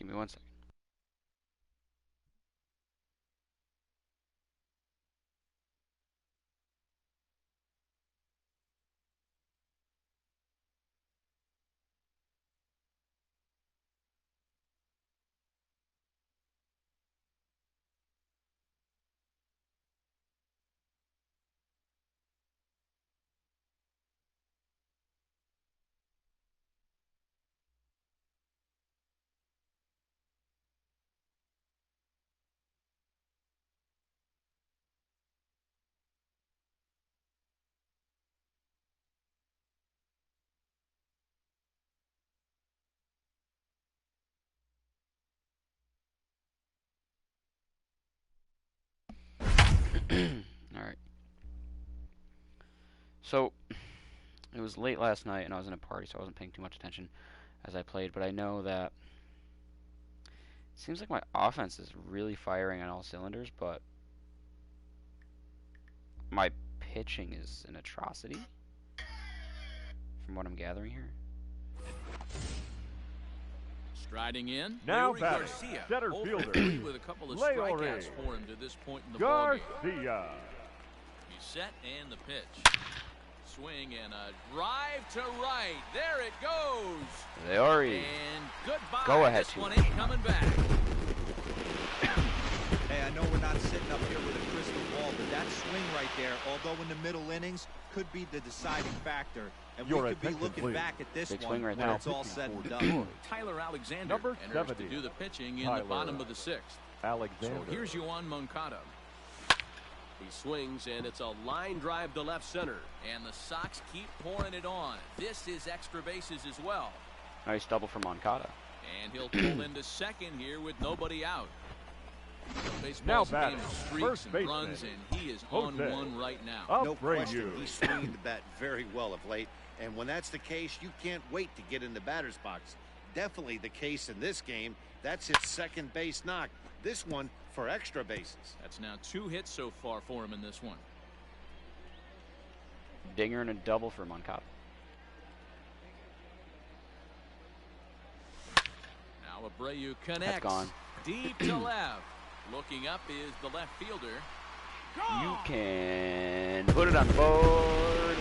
Give me 1 second. Alright. So, it was late last night and I was in a party, so I wasn't paying too much attention as I played, but I know that it seems like my offense is really firing on all cylinders, but my pitching is an atrocity from what I'm gathering here. Striding in, now Yuri batting, Garcia, center fielder, with a couple of strikeouts for him to this point in the ballgame. Garcia. He's set and the pitch. Swing and a drive to right. There it goes. Yuri. And goodbye. Go ahead. This one ain't coming back. Hey, I know we're not sitting up here with a crystal ball, but that swing right there, although in the middle innings, could be the deciding factor. And we could be looking back at this one right when now. it's all said and done. Tyler Alexander enters to do the pitching in the bottom of the sixth. Alexander. So here's Yoan Moncada. He swings, and it's a line drive to left center. And the Sox keep pouring it on. This is extra bases as well. Nice double from Moncada. And he'll pull into second here with nobody out. Now Baseball's a game batting, of streaks first and baseman, runs, and he is on Jose. one right now. No question, he's swinging the bat very well of late. And when that's the case, you can't wait to get in the batter's box. Definitely the case in this game. That's his second base knock. This one for extra bases. That's now 2 hits so far for him in this one. Dinger and a double for Moncada. Now Abreu connects. That's gone. Deep to left. Looking up is the left fielder. You can put it on the board.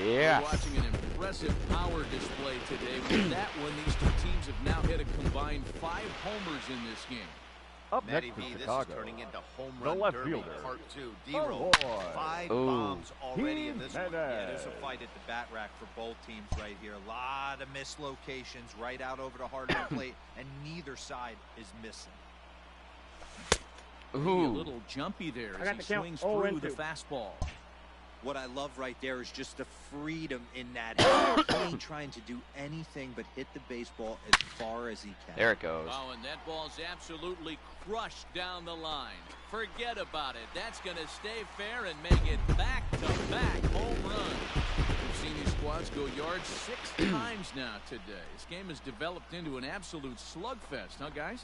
Yes. We're watching an impressive power display today. With that one, these two teams have now hit a combined 5 homers in this game. Up Matty next B, to this Chicago. is turning into home The run left derby fielder. part 2. Oh, D-Roll, boy. 5 Ooh. bombs already in this one. Yeah, there's a fight at the bat rack for both teams right here. A lot of missed locations right out over the heart of the plate, and neither side is missing. Ooh. A little jumpy there as he swings through the fastball. What I love right there is just the freedom in that hit. He ain't trying to do anything but hit the baseball as far as he can. There it goes. Oh, and that ball's absolutely crushed down the line. Forget about it. That's going to stay fair and make it back-to-back home run. We've seen these squads go yards 6 times now today. This game has developed into an absolute slugfest, huh, guys?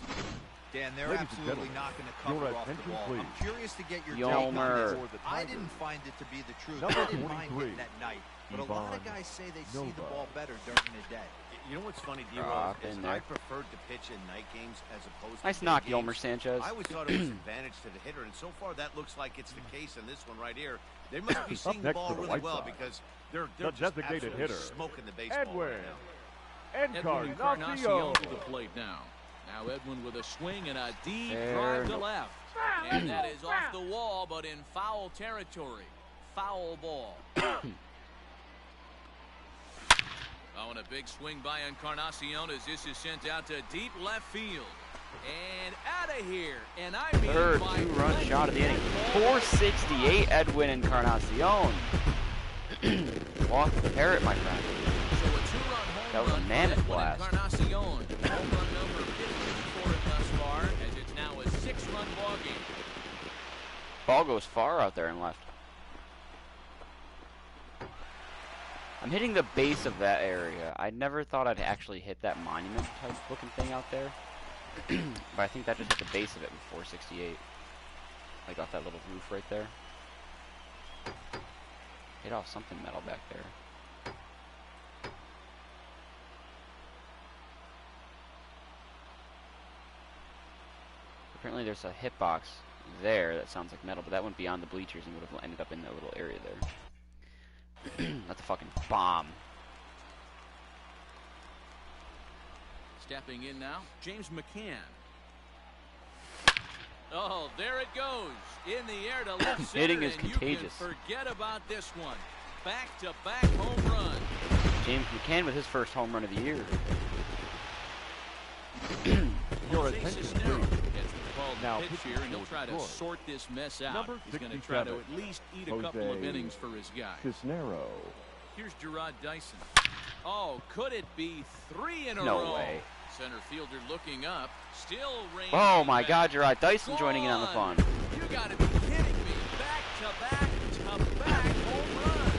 Dan, they're Ladies and absolutely gentlemen, not going to your cover off the attention, ball. please. I'm curious to get your take on Yolmer. this. I didn't find it to be the truth. Number I didn't mind 43, hitting at night. But a lot of Ivan guys say they see the Nova. ball better during the day. You know what's funny, Drop D-Roll, is in I there. preferred to pitch in night games as opposed to Nice day knock, games. Yolmer Sanchez. I always thought it was advantage to the hitter, and so far that looks like it's the case in this one right here. They must be seeing the next ball to the really White well Sox, because they're the just designated absolutely hitter, smoking the baseball Edwin right now. Edwin Encarnacion. to the plate now. Now Edwin with a swing and a deep There. drive to left. And that is off the wall, but in foul territory. Foul ball. Oh, and a big swing by Encarnacion as this is sent out to deep left field. And out of here. And I mean, Third by 2-run plenty. shot of the inning. 468, Edwin Encarnacion. Walk the parrot, my friend. So a 2-run home That was a run for mammoth Edwin blast. Encarnacion. Home run number 15 for him thus far, as it's now a 6-run ball game. Ball goes far out there and left. I'm hitting the base of that area. I never thought I'd actually hit that monument type looking thing out there. But I think that just hit the base of it with 468. Like off that little roof right there. Hit off something metal back there. Apparently there's a hitbox there that sounds like metal, but that went beyond the bleachers and would have ended up in that little area there. That's a fucking bomb. Stepping in now, James McCann. Oh, there it goes. In the air to left center. Hitting is and contagious. You can forget about this one. Back-to-back home run. James McCann with his first home run of the year. Your Jose attention, Cisnero please. gets the called Now pitch pitching here, and he'll for try to Detroit. sort this mess out. Number He's going to try to 67, at least eat a couple of Jose innings for his guy. Cisnero. Here's Gerard Dyson. Oh, could it be 3 in a No row? way. Center fielder looking up. Still raining. Oh my back. God, Gerard Dyson joining in on the Gone. fun. You gotta be kidding me. Back-to-back home run.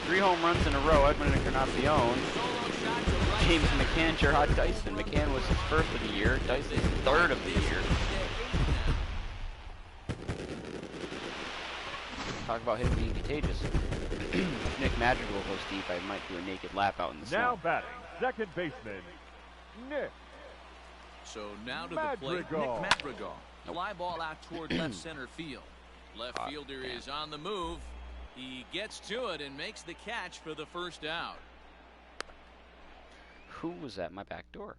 3 home runs in a row. Edwin Encarnacion. Solo shot to right James center. McCann, Gerard Dyson. McCann was his first of the year. Dyson's third of the year. Talk about him being contagious. If Nick Madrigal goes deep, I might do a naked lap out in the Now snow. batting, second baseman, Nick. So now to the plate, Madrigal. Nick Madrigal. Fly ball out toward left center field. Left fielder damn. is on the move. He gets to it and makes the catch for the first out. Who was at my back door?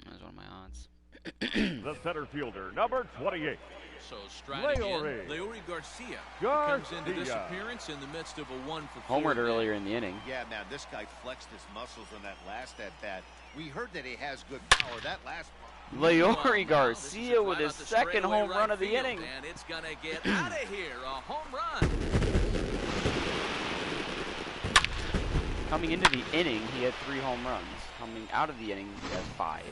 That was one of my odds. The center fielder, number 28. So striding Leori. in, Leori Garcia Garcia. comes into this appearance in the midst of a 1-for-4. Homered day. earlier in the inning. Yeah, man, this guy flexed his muscles on that last at-bat. We heard that he has good power. That last Leori Well, this is Garcia with right his out the second straightaway home right run of the field, inning. And it's going to get out of here. A home run. Coming into the inning, he had 3 home runs. Coming out of the inning, he has 5.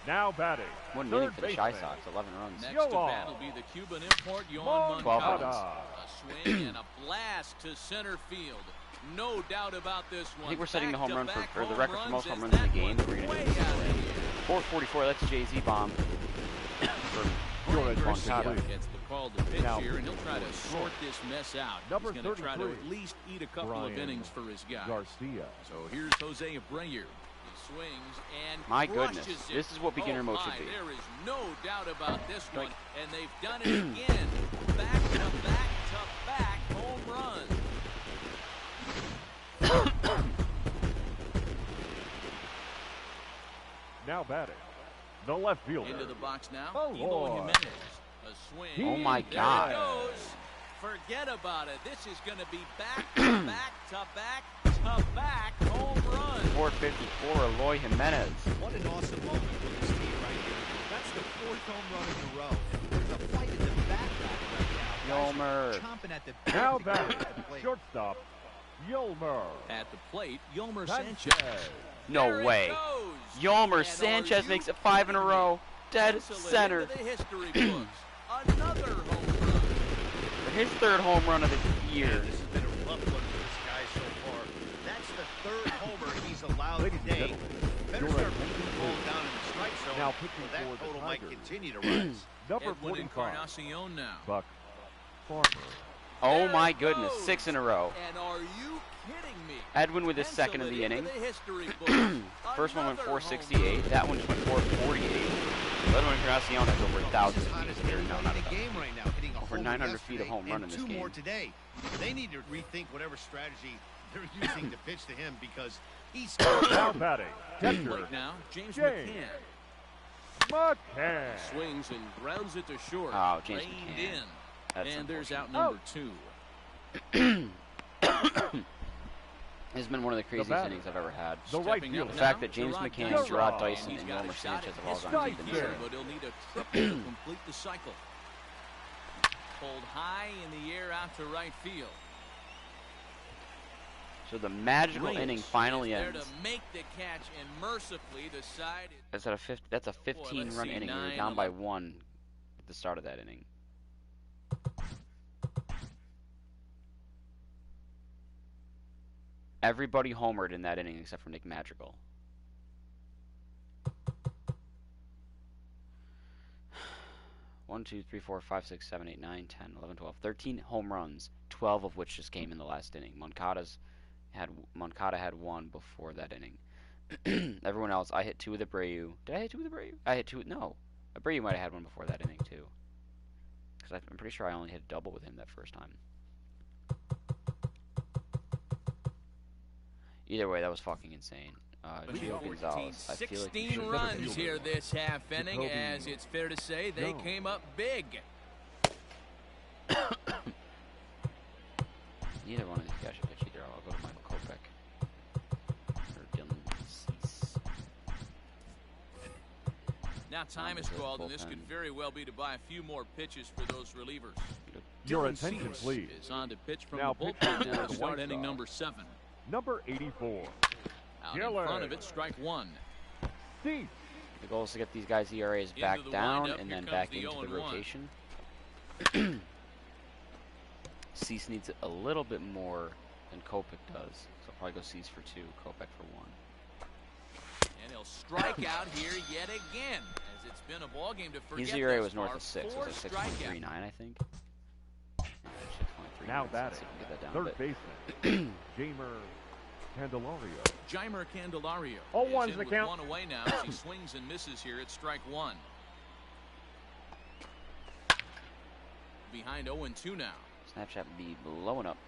Now batting, What an third inning for the Shy baseman, Sox, 11 runs. Next Yo, to bat will be the Cuban import, Yohan 12 Moncada. runs. A swing and a blast to center field. No doubt about this one. I think we're setting the home run for Back-to-back the record for most runs home as runs in the that game. one's We're gonna way do this. out of here. 444, that's Jay-Z bomb. For Your attention, Moncada. please. Gets the call to pitch Now, here, and he'll try to sort this mess out. Number He's going to try to 33, at least eat a couple of Brian innings for his guy. Garcia. So here's Jose Abreu. He swings and My crushes goodness, it. this is what beginner mode should my, be. There is no doubt about this one, Strike. and they've done it again. Back-to-back home run. Now batting, the left fielder. Into the box now. Oh, Eloy boy. Jimenez. A swing. Oh my There God. it goes. Forget about it. This is going to be back-to-back home run. 454, Eloy Jimenez. What an awesome moment for this team right here. That's the 4th home run in a row. There's a fight in the background right now. Guys Yolmer. are chomping at the bit Now to get batting, to the plate. shortstop, Yolmer. At the plate, Yolmer Sanchez. Sanchez. No There it way. goes. Yolmer And Sanchez are makes you it 5 in a kidding row. me? Dead Pencil it center. into the history books. Another home run. For his 3rd home run of the Man, year. this has been a rough one for this guy so far. That's the 3rd homer he's allowed Ladies and today. gentlemen, Better your start attention, putting the ball please. down in the strike zone. Now pitching or that for the total might Tigers. continue to rise. Number Edwin 45, Encarnacion now. Buck Farmer. Oh There my it goodness, goes. 6 in a row. And are you kidding me? Edwin with his Pencil second of it the into inning. the history books. First one went Another home 468. run. That one just went 448. Edwin Encarnacion has over This 1,000 is hot feet as of here. No, anybody not in the 1,000. game right now, hitting a Over homer 900 feet of yesterday home run and in this 2 more game. today. They need to rethink whatever strategy they're using to pitch to him because he's Now batting, catcher, Plate now, James James. McCann. McCann. Swings and grounds it to short. Oh, James Reined McCann. in. That's And there's out unfortunate. number 2. This has been one of the craziest batter. innings I've ever had. The right Stepping fielder. up The fact now, that James Gerard McCann, Dyson. Gerard Dyson, He's and got a Yolmer shot Sanchez at have all history gone deep in this here, inning. but he'll need a triple to complete the cycle. Pulled high in the air out to right field. So the magical Reyes inning finally is there ends. to make the catch, and mercifully the side. That's a 15-run see, inning. We were 9, down by 11. 1 at the start of that inning. Everybody homered in that inning except for Nick Madrigal. 1, 2, 3, 4, 5, 6, 7, 8, 9, 10, 11, 12, 13 home runs, 12 of which just came in the last inning. Moncada had one before that inning. Everyone else, I hit 2 with Abreu. Did I hit 2 with Abreu? I hit 2 with, no. Abreu might have had one before that inning, too. Because I'm pretty sure I only hit a double with him that first time. Either way, that was fucking insane. Gio Gonzalez, I feel like 16 runs here this half inning, as it's fair to say they came up big. Neither one of these guys should pitch either. I'll go to Michael Kopech or Dylan Cease. Now time is called, and this could very well be to buy a few more pitches for those relievers. Your Dylan attention, Cease please. is on to pitch from Now the pitching bullpen for now the to start White inning Sox. number 7. Number 84. Out in Giller. front of it, strike 1. Cease. The goal is to get these guys' ERAs Into back the down windup, and here then comes back the into the 0-1. rotation. Cease needs a little bit more than Kopech does. So I'll probably go Cease for 2, Kopech for 1. And he'll strike out here yet again, as it's been a ball game to forget. His ERA thus was north far. of 6. It 4 was like strikeouts. 6.39, I think. 6.39. Now Let's batting. see if we can get that down a Third bit. baseman. Jamer Candelario. Jeimer Candelario. 0-1's is the in with count. 1 away now as he swings and misses here at strike 1. Behind 0-2 now. Snapchat be blowing up.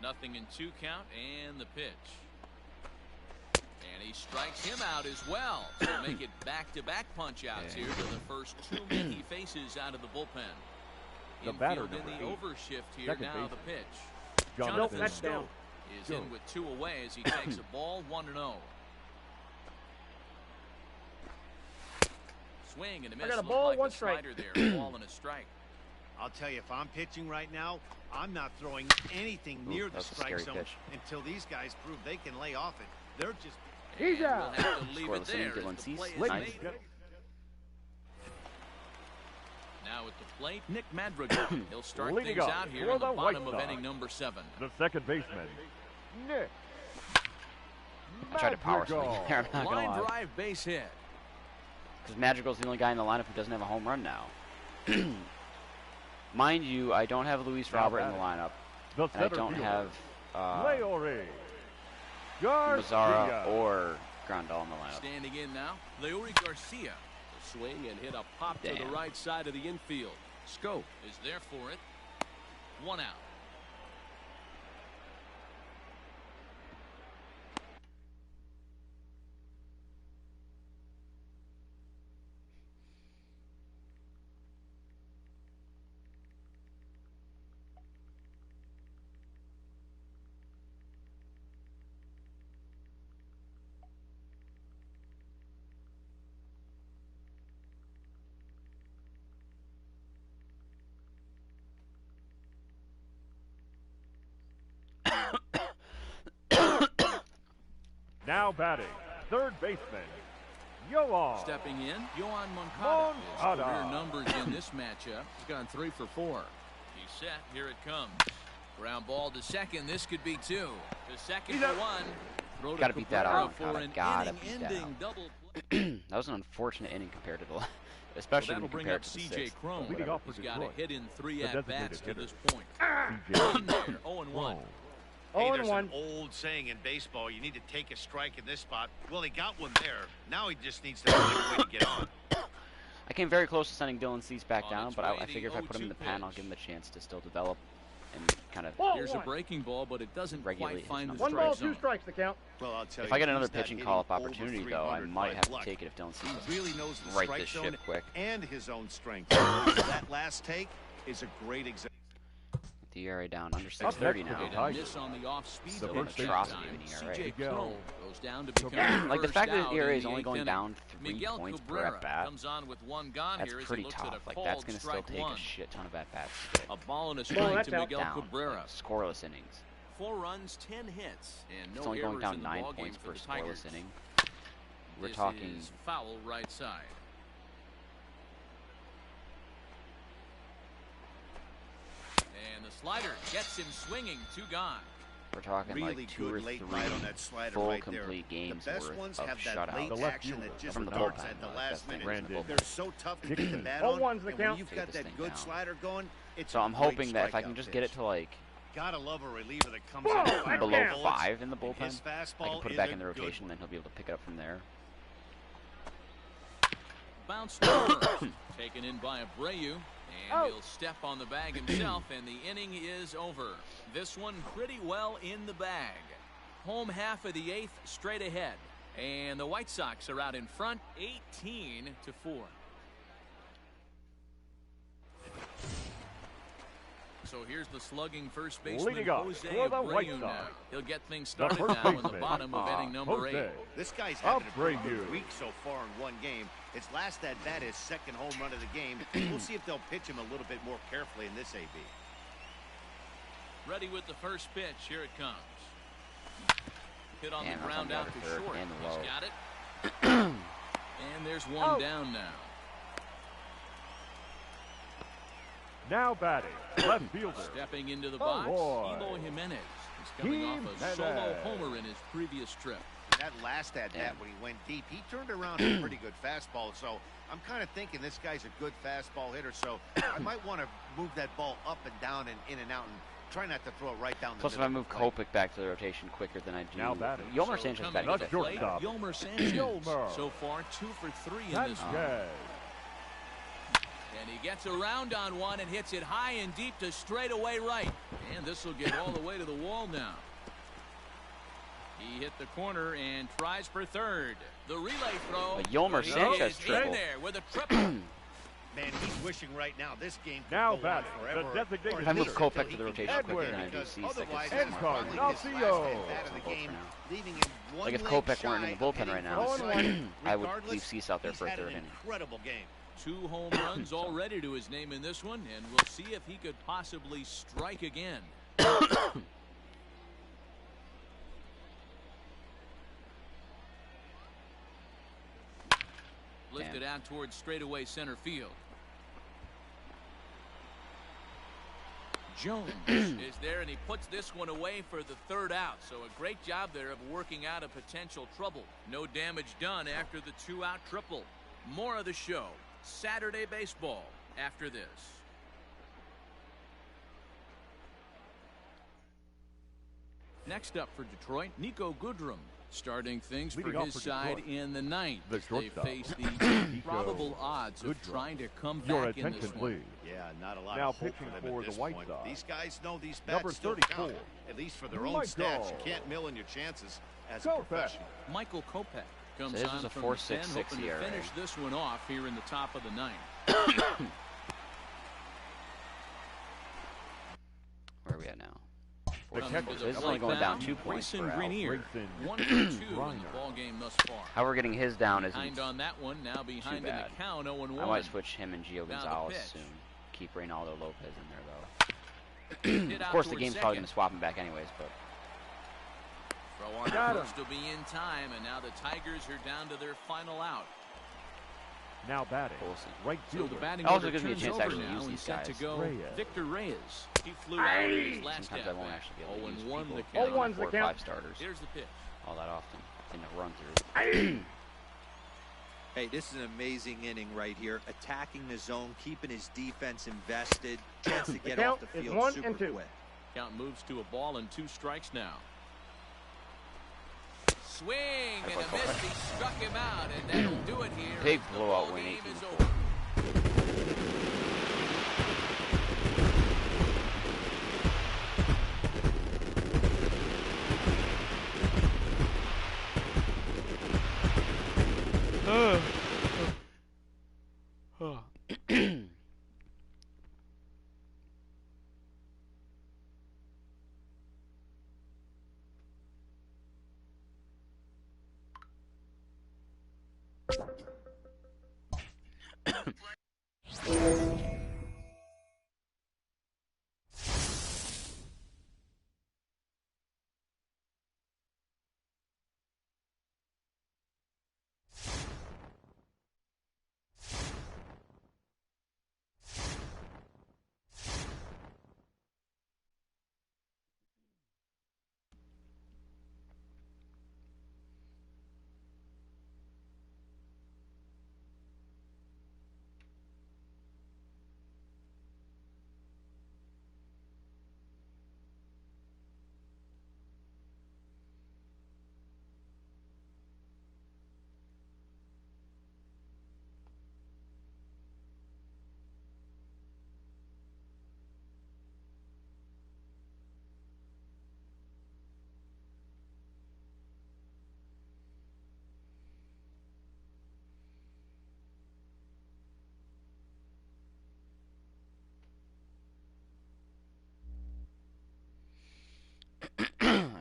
Nothing in 2 count, and the pitch. And he strikes him out as well. So make it back-to-back punch-outs here for the first 2 men he faces out of the bullpen. The batter, Infield in number the 8, overshift here second now. baseman. The pitch. Jonathan Scope is Go. in with 2 away as he takes a ball 1-0. Swing and a miss. got a Looked ball, like 1 the strike. slider there. Ball and a strike. I'll tell you, if I'm pitching right now, I'm not throwing anything Ooh, near the that's a strike scary zone pitch. until these guys prove they can lay off it. They're just He's And out. we'll have to leave it Scoreless inning, there Dylan as the Cease. play is Ladies Nice. made. and gentlemen, Now at the plate, Nick Madrigal. He'll start Leading things up out here for in the the White bottom of Sox. inning number 7. the second baseman, Nick I tried to power swing Madrigal. there, I'm not gonna Line lie. drive base hit. Because Madrigal's the only guy in the lineup who doesn't have a home run now. Mind you, I don't have Luis Now Robert in the batting. lineup. The And I center don't fielder, have Leore Mazzara Garcia. or Grandal in the lineup. Standing in now, Leori Garcia A swing and hit a pop to the Damn. right side of the infield. Scope. is there for it. 1 out. Now batting, third baseman, Yoan. Stepping in, Yoan Moncada. His Moncada. career numbers in this matchup. He's gone 3 for 4. He's set. Here it comes. Ground ball to second. This could be 2. To second He's for out. 1. Throw to Gotta beat that Cabrera out, for Moncada. an Gotta beat that inning-ending out. double play. That was an unfortunate inning compared to the, especially That'll when bring compared up to the C.J. sixth. Cron. Leading off for He's got a Detroit, hit in 3 the at-bats designated to this hitter. point. CJ In there, 0-1. Cron. Hey, Oh, there's and an 1. old saying in baseball, you need to take a strike in this spot. Well, he got one there. Now he just needs to find a way to get on. I came very close to sending Dylan Cease back On down, its but way, I the figure if I put him in the 0-2 pen, I'll pitch. give him a chance to still develop. and kind of Here's a breaking ball, but it doesn't regulate quite his find the numbers. One ball, strike zone. two strikes to count. Well, I'll tell If you, I get another he's not pitching hitting call-up over opportunity, though, I 300 might by have to luck. take it if Dylan Cease He really knows the right strike this zone ship quick. and his own strength. That last take is a great example. The ERA down under Up 630 next now. to the Tigers. Miss on the off speed The though first this atrocity time. of an ERA. CJ Miguel. Cron goes down to become Like the first fact that out the ERA in is the only eighth going inning. down 3 Miguel points per Cabrera at-bat, comes on with one gone that's here as he pretty looks at tough. a Like, called that's going to still strike take one. a shit ton of at-bats to get A ball and a Well, strike that's to out. Miguel down. Cabrera. Like, scoreless innings. 4 runs, 10 hits, and no It's only errors going down in the 9 ballgame points for per the Tigers. scoreless inning. We're This talking is foul right side. And the slider gets him swinging, 2 gone. We're talking Really like 2 or good 3 late night on that slider full right there. complete games The best worth ones of have that late shutouts left action fielder that just from the starts bullpen. at the Like, last that's the minute. thing, the bullpen. They're so tough to get the bat All on, ones that and when count. you've Take got this that thing good down. slider going, it's So a I'm great hoping that if I strikeout can just get it pitch. to like Gotta love a reliever that comes Whoa, in that firing below counts. bullets. 5 in the And his bullpen. I fastball can put it is back a in the good rotation, one. then he'll be able to pick it up from there. Bounce first, taken in by Abreu, and Oh. he'll step on the bag himself, and the inning is over. This one pretty well in the bag. Home half of the 8th straight ahead, and the White Sox are out in front, 18-4. So here's the slugging first baseman, Leading off Jose for the White Abreu Sox, now. He'll get things the started first now in the baseman, bottom of inning number 8. Jose. This guy's having a pretty Abreu. good week so far in one game. His last at bat, his second home run of the game. We'll see if they'll pitch him a little bit more carefully in this AB. Ready with the first pitch. Here it comes. Hit on Damn, the that's ground on out the to third short. and He's low. got it. And there's one down now. Now batting, left fielder. Stepping into the Oh, box, boy. Eloy Jimenez. He's coming off a Jimenez. solo homer in his previous trip. That last at bat Damn. when he went deep, he turned around a pretty good fastball. So I'm kind of thinking this guy's a good fastball hitter. So I might want to move that ball up and down and in and out and try not to throw it right down the Plus, if middle I move of the plate. Kopech back to the rotation quicker than I do, Now batting. Yolmer So Sanchez coming back to to the Not the sure. plate, Shortstop. Yolmer Sanchez. Yolmer. So far, 2 for 3 in this one. Sanchez. And he gets around on one and hits it high and deep to straightaway right. And this will get all the way to the wall now. He hit the corner and tries for third. The relay throw. A Yolmer He Sanchez is triple. in there with a triple. Man, he's wishing right now this game could Now go on batting, forever. the designated or If I move hitter Kopech until to he the can rotation get quicker there, than I do because Cease, I could otherwise see that's more. probably his last Ignacio. at-bat of the Close game, for now. leaving him one Like if leg Kopech weren't in shy the of bullpen hitting right for now, a side. I would Regardless, leave Cease out there he's for a had third an inning. incredible game. 2 home runs already to his name in this one, and we'll see if he could possibly strike again. Lifted out towards straightaway center field. Jones is there, and he puts this one away for the 3rd out. So a great job there of working out a potential trouble. No damage done after the 2-out triple. More of the show. Saturday baseball after this. Next up for Detroit, Nico Goodrum. Starting things Leading for off his for side Detroit, in the 9th. the They shortstop, face the Nico probable odds of Goodrum. trying to come Your back in attention, this one. please. Yeah, not a lot Now of hope pitching for them for at the this White point. Sox. These guys know these Number bats still 34, count, at least for their own Michael stats. You can't mill in your chances as a Kopech. professional. Michael Kopech comes So this on is a from the 10, 4.66 hoping to ERA. finish this one off here in the top of the 9th. Where are we at now? The Coming catcher. to the This is plate only going down now, 2 points Grayson per out. Greenier. Grayson 1 for 2 in the Greiner. ball game thus far. How we're getting his down isn't. Behind on that one, now behind in the bad. count, 0-1. I might switch him and Gio Now the Gonzalez pitch. soon. Keep Reynaldo Lopez in there though. Hit Of out course, the towards game's second. probably going to swap him back anyways, but Throw on Got the him. first will be in time, and now the Tigers are down to their final out. Now batting, we'll see. right So the fielder. batting Also order gives me a turns chance to over actually now use and these set to guys. go. Reyes. Victor Reyes. He flew out in his last sometimes I won't actually be able to use 0-1 people the that count. are 0-1's the 4 or count. 5 starters Here's the pitch. all that often in the run through. Hey, this is an amazing inning right here. Attacking the zone, keeping his defense invested. Chance to get off count the is field 1 super and 2. quick. Count moves to a ball and 2 strikes now. Swing and a miss. He struck him out, and that'll do it here. Big The blowout ball win, game is 18-4. over. Alright,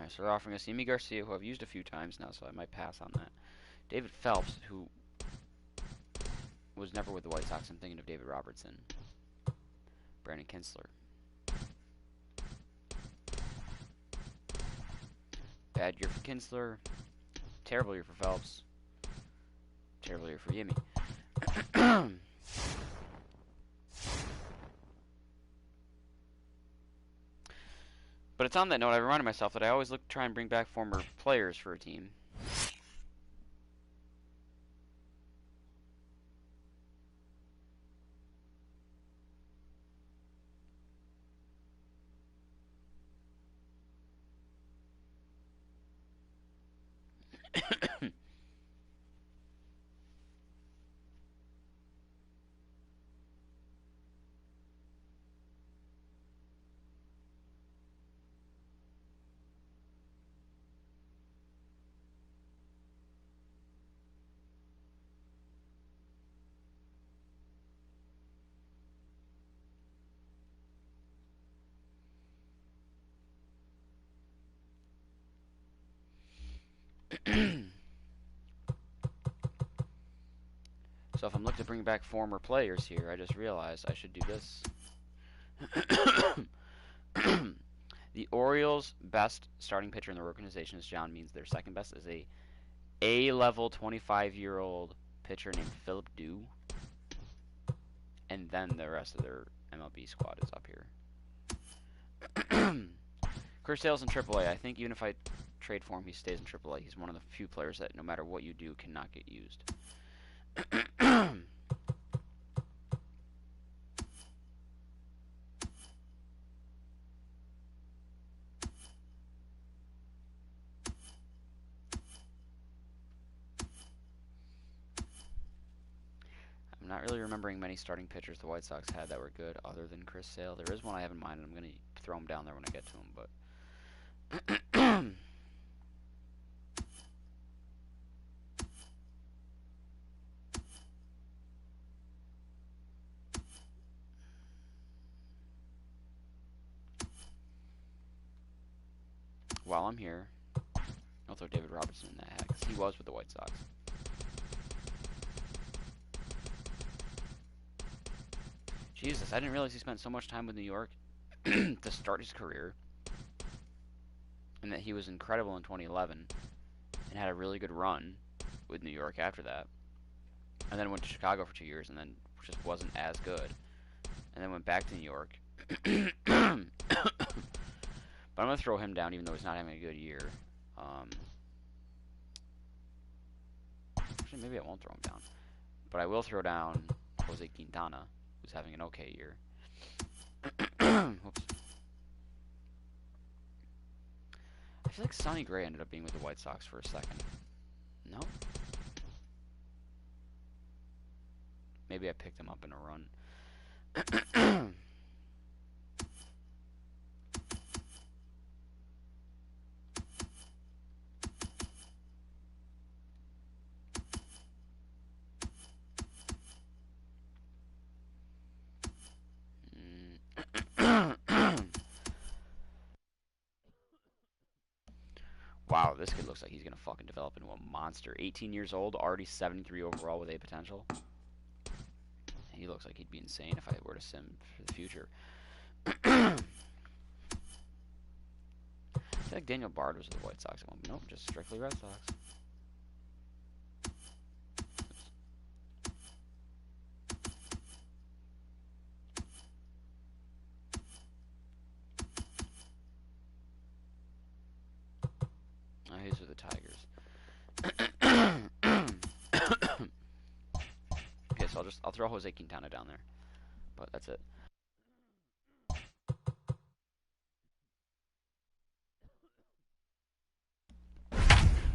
so they're offering us Yimi Garcia, who I've used a few times now, so I might pass on that. David Phelps, who was never with the White Sox. I'm thinking of David Robertson. Brandon Kinsler. Bad year for Kinsler. Terrible year for Phelps. Terrible year for Yimi. But it's on that note, I reminded myself that I always look to try and bring back former players for a team. So if I'm looking to bring back former players here, I just realized I should do this. The Orioles' best starting pitcher in their organization, as John means their second best, is a A-level 25-year-old pitcher named Philip Dew. And then the rest of their MLB squad is up here. Chris Sale's in AAA. I think even if I trade for him, he stays in AAA. He's one of the few players that no matter what you do cannot get used. I'm not really remembering many starting pitchers the White Sox had that were good other than Chris Sale. There is one I have in mind, and I'm going to throw him down there when I get to him, but while I'm here, I'll throw David Robertson in that hat, because he was with the White Sox. Jesus, I didn't realize he spent so much time with New York to start his career, and that he was incredible in 2011 and had a really good run with New York after that, and then went to Chicago for 2 years and then just wasn't as good, and then went back to New York. But I'm going to throw him down even though he's not having a good year. Actually, maybe I won't throw him down. But I will throw down Jose Quintana, who's having an okay year. Whoops. I feel like Sonny Gray ended up being with the White Sox for a second. No? Maybe I picked him up in a run. this kid looks like he's going to fucking develop into a monster. 18 years old, already 73 overall with A potential. He looks like he'd be insane if I were to sim for the future. I feel like Daniel Bard was with the White Sox at one point. Nope, just strictly Red Sox. Oh, he's with the Tigers. Okay, so I'll throw Jose Quintana down there. But that's it.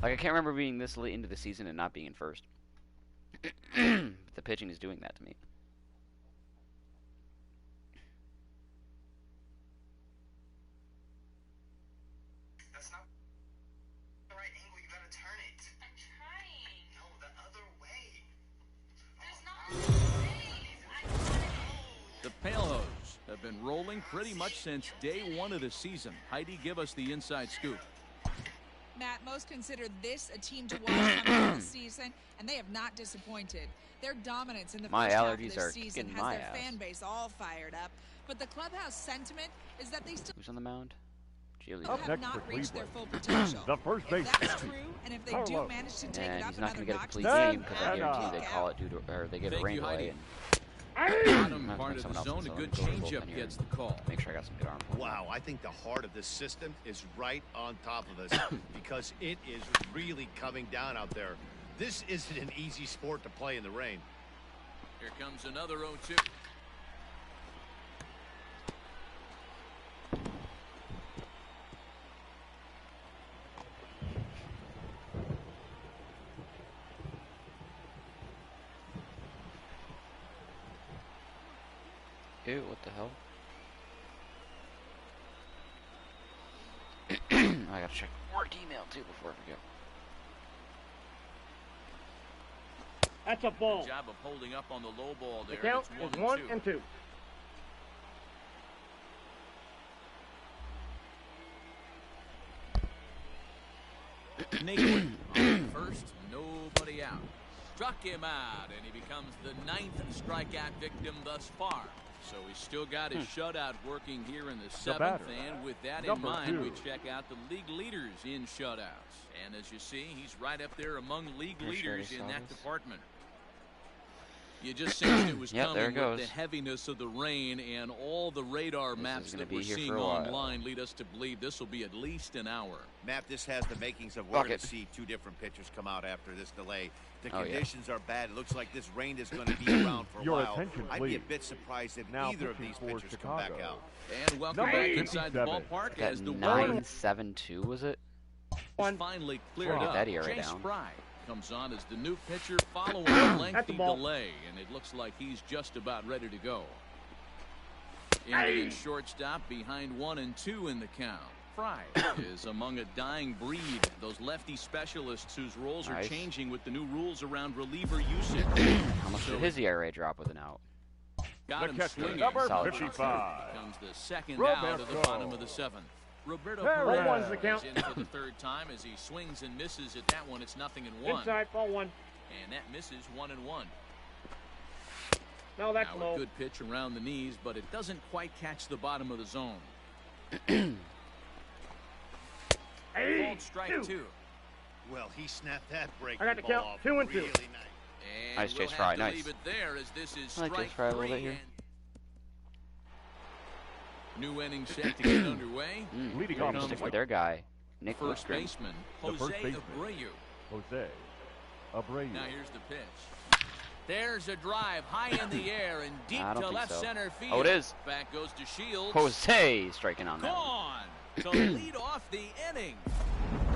Like, I can't remember being this late into the season and not being in first. The pitching is doing that to me. That's not the right angle. You gotta turn it. I'm trying. No, the other way. There's not ways. The Palehose have been rolling pretty much since day one of the season. Heidi, give us the inside scoop. Matt, most consider this a team to watch coming into the season, and they have not disappointed. Their dominance in the first half of this season has their fan base all fired up, but the clubhouse sentiment is that they still Who's on the mound? have not reached their full potential. The first base. If that's true, and if they do manage to take it up he's not another going to get a notch, complete this game because I guarantee they call it due to, or they get a rain delay. Bottom part of the zone, a good changeup gets the call. Make sure I got some good arm pull. Wow, I think the heart of this system is right on top of us because it is really coming down out there. This isn't an easy sport to play in the rain. Here comes another 0-2. Ew, what the hell? I gotta check work email too before I forget. That's a ball. Good job of holding up on the low ball there. The count It's is 1 and 2. Nathan on first, nobody out. Struck him out, and he becomes the 9th strikeout victim thus far. So he's still got his shutout working here in the 7th, and with that in mind, we check out the league leaders in shutouts. And as you see, he's right up there among league leaders in that department. You just sensed it was coming with the heaviness of the rain, and all the radar maps that we're seeing online lead us to believe this will be at least an hour. Matt, this has the makings of we're going to see 2 different pitchers come out after this delay. The conditions are bad. It looks like this rain is going to be around for a while. I'd be a bit surprised if either of these pitchers come back out. And welcome back inside the ballpark as the 9-7-2 was it? Finally cleared up. That ERA Chase down. Fry comes on as the new pitcher following a lengthy delay, and it looks like he's just about ready to go. Indian shortstop behind 1 and 2 in the count. Fry is among a dying breed, those lefty specialists whose roles are changing with the new rules around reliever usage. How much did his ERA drop with an out? Got him swinging. Number Solid 55. Becomes the second out of the bottom of the 7th. Roberto Perez is in for the 3rd time as he swings and misses at that one. It's 0-1. Inside, ball 1. And that misses 1-1. No, that's now low. A good pitch around the knees, but it doesn't quite catch the bottom of the zone. Called strike 2. Well, he snapped that break. I got the count. 2 and 2. Really nice. And Nice, we'll Chase Fry. have to Nice. leave it there as this is I like strike Chase Fry a little 3. bit here. New inning set to get underway. Leading Here off, comes Stick with their guy, Nick first Woodgren. baseman, The Jose first baseman. Abreu. Jose Abreu. Now here's the pitch. There's a drive high in the air and deep I don't to think left so. center field. Oh, it is. Back goes to Shields. Jose striking on that. one. Gone to lead off the inning.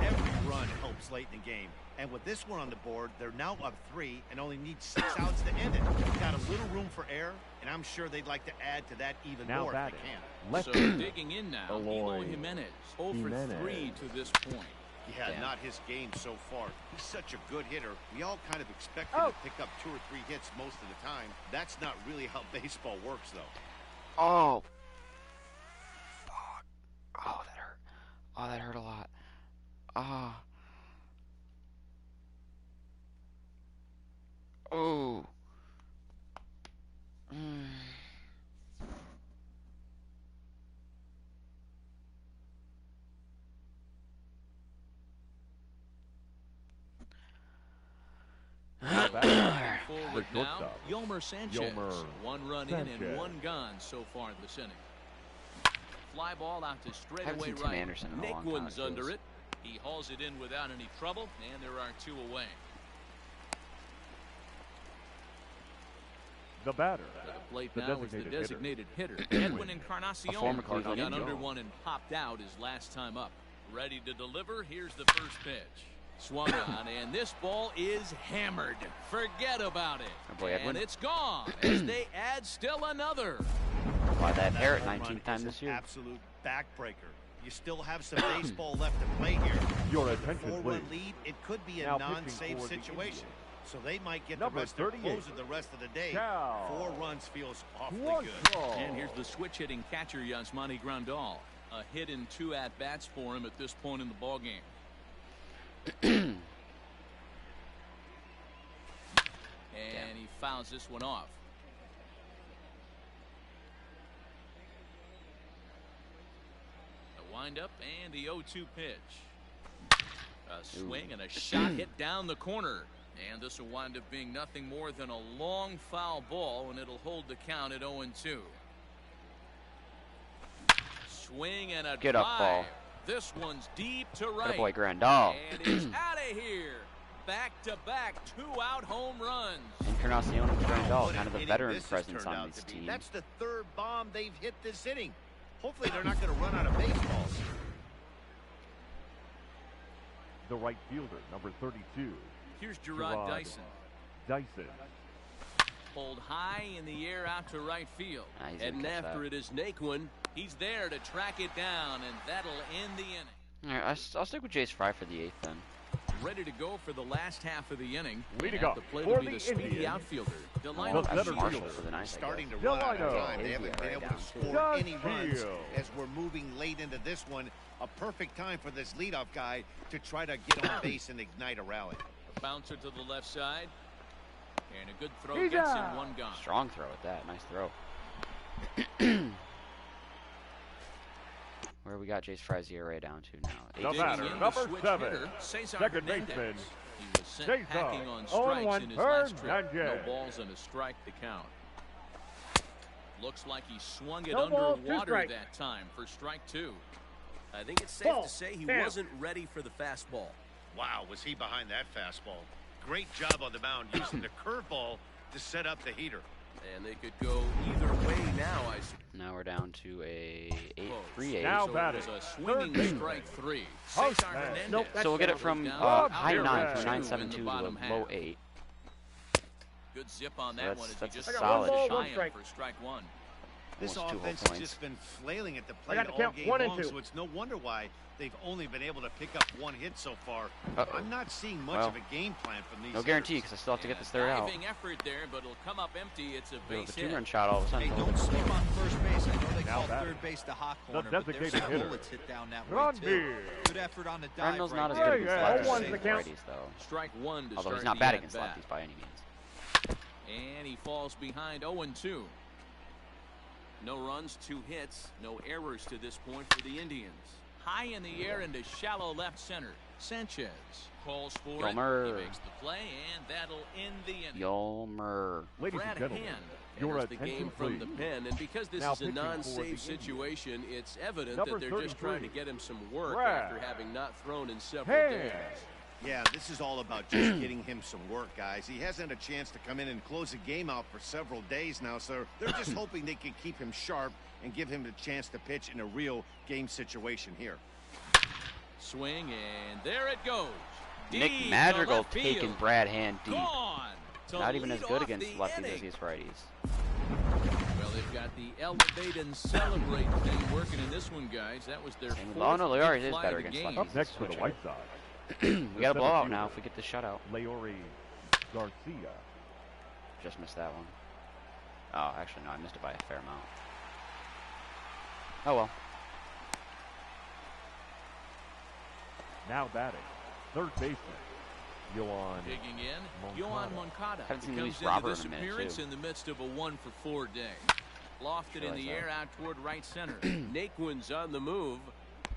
Every run helps late in the game. And with this one on the board, they're now up 3 and only need 6 outs to end it. Got a little room for error, and I'm sure they'd like to add to that even Now more batting. if they can. So digging in now, Eloy Eloy Jimenez. 0 for 3 to this point. Yeah, Damn. not his game so far. He's such a good hitter. We all kind of expect him to pick up 2 or 3 hits most of the time. That's not really how baseball works, though. Oh. Fuck. Oh, that hurt. Oh, that hurt a lot. Ah. Oh. Forward now, Yomer Sanchez. 1 run in and 1 gone so far this inning. Fly ball out to straightaway right. Naquin's under it. He hauls it in without any trouble, and there are 2 away. The batter. To the plate now is the designated hitter. Edwin Encarnacion got under one and popped out his last time up. Ready to deliver. Here's the first pitch. Swung on, and this ball is hammered. Forget about it. And it's gone as they add still another. Why that parrot 19th time this year? Absolute backbreaker. You still have some baseball left to play here. Your attention, 4-run lead, it could be a non-save situation. So they might get the rest of the rest of the day. 4 runs feels awfully good. And here's the switch hitting catcher Yasmani Grandal. A hit in 2 at-bats for him at this point in the ballgame. And he fouls this one off. The windup and the 0-2 pitch. A swing and a shot hit down the corner. And this will wind up being nothing more than a long foul ball, and it'll hold the count at 0-2. Swing and a Get up, ball. This one's deep to right. Good boy, Grandal. And it's out of here. Back-to-back 2-out home runs. Encarnacion and Grandal, kind of the veteran presence on this team. That's the 3rd bomb they've hit this inning. Hopefully they're not going to run out of baseballs. The right fielder, number 32. Here's Gerard Dyson. Pulled high in the air out to right field. Heading after it is Naquin. He's there to track it down, and that'll end the inning. All right, I'll stick with Jace Fry for the 8th then. Ready to go for the last half of the inning. Leading up the plate will be the speedy outfielder. Delino for the 9th. Starting to run out of time. They haven't been able to score any runs as we're moving late into this one. A perfect time for this leadoff guy to try to get on base and ignite a rally. A bouncer to the left side. And a good throw gets in 1 gone. Strong throw at that. Nice throw. Where we got Jace Fry's ERA down to now. The batter, number 7, second baseman. He was sent packing on strikes in his last trip. No balls and a strike to count. Looks like he swung it underwater that time for strike 2. I think it's safe to say he wasn't ready for the fastball. Wow, was he behind that fastball. Great job on the mound using the curveball to set up the heater. And they could go either way now. Now we're down to a 8-3-8. Now so batting. A swinging strike 3. Nope, so we'll get it from high 9 from 9.72 to a low 8. Good zip on that one. That's As a he just solid shot for strike 1. This Almost 2 whole offense has points. just been flailing at the plate all game long, so it's no wonder why they've only been able to pick up 1 hit so far. I'm not seeing much of a game plan from these. No guarantee, because I still have to get this 3rd out. Effort there, but it'll come up empty. It's a base The hit. 2-run shot all of a sudden. Hey, don't sleep on first base. I know they call third base the hot corner, but there's designated some hitter. bullets hit down that way too. Good effort on the dive. Randall's not as right good there. against lefties as righties, though. Strike 1 to Although start he's not the bad against at-bat. lefties by any means. And he falls behind 0-2. No runs, 2 hits, no errors to this point for the Indians. High in the air into shallow left center. Sanchez calls for Yomer. it. He makes the play, and that'll end the inning. Yomer. Ladies Brad and gentlemen, Hand your enters the attention, game from please. the pen, and because this Now is a pitching for the non-save situation, it's evident Number that they're just 33, trying to get him some work Brad after having not thrown in several Hand. days. Yeah, this is all about just getting him some work, guys. He hasn't had a chance to come in and close the game out for several days now, so they're just hoping they can keep him sharp and give him a chance to pitch in a real game situation here. Swing, and there it goes. Nick Deep to Madrigal left field. taking Brad Hand deep. Gone to Not even as lead good off against the lefties inning. as he is righties. Well, they've got the elevate and celebrate thing working in this one, guys. That was their Oh, fourth no, big Leori is fly better of the against game. lefties. Up next for the White Sox, We got a blowout now if we get the shutout. Leori Garcia. Just missed that one. Oh, actually, no, I missed it by a fair amount. Oh, well. Now batting, third baseman, Digging in, Yohan Moncada Haven't seen comes Luis Robert into this in a minute, appearance too. in the midst of a 1-for-4 day. Lofted in the Realize air out toward right center. Naquin's on the move.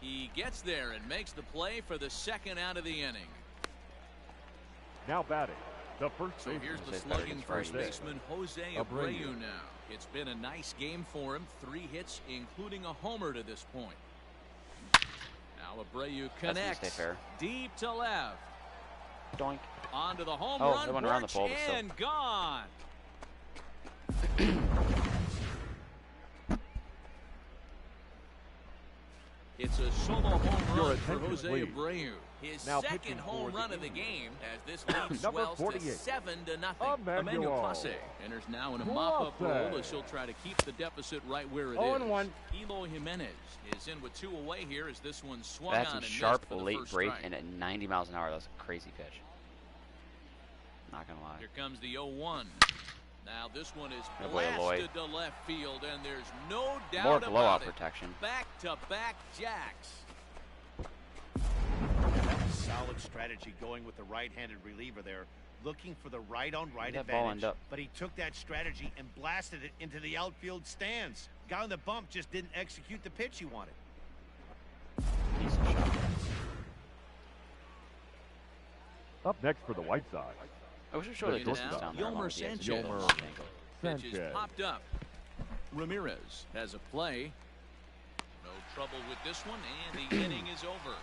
He gets there and makes the play for the second out of the inning. Now batting, the first So here's the Say better slugging against first Friday. baseman Jose Abreu now. It's been a nice game for him. 3 hits, including a homer to this point. Now Abreu gonna stay connects fair. deep to left. Doink. Onto the home Oh, run that went around the porch pole, but still. and gone. It's a solo home Your run for attention, Jose please. Abreu. His Now second pitching home for run the of the Indians. game as this lead Number swells to 48. 7-0. Emmanuel Clase enters now in a mop-up Clase. role as he'll try to keep the deficit right where it is. 0-1. Eloy Jimenez is in with 2 away here as this one swung That's on some and sharp missed for the late first break strike. and at 90 miles an hour. That's a crazy pitch. Not gonna lie. Here comes the 0-1. Now this one is Good boy, Eloy. blasted to left field, and there's no doubt More about blowout it. protection. Back-to-back jacks. That was solid strategy going with the right-handed reliever there, looking for the right-on-right Where'd that ball advantage. end up? But he took that strategy and blasted it into the outfield stands. Guy on the bump just didn't execute the pitch he wanted. Decent shot. Up next for the White Sox, I wish I showed the Bringing it distance out, down there. Yolmer along with the edge. Sanchez. Yolmer Pitch is Sanchez. popped up. Ramirez has a play. No trouble with this one, and the inning is over.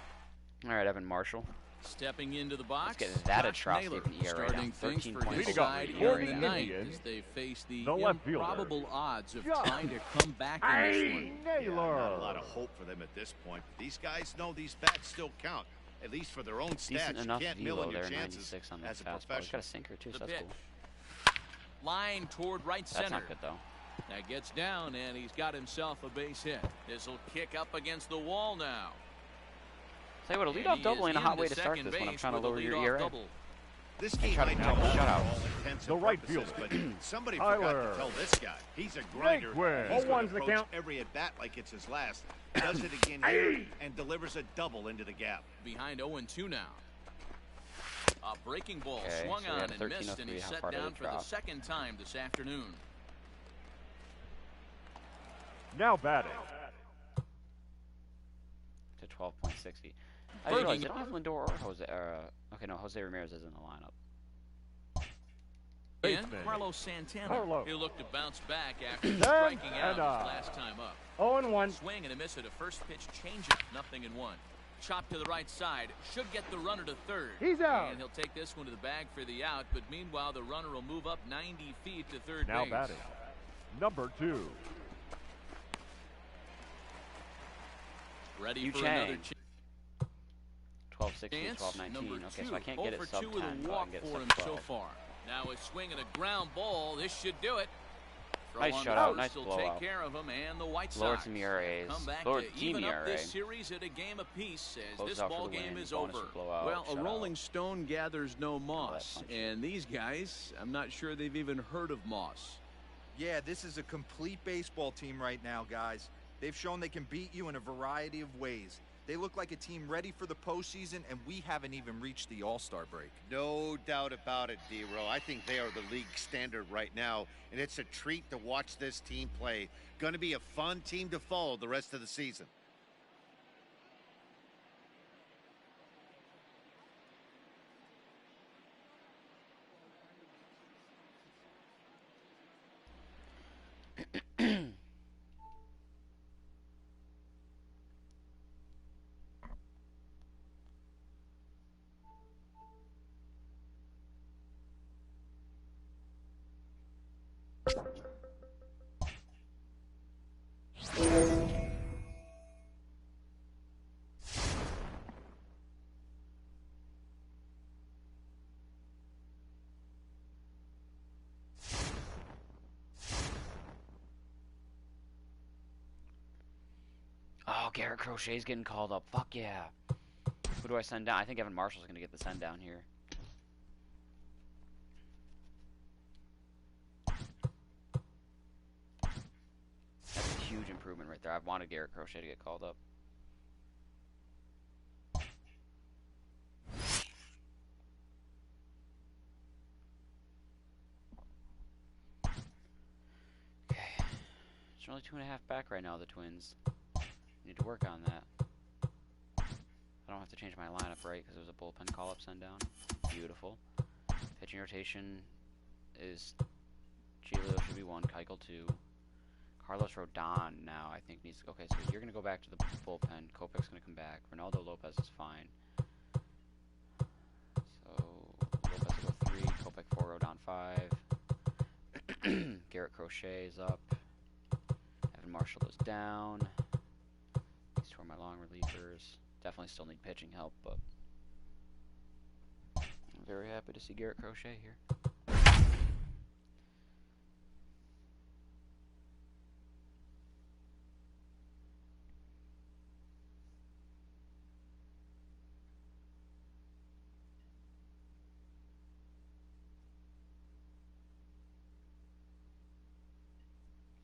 All right, Evan Marshall. Stepping into the box, Let's get that Josh atrocity Naylor, from ERA starting down things for 13 his points. side For here the tonight Indians, as they face the the left fielder, improbable odds of Josh trying to come back in this one. Yeah, not a lot of hope for them at this point. But these guys know these bats still count, at least for their own stats. Decent You enough can't mill velo on your there, chances 96 on that as a fastball. He's got a professional. sinker too, The so that's pitch. cool. Line toward right That's center. not good though. That gets down, and he's got himself a base hit. This will kick up against the wall now. Say what, a And leadoff he double is ain't a hot into way to start second this when I'm base trying to with a lower your leadoff ERA. double. This game try to might tell not him to shut for up. all intents The and right purposes, fielder. but somebody forgot Tyler to tell this guy. He's a grinder. Naquin. He's going 0-1's to the approach count. every at-bat like it's his last. Does it again here and delivers a double into the gap. Behind 0-2 now. A breaking ball Okay, swung so we on had and missed, 13:03. and he's How set far did down it for the drop? second time this afternoon. now batting, To 12.60. I didn't realize they don't have Lindor or Jose. Okay, no, Jose Ramirez is in the lineup. And Baseman. Carlos Santana. Carlos. He looked to bounce back after striking out his Santana. last time up. 0-1. Swing and a miss at a first pitch changeup. 0-1. Chop to the right side. Should get the runner to third. He's out. And he'll take this one to the bag for the out. But meanwhile, the runner will move up 90 feet to third now base. batting, number 2, Ready Yu for Chang. another 12.60, chance. 12.19. Number Okay, 2. so I can't 0 get it for sub 2 10, with a but I walk can get it for sub him 12. so far. Now a swing and a ground ball. This should do it. Throw Nice on shutout, first nice will blowout. take care of him, and the White Lowered Sox some ERAs. come back Lowered to team even up ERA. this series at a game apiece as Closes this out for ball the game win, is bonus over. and blowout, Well, a shutout. rolling stone gathers no moss, punch. and these guys, I'm not sure they've even heard of moss. Yeah, this is a complete baseball team right now, guys. They've shown they can beat you in a variety of ways. They look like a team ready for the postseason, and we haven't even reached the All-Star break. No doubt about it, D-Row. I think they are the league standard right now, and it's a treat to watch this team play. Going to be a fun team to follow the rest of the season. Oh, Garrett Crochet's getting called up. Fuck yeah. Who do I send down? I think Evan Marshall's going to get the send down here. That's a huge improvement right there. I've wanted Garrett Crochet to get called up. only 2.5 back right now, the Twins. Need to work on that. I don't have to change my lineup, right? Because it was a bullpen call-up send down. Beautiful. Pitching rotation is Giolito should be 1, Keuchel 2. Carlos Rodon now I think needs to. Okay, so you're gonna go back to the bullpen. Kopech's gonna come back. Ronaldo Lopez is fine. So Lopez will go 3, Kopech 4, Rodon 5. Garrett Crochet is up. Evan Marshall is down. These two are my long relievers. Definitely still need pitching help, but I'm very happy to see Garrett Crochet here.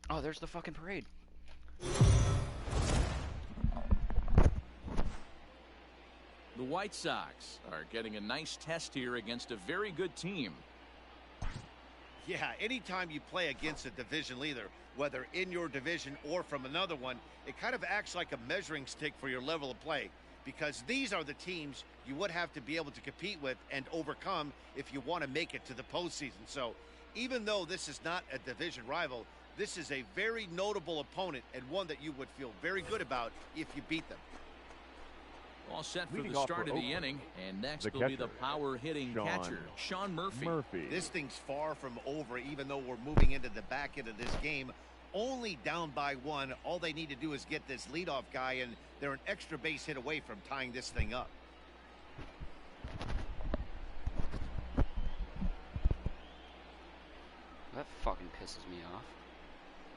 Oh, there's the fucking parade. The White Sox are getting a nice test here against a very good team. Yeah, anytime you play against a division leader, whether in your division or from another one, it kind of acts like a measuring stick for your level of play, because these are the teams you would have to be able to compete with and overcome if you want to make it to the postseason. So even though this is not a division rival, this is a very notable opponent and one that you would feel very good about if you beat them. All set for Leading the off start for of the Oakland, inning, and next the will be the catcher, power-hitting catcher, Sean Murphy. This thing's far from over, even though we're moving into the back end of this game. Only down by 1. All they need to do is get this leadoff guy, and they're an extra base hit away from tying this thing up. That fucking pisses me off.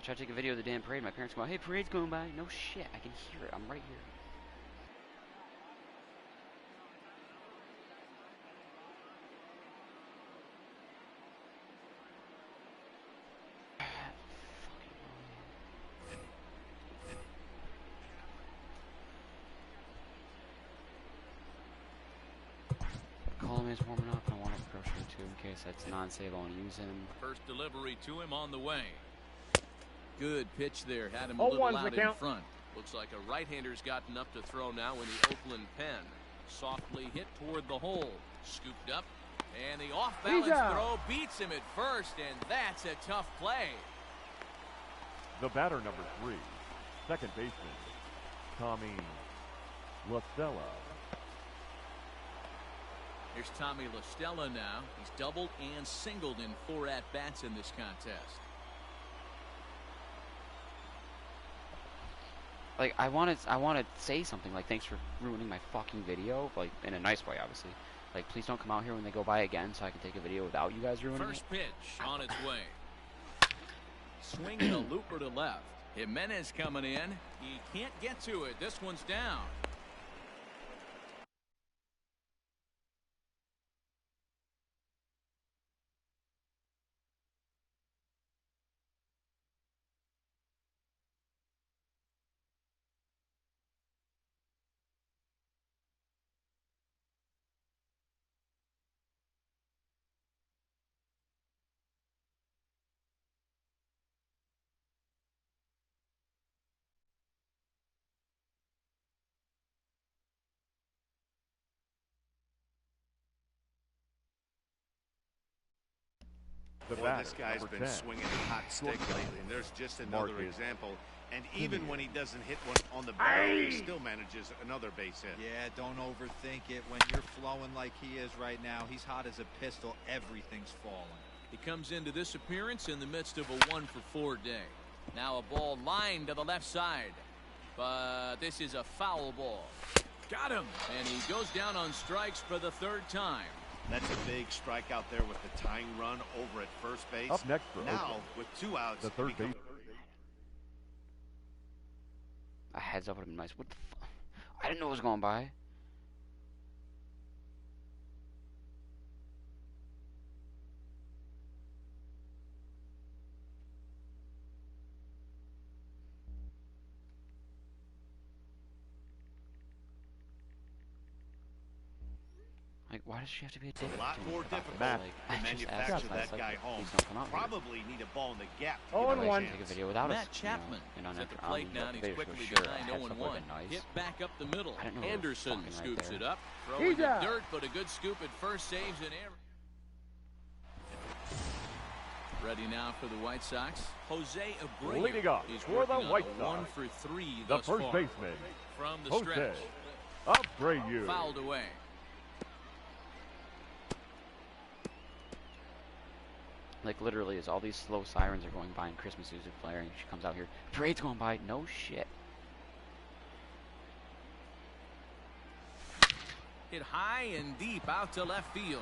I try to take a video of the damn parade. My parents go, "Hey, parade's going by." No shit, I can hear it. I'm right here. Coleman's warming up. I want to Crochet too in case that's non-save. I want to use him. First delivery to him on the way. Good pitch there. Had him a little out in front. Looks like a right-hander's got enough to throw now in the Oakland pen. Softly hit toward the hole. Scooped up. And the off-balance throw beats him at first, and that's a tough play. The batter, number 3, second baseman, Tommy La Stella. Here's Tommy La Stella now. He's doubled and singled in 4 at-bats in this contest. Like, I want to say something, like, thanks for ruining my fucking video, like, in a nice way, obviously. Like, please don't come out here when they go by again so I can take a video without you guys ruining it. First pitch on its way. Swinging a looper to left. Jimenez coming in. He can't get to it. This one's down. Boy, this guy's been swinging a hot stick lately, and there's just another example. And even when he doesn't hit one on the barrel, he still manages another base hit. Yeah, don't overthink it. When you're flowing like he is right now, he's hot as a pistol. Everything's falling. He comes into this appearance in the midst of a 1-for-4 day. Now a ball lined to the left side. But this is a foul ball. Got him. And he goes down on strikes for the 3rd time. That's a big strikeout there with the tying run over at first base. Up next for now, Oakland, with 2 outs, the third base. A heads up would have been nice. What the fuck? I didn't know it was going by. Like, why does she have to be a dick? A lot more difficult Matt. to manufacture that guy home. Please don't come out here. Probably need a ball in the gap. To Oh, get and a one. Take a chance. video without Matt us. Chapman You know, is at the after plate on now, the and he's video, quickly sure, behind I had 0-1. something nice. Hit back up the middle. I didn't know they were Anderson fucking right scoops there. it up. Throwing He's the out. dirt, but a good scoop at first, saves an error. Ready now for the White Sox, Jose Abreu. Leading off He's for the working on White a Sox, 1-for-3 the thus first far. baseman, From the Jose stretch, Abreu. fouled away. Like, literally, as all these slow sirens are going by and Christmas music blaring, she comes out here. Parade's going by. No shit. Hit high and deep out to left field.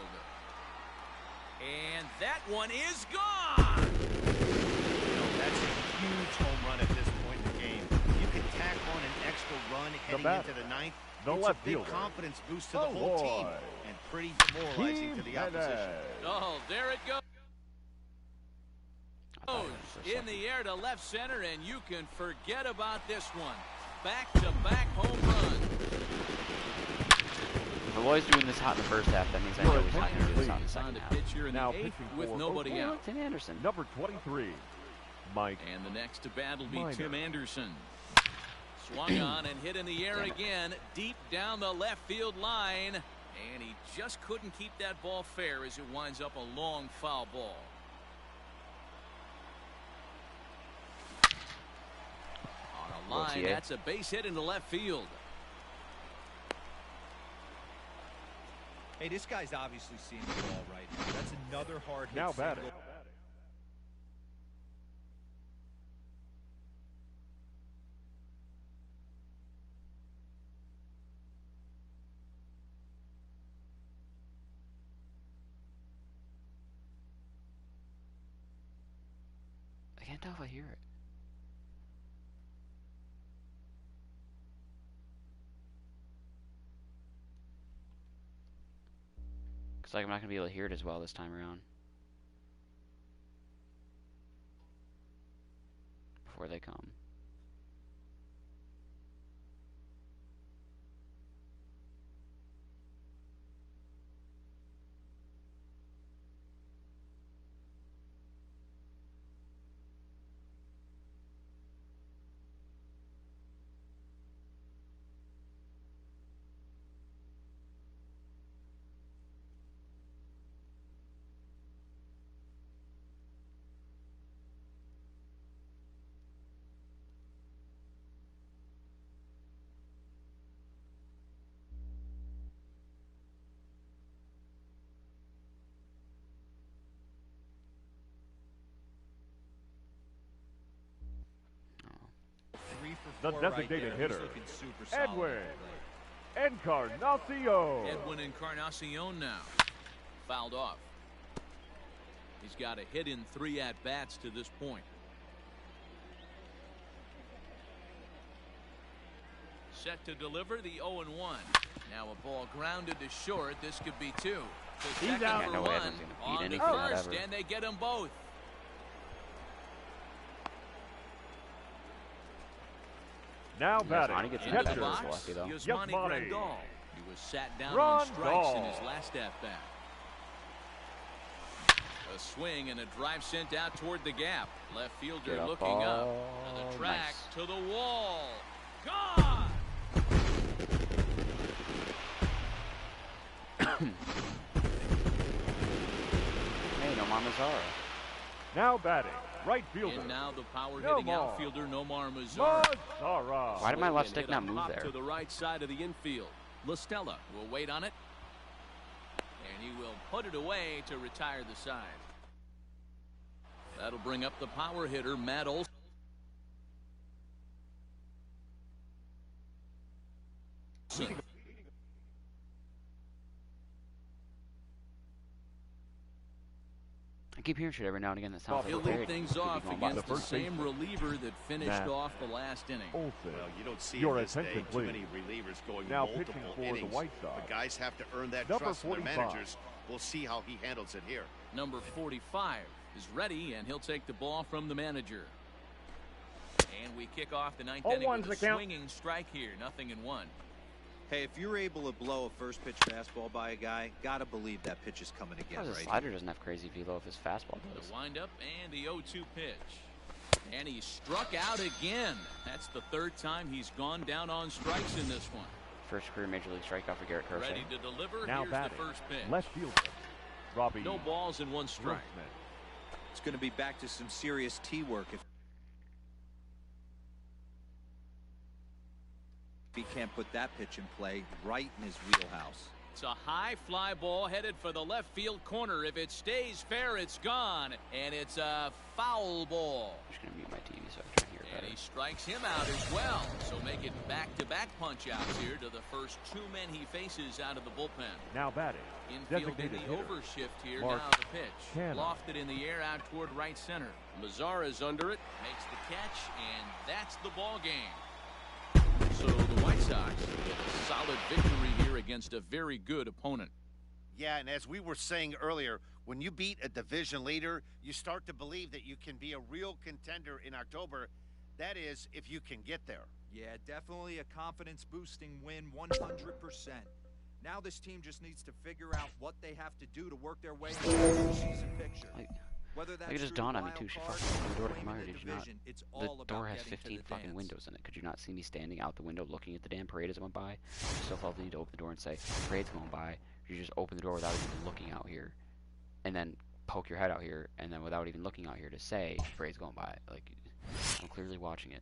And that one is gone. That's a huge home run at this point in the game. You can tack on an extra run heading batter, into the ninth. the It's left a big fielder. confidence boost to the Oh, whole team boy. and pretty demoralizing to the opposition. Oh, there it goes. I thought it was for a In second. the air to left center, and you can forget about this one. Back-to-back home run. If Eloy's doing this hot in the first half, that means I know he's not going to do this hot in the On second the half. pitch here in Now the eighth pitching with for nobody Hey, out. look, Tim Anderson. Number 23, Mike. And the next to bat will be Minor. Tim Anderson. Swung on and hit in the air Damn it. again, deep down the left field line. And he just couldn't keep that ball fair as it winds up a long foul ball. On a Well, line, TA. that's a base hit into left field. Hey, this guy's obviously seeing the ball right now. That's another hard hit. Now single. batting. I can't tell if I hear it. Looks like I'm not going to be able to hear it as well this time around. Before they come. The designated hitter, Edwin Encarnacion. Edwin Encarnacion now. Fouled off. He's got a hit in 3 at-bats to this point. Set to deliver the 0-1. Now a ball grounded to short. This could be 2. He's Second out. for No way one. Edwin's gonna beat On to anything out first, ever. and they get them both. Now Yasmani batting, gets Into the catcher, box, lucky, though. Yasmani Yasmani. Grandal. He was sat down Grandal. on strikes in his last at-bat. A swing and a drive sent out toward the gap. Left fielder Get up looking up. ball. To the track, Nice. to the wall. Gone! Hey, no Mamazara. now batting, right fielder, And now the power-hitting Nomar. outfielder Nomar Mazara. Mazara. Why did my Swing left and stick hit not a move pop there? to the right side of the infield. LaStella will wait on it. And he will put it away to retire the side. That'll bring up the power hitter, Matt Olson. I keep hearing shit every now and again that sounds He'll like lead Parade. things Could be off going by. against the first same baseman. reliever that finished Matt off the last inning. Olson. Well, you don't see Your in this attention, day too please. many relievers going Now multiple pitching for the innings. White Sox. But guys have to earn that Number trust from their 45. managers. We'll see how he handles it here. Number 45 is ready, and he'll take the ball from the manager. And we kick off the ninth inning 0-1's with a the count. swinging strike here. 0-1. Hey, if you're able to blow a first pitch fastball by a guy, gotta believe that pitch is coming again, The right? slider doesn't have crazy velo if his fastball does. The windup and the 0-2 pitch. And he struck out again. That's the third time he's gone down on strikes in this one. First career Major League strikeout for Garrett Crochet. Ready to deliver. Now Here's batting, the first pitch. left fielder, Robbie. No balls and one strike. Grossman. It's going to be back to some serious tee work if he can't put that pitch in play right in his wheelhouse. It's a high fly ball headed for the left field corner. If it stays fair, it's gone. And it's a foul ball. I'm just going to mute my TV so I can hear And better. he strikes him out as well. So make it back-to-back punch-outs here to the first two men he faces out of the bullpen. Now batting, Infield in designated the hitter, overshift here. Mark Now the pitch. Cannon. Lofted in the air out toward right center. Mazara's under it. Makes the catch, and that's the ball game. So the White Sox with a solid victory here against a very good opponent. Yeah, and as we were saying earlier, when you beat a division leader, you start to believe that you can be a real contender in October. That is, if you can get there. Yeah, definitely a confidence-boosting win, 100%. Now this team just needs to figure out what they have to do to work their way into the season picture. Whether that's it just through dawned the on me too. She wild fucking card opened the door to or come out here. claiming Did you not? division, it's The all door about has getting to 15 the fucking dance. windows in it. Could you not see me standing out the window looking at the damn parade as it went by? You still felt the need to open the door and say, parade's going by. You just open the door without even looking out here. And then poke your head out here. And then without even looking out here to say, parade's going by. Like, I'm clearly watching it.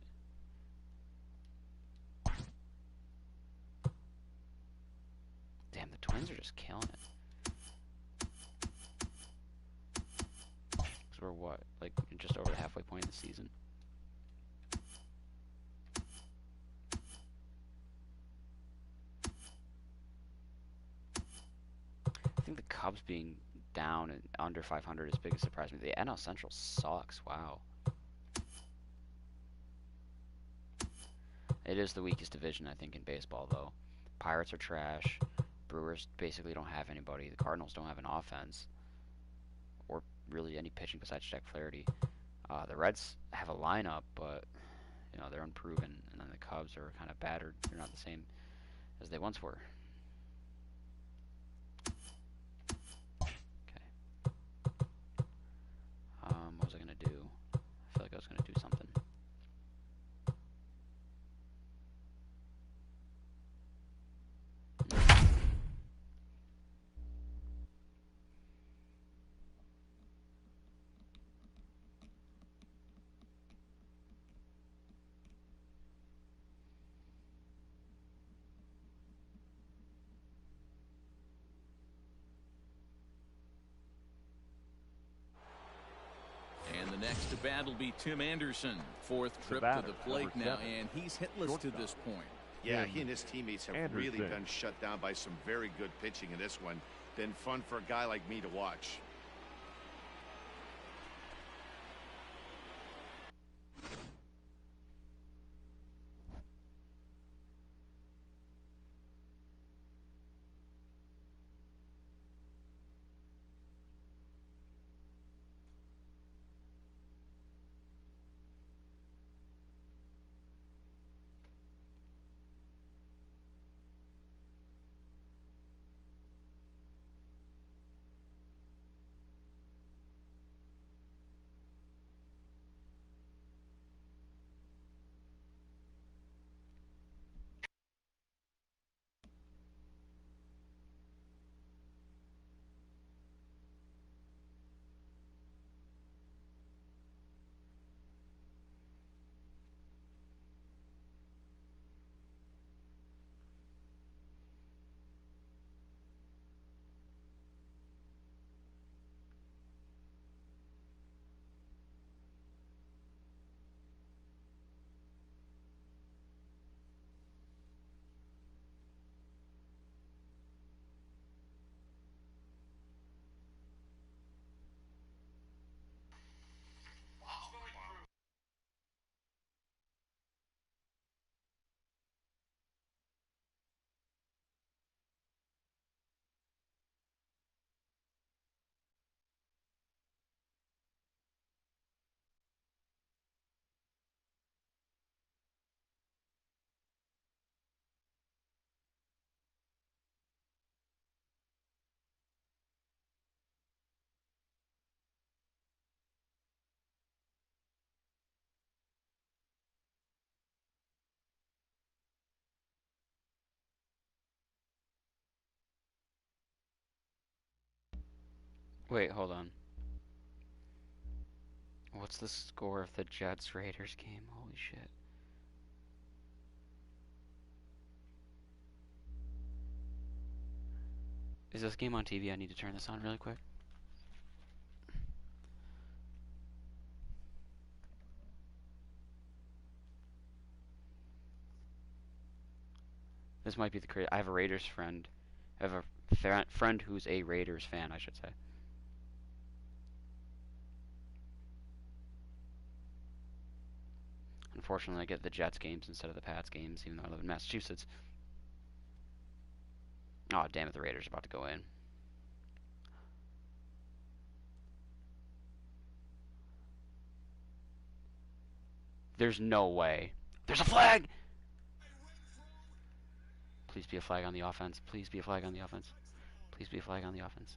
Damn, the Twins are just killing it. We're what, like just over the halfway point of the season. I think the Cubs being down and under 500 is biggest surprise me. The NL Central sucks. Wow. It is the weakest division, I think, in baseball, though. Pirates are trash. Brewers basically don't have anybody. The Cardinals don't have an offense. Or really any pitching besides Jack Flaherty. The Reds have a lineup, but you know they're unproven, and then the Cubs are kind of battered. They're not the same as they once were. Okay. What was I gonna do? I feel like I was gonna do something. And the next to bat will be Tim Anderson. Fourth trip to the plate now, and he's hitless to this point. Yeah, he and his teammates have really Anderson. been shut down by some very good pitching in this one. Been fun for a guy like me to watch. Wait, hold on. What's the score of the Jets-Raiders game? Holy shit. Is this game on TV? I need to turn this on really quick. This might be the crazy. I have a Raiders friend. I have a friend who's a Raiders fan, I should say. Unfortunately, I get the Jets games instead of the Pats games, even though I live in Massachusetts. Oh, damn it, the Raiders are about to go in. There's no way. There's a flag! Please be a flag on the offense. Please be a flag on the offense. Please be a flag on the offense.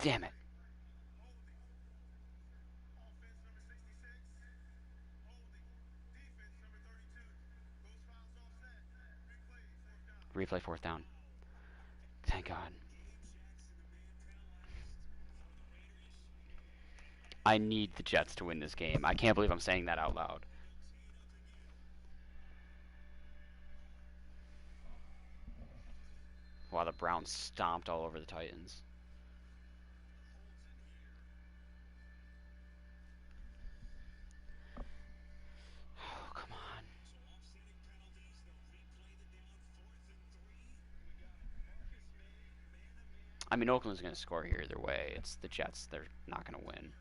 Damn it. Replay fourth down. Thank God. I need the Jets to win this game. I can't believe I'm saying that out loud. Wow, the Browns stomped all over the Titans. Oh, come on. I mean, Oakland's going to score here either way. It's the Jets. They're not going to win.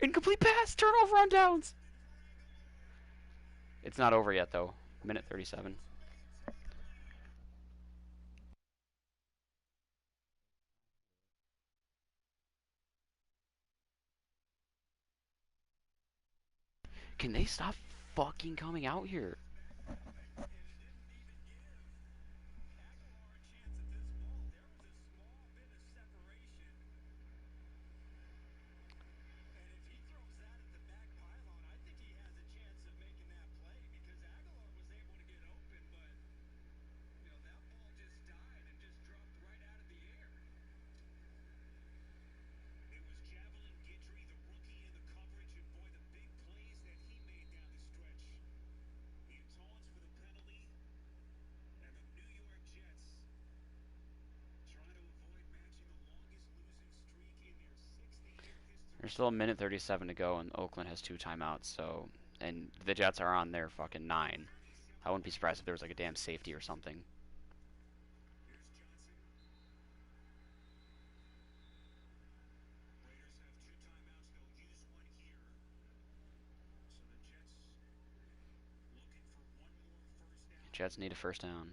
Incomplete pass! Turnover on downs! It's not over yet, though. Minute 37. Can they stop fucking coming out here? There's still a minute 37 to go, and Oakland has 2 timeouts, so... And the Jets are on their fucking 9. I wouldn't be surprised if there was like a damn safety or something. Jets need a first down.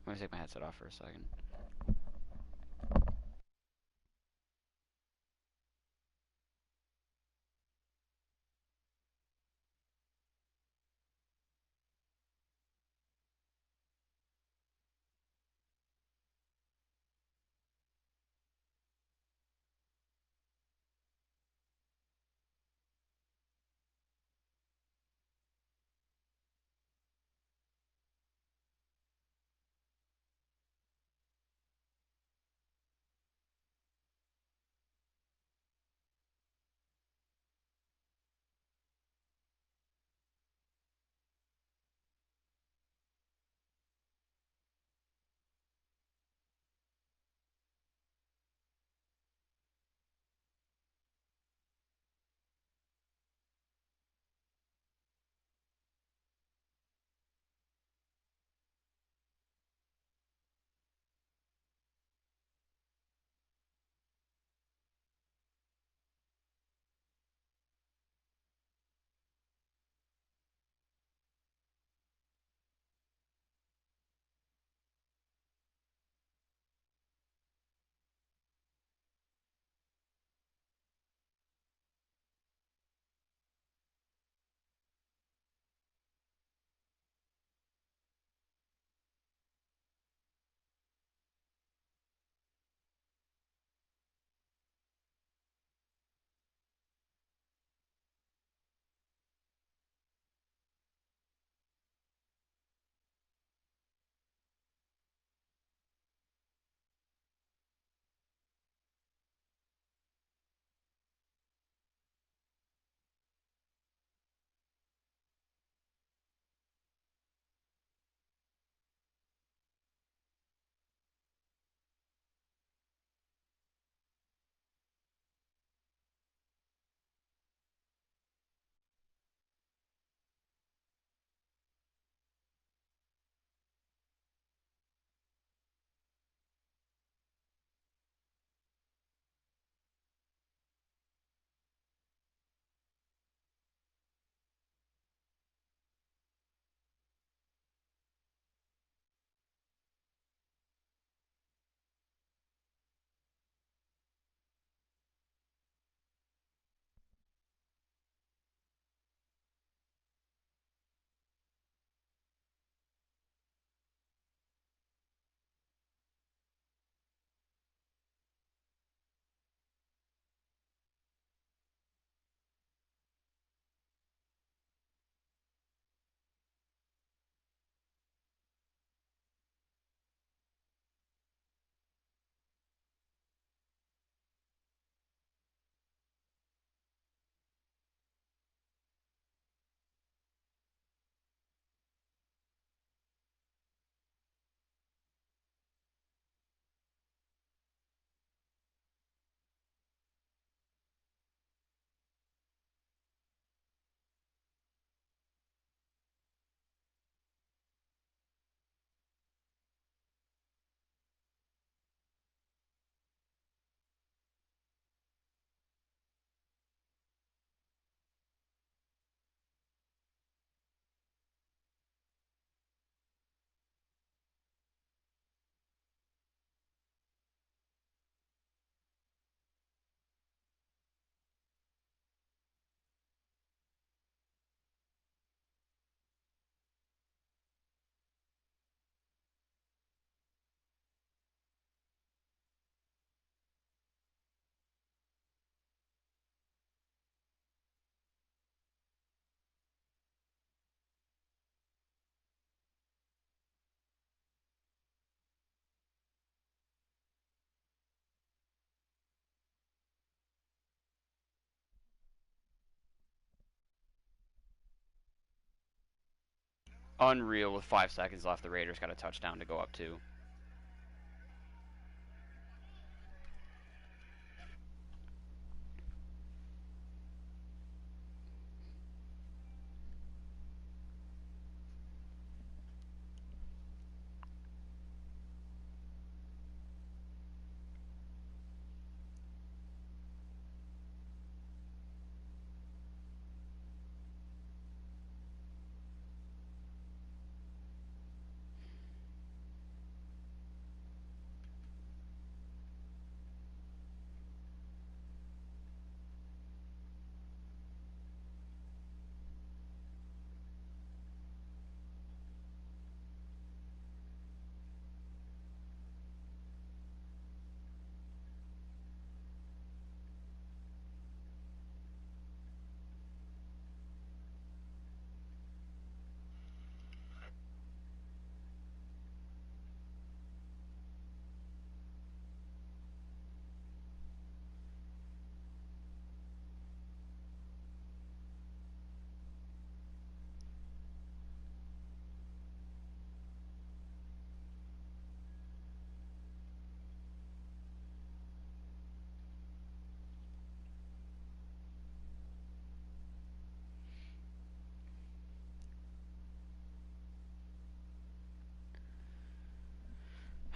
I'm gonna take my headset off for a second. Unreal. With 5 seconds left, the Raiders got a touchdown to go up 2.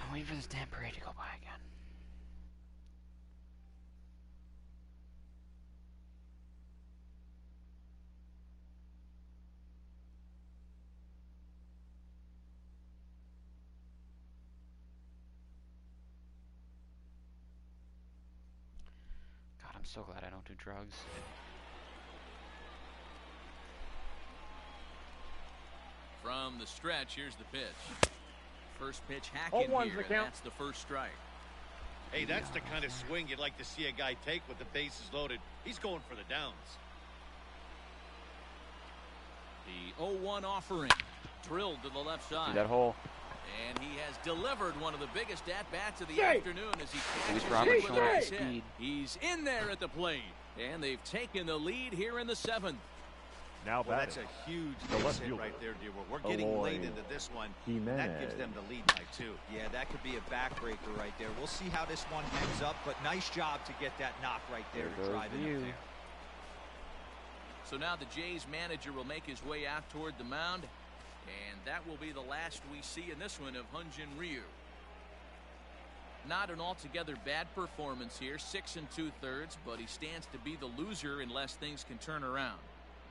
I'm waiting for this damn parade to go by again. God, I'm so glad I don't do drugs. From the stretch, here's the pitch. First pitch hacking here, and that's the first strike. Hey, that's the kind of swing you'd like to see a guy take with the bases loaded. He's going for the downs. The 0-1 offering. Drilled to the left side. See that hole? And he has delivered one of the biggest at-bats of the afternoon as he catches Robert it showing with off his the head. speed. He's in there at the plate. And they've taken the lead here in the 7th. Now Well, batting. that's a huge The base left hit fielder. right there, Dewar. We're getting Aloy late into this one. And that gives them the lead by 2. Yeah, that could be a backbreaker right there. We'll see how this one ends up, but nice job to get that knock right there There to goes drive in you. up there. So now the Jays manager will make his way out toward the mound. And that will be the last we see in this one of Hyun-Jin Ryu. Not an altogether bad performance here, 6 2/3, but he stands to be the loser unless things can turn around.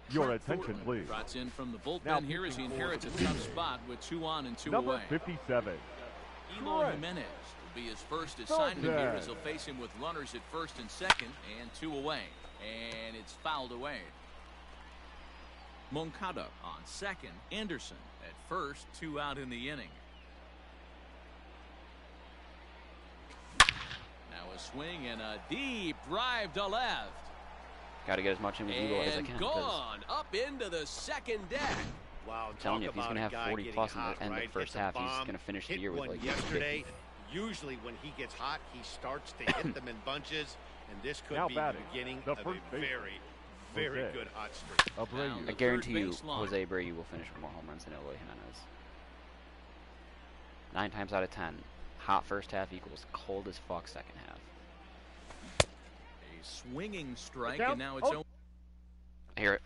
Your Trent attention, Thornton please. Trots in from the bullpen Now here as he pitching inherits a for- tough spot with 2 on and 2 Number away. 57. Eloy Trent Jimenez will be his first assignment here as he'll face him with runners at first and second and 2 away. And it's fouled away. Moncada on second. Anderson at first. 2 out in the inning. Now a swing and a deep drive to left. Got to get as much in with Eloy as I And can. gone up into the second deck. Wow, I'm telling you, if he's talk going to about have a guy 40 getting plus in hot, the end of right? the first Hits a half, he's bomb, going to finish the hit year with one like yesterday. 50. Usually when he gets hot, he starts to hit them in bunches, and this could Now be the batting, beginning the of a first baseman, very Jose. good hot streak. Abreu. Down I the guarantee third you, base line. Jose Abreu will finish with more home runs than Eloy Jimenez. 9 times out of 10, hot first half equals cold as fuck second half. A swinging strike, Look out. and now it's Oh. I hear it.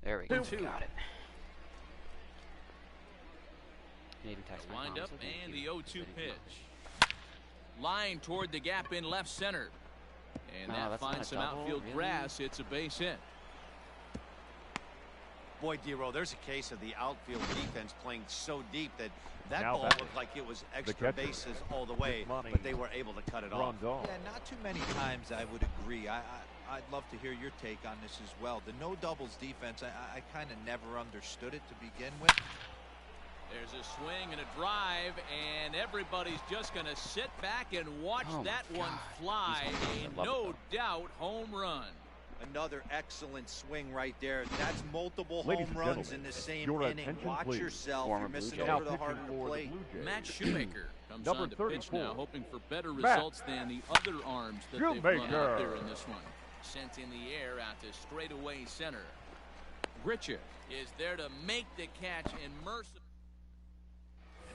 There we go. Two. Got it. Canadian tax The my mom, windup so thank and you. the 0-2 Thank you. pitch. Line toward the gap in left center. And Wow, that that's not finds a some double, outfield really? grass. It's a base hit. Boy, D-Row, there's a case of the outfield defense playing so deep that Now ball batting. looked like it was The extra catcher. bases all the way, Money. but they were able to cut it off. Rondon. Yeah, not too many times I would agree. I'd love to hear your take on this as well. The no doubles defense, I kind of never understood it to begin with. There's a swing and a drive, and everybody's just going to sit back and watch Oh my that one God. fly. He's home run. I A love no it, doubt home run. Another excellent swing right there. That's multiple Ladies home and runs gentlemen, in the same your inning. attention, Watch please. yourself. Former You're Blue missing Jay. Now over the pitching harder to for the play. Blue Jays. Matt Shoemaker comes Number on to pitch 34. now, hoping for better Matt results than the other arms that they've run out Shoemaker. there in this one. Sent in the air out to straightaway center. Grichuk is there to make the catch, and mercifully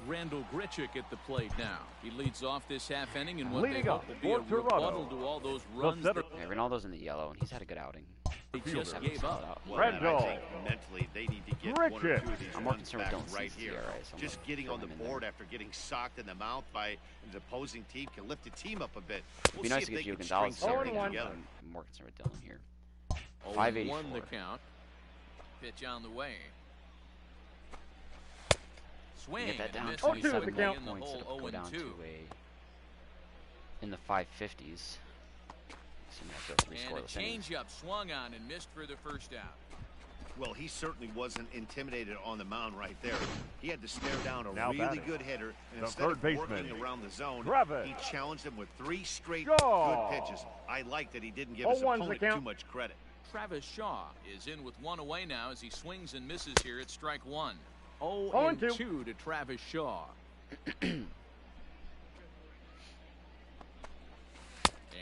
Randall Grichuk at the plate now. He leads off this half inning in what Leading they up hope will be a for Toronto, rebuttal to all those runs center. that Yeah, Ronaldo's in the yellow, and he's had a good outing. they just Fielder. gave up. Well, Matt, I Randall. think mentally they need to get one or two Richard. of these I'm more runs concerned with back Dylan right Cease's here. ERA, so I'm Just gonna getting throw on the him in there. board after getting socked in the mouth by the opposing team can lift the team up a bit. We'll It'd be see nice if to they get Gio can Gonzalez string something 0-1. together. I'm more concerned with Dylan here. 0-1 584. the count. Pitch on the way. Swing. Get that down and to miss. 27 Swinging count. in the points. hole, It'll go down 0-2. to in the 550s. Assuming I go 3 And a scoreless innings. changeup swung on and missed for the first out. Well, he certainly wasn't intimidated on the mound right there. He had to stare down a Now really batting. good hitter, and The instead third of baseman, working around the zone, Travis he challenged him with 3 straight Shaw. good pitches. I like that he didn't give his 0-1's the opponent count. too much credit. Travis Shaw is in with one away now as he swings and misses here at strike one. 0-2. 0-2 to Travis Shaw. And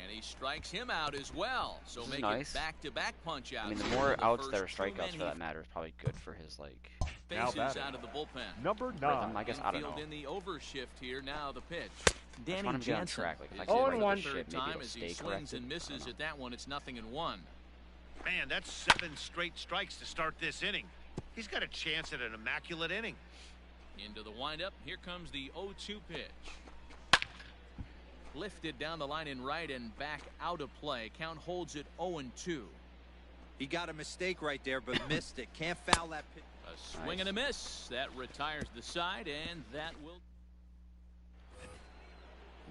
he strikes him out as well. So This is make nice. it back-to-back punch outs. I mean, the here more in the outs that are first too strikeouts for many that matter is probably good for his, like, Now bases batting. out of the bullpen. Number rhythm. 9. I guess, I don't Infield know. in the overshift here. Now the pitch. I just Danny want him to get on Jansen track. Like, if I is can in get for rid the of the this third shit, maybe time it'll as he stay swings corrected. and I misses don't know. at that one. It's 0-1. Man, that's 7 straight strikes to start this inning. He's got a chance at an immaculate inning. Into the windup. Here comes the 0-2 pitch. Lifted down the line in right and back out of play. Count holds it 0-2. He got a mistake right there, but missed it. Can't foul that pitch. A swing and a miss. That retires the side, and that will.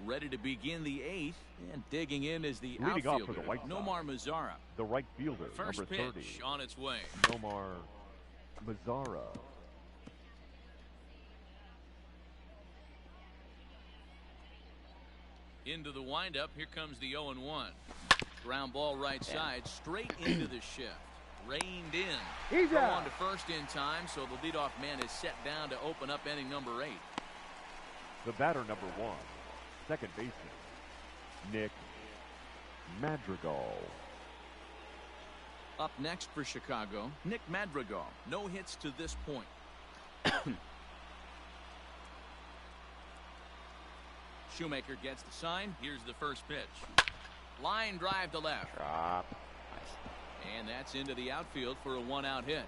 Ready to begin the 8th, and digging in is the Leading off for outfielder, the White Sox. Nomar Mazara. The right fielder, First number pitch 30. on its way. Nomar Mazara. Into the windup. Here comes the 0-1. Ground ball right side, straight into the shift. Reined in. He's Throw out. on to first in time, so the leadoff man is set down to open up inning number 8. The batter, number 1. Second baseman, Nick Madrigal. Up next for Chicago, Nick Madrigal. No hits to this point. Shoemaker gets the sign. Here's the first pitch. Line drive to left. Drop. Nice. And that's into the outfield for a 1-out hit.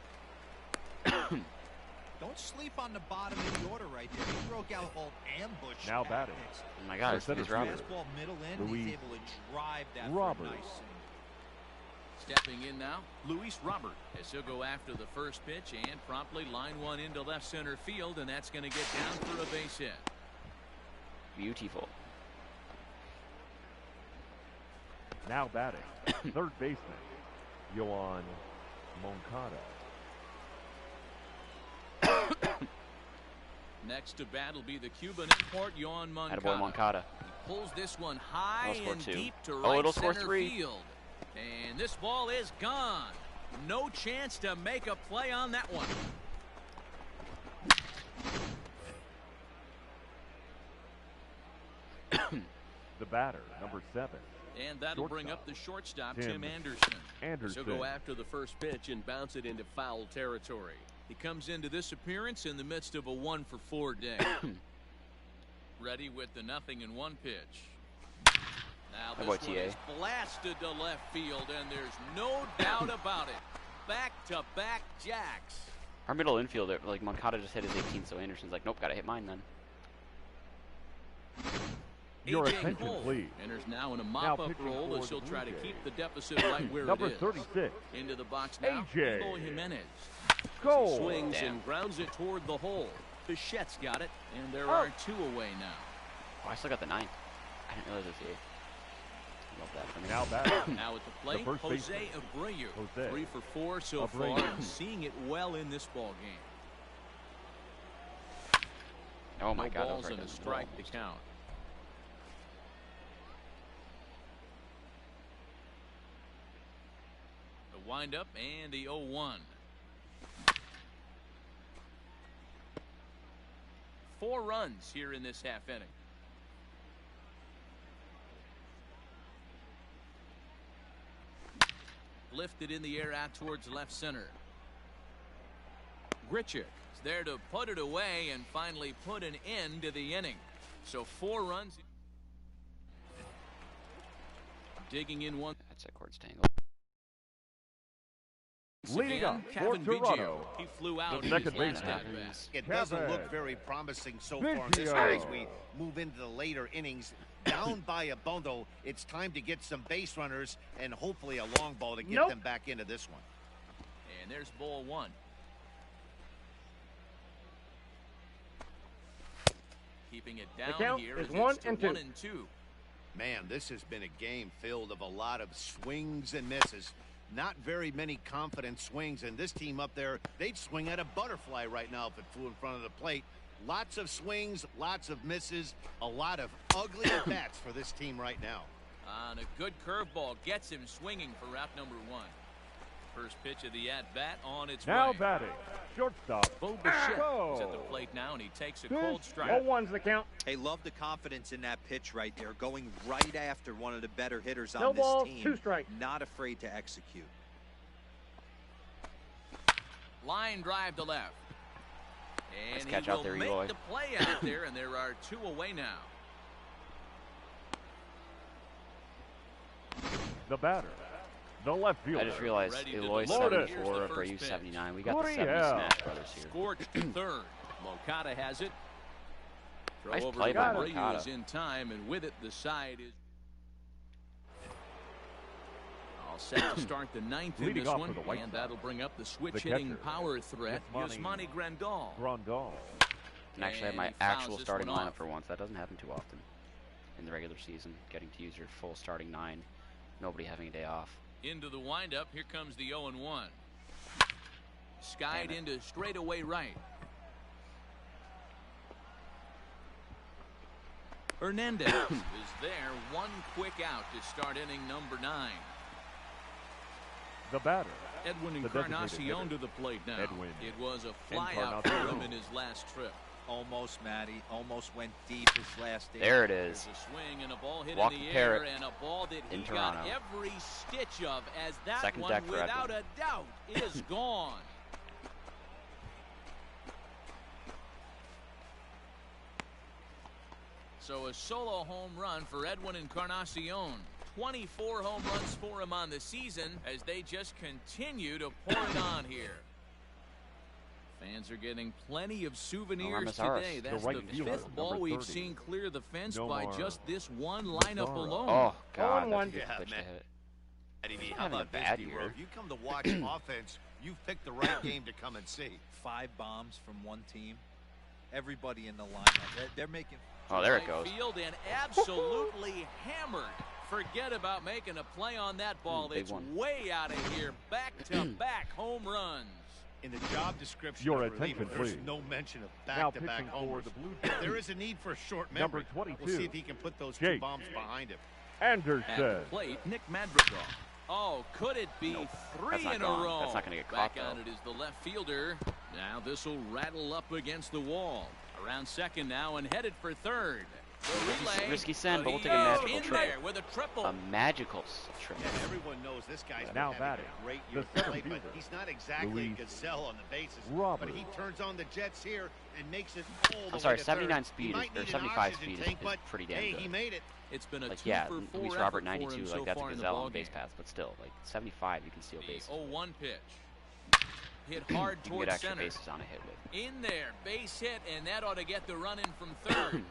Don't sleep on the bottom of the order right there. He broke out whole ambush. Now batting. tactics. Oh my God, it's Center Robert. fielder. Fastball middle in. Luis He's able to drive that Robert. for a nice swing. Stepping in now, Luis Robert, as he'll go after the first pitch and promptly line one into left center field, and that's going to get down for a base hit. Beautiful. Now batting, third baseman, Yohan Moncada. Next to bat will be the Cuban import, Yohan Moncada. Attaboy Moncada. He pulls this one high It'll score and 2. deep to Oh, right it'll score center 3. field. And this ball is gone. No chance to make a play on that one. The batter, number 7. And that'll bring Shortstop. up the shortstop, Tim Tim Anderson. Anderson. He'll go after the first pitch and bounce it into foul territory. He comes into this appearance in the midst of a 1-for-4 day. Ready with the 0-1 pitch. Now this boy, one TA. is blasted to left field, and there's no doubt about it. Back-to-back jacks. Our middle infielder, like Moncada just hit his 18th, so Anderson's like, nope, gotta hit mine then. Your A.J. attention, Cole please. enters now in a mop-up pitching role as for he'll the try to Blue keep Jays. the deficit right where Number it is. 36. Into the box now, A.J. Eloy Jimenez. Cole. He swings Damn. and grounds it toward the hole. Bichette's got it, and there are 2 away now. Oh, I still got the 9th. I didn't realize it was the 8th. Love that for me. Now batting. Now at the plate, first Jose baseman. Abreu. Jose 3 for 4 so Abreu. far, seeing it well in this ball game. Oh my No God, that was balls right and down a the strike middle. to count. The windup and the 0-1. 4 runs here in this half inning. Lifted in the air out towards left center. Grichuk is there to put it away and finally put an end to the inning. So 4 runs. Digging in one. That's a quartz tangle. Leading up for Kevin Toronto. Biggio. He flew out The in his second last baseman. at-bat. It doesn't Kevin look very promising so far in this Biggio. game as we move into the later innings. Down by a bundle, it's time to get some base runners and hopefully a long ball to get them back into this one. And there's ball 1. Keeping it down count here is as 1 it's to and 2. 1 and 2. Man, this has been a game filled of a lot of swings and misses. Not very many confident swings, and this team up there, they'd swing at a butterfly right now if it flew in front of the plate. Lots of swings, lots of misses, a lot of ugly at-bats for this team right now. On a good curveball, gets him swinging for route number 1. First pitch of the at-bat on its Now way. batting. Shortstop. Bo Bichette Go. is at the plate now, and he takes a cold strike. 0-1's the count. Hey, love the confidence in that pitch right there, going right after one of the better hitters on No this balls, team. 2 strikes. Not afraid to execute. Line drive to left. And Nice catch he out will there, make Eloy. the play out there, and there are 2 away now. The batter. The left fielder. I just realized Ready to Eloy deliver. 74, Here's the Abreu first pitch. 79. We got the 70 Gurriel. Smash Brothers here. Scorched to third. Moncada has it. Throw Nice over play to by Abreu Moncada. is in time, and with it, the side is all set to start the 9th in Leading this off one, for the White and Sox, that'll bring up the the switch-hitting catcher, power threat, Yasmani Grandal. Grandal. And actually have my And he fouls actual this starting one lineup off. for once. That doesn't happen too often in the regular season. Getting to use your full starting 9. Nobody having a day off. Into the windup, here comes the 0-1. Skied Damn it. into straightaway right. Hernandez is there, 1 quick out to start inning number 9. The batter. Edwin The designated Encarnacion hitter. to the plate now. Edwin It was a flyout for Encarnacion. him in his last trip. Almost, Matty. Almost went deep his last inning. There it is. There's a swing and a ball hit Walk in the the parrot air, and a ball that he in got Toronto. every stitch of, as that Second one, deck for without Edwin. a doubt, is gone. So a solo home run for Edwin Encarnacion. 24 home runs for him on the season as they just continue to pour it on here. Fans are getting plenty of souvenirs Masaris, today. the That's right the fielder, 5th ball number we've 30. seen clear the fence by Nomar just this one lineup Mazara. alone. Oh, God. 0-1. That's a good Yeah, pitch to man. hit. Eddie V, He's how having a about this, bad D-Row? year. If you come to watch offense, you've picked the right game to come and see. 5 bombs from one team. Everybody in the lineup. They're making. Oh, there it Right goes. Field and absolutely hammered. Forget about making a play on that ball. Big It's one. way out of here. Back-to-back home runs. In the job description Your of reliever, attention, there's please. no mention of Now back-to-back pitching for homers. the Blue If Jays. there is a need for a short Number memory, 22. we'll see if he can put those 2 Jake. bombs behind him. At the Anderson. plate, Nick Madrigal. Oh, could it be Nope. 3 That's not in a gone. row? That's not gonna get Back caught, on though. it is the left fielder. Now this will rattle up against the wall. Around second now and headed for third. The relay. Risky send, but we'll He take a is magical in triple. there with a triple. A magical triple. And everyone knows this guy's been Now having batting, a great the year center of play, but fielder, he's not exactly Luis a gazelle on the bases. Robert. But he turns on the jets here and makes it all the I'm sorry, way to 79 third. speed He is- might or need an 75 oxygen speed is- tank, is but pretty damn hey, good. he made it. It's been a Like, 2 yeah, for 4 Luis effort Robert for 92, him like, so that's a far in the gazelle on ballgame. base paths, but still, like, 75, you can steal The bases. 0-1 pitch. hit hard You can get towards extra center. bases on a hit with. In there, base hit, and that ought to get the run in from third.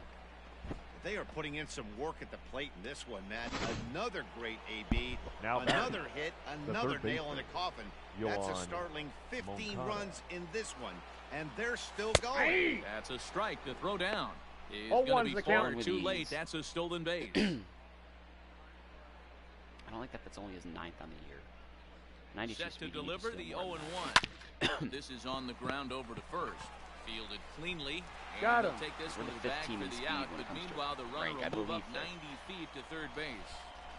They are putting in some work at the plate in this one, Matt. Another great AB. Now another hit, another third nail in baseman, the coffin. That's a Yohan startling 15 Moncada. runs in this one, and they're still going. That's a strike to throw down. It's Oh, going to one's be the far count. too With late. ease. That's a stolen base. I don't like that that's only his 9th on the year. 92 Set to speed, you need deliver steal the more than 0-1. This is on the ground over to first. Fielded cleanly. And Got they'll him. take this We're one the to the back 15 for in the speed out. when it But comes to meanwhile, the runner rank, I will move up believe 90 that. feet to third base.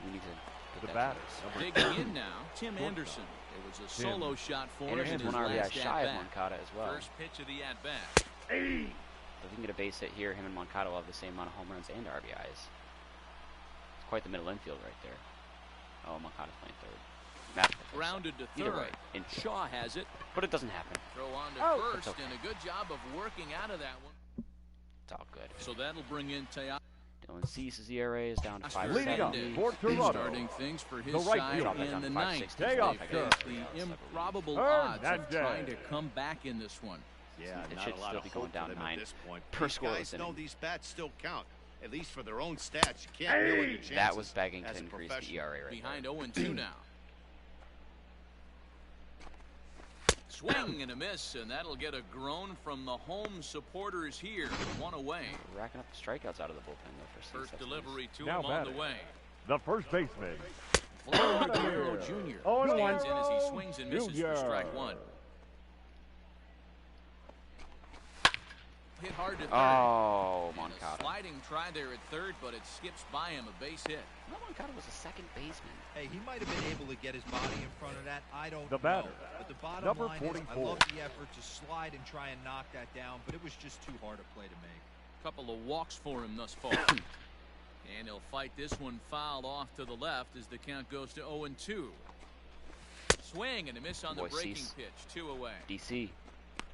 You need to The get that batter, chance. number Digging in now, Tim Anderson. It was a solo shot for him in Anderson's his one RBI last shy of at-bat. Moncada as well. First pitch of the at-bat. So if we can get a base hit here, him and Moncada will have the same amount of home runs and RBIs. It's quite the middle infield right there. Oh, Moncada's playing third. Matt Grounded to Either third. way, infield. Shaw has it. But it doesn't happen. Throw on to Oh. first, okay. and a good job of working out of that one. It's all good. So that'll bring in Teoscar. Dylan Cease's ERA is down to Leading up 5.70. for Toronto, Starting things for his the right side fielder. in the ninth. Day They off, face sir. the improbable Hernandez. odds of trying to come back in this one. Yeah, It not should a lot still of be going hope down for them 9 at this point. per These scoreless guys know inning. these bats still count, at least for their own stats. You can't ruin your chances. That was begging as to a increase the professional. ERA right Behind there. 0-2 now. Swing and a miss, and that'll get a groan from the home supporters here. One away. We're racking up the strikeouts out of the bullpen though for Cease. First That's delivery to Now him on the batting. way. the first baseman, Vladimir Jr. Oh, and stands one. in as he swings and misses for strike one. Hit hard to third. Oh, And a Moncada. sliding try there at third, but it skips by him, a base hit. No, Moncada was a second baseman. Hey, he might have been able to get his body in front of that. I don't The know. batter, But the bottom number line is, I 44. love the effort to slide and try and knock that down, but it was just too hard a play to make. Couple of walks for him thus far. And he'll fight this one fouled off to the left as the count goes to 0-2. Swing and a miss on the Boy, breaking Cease. pitch. 2 away. DC.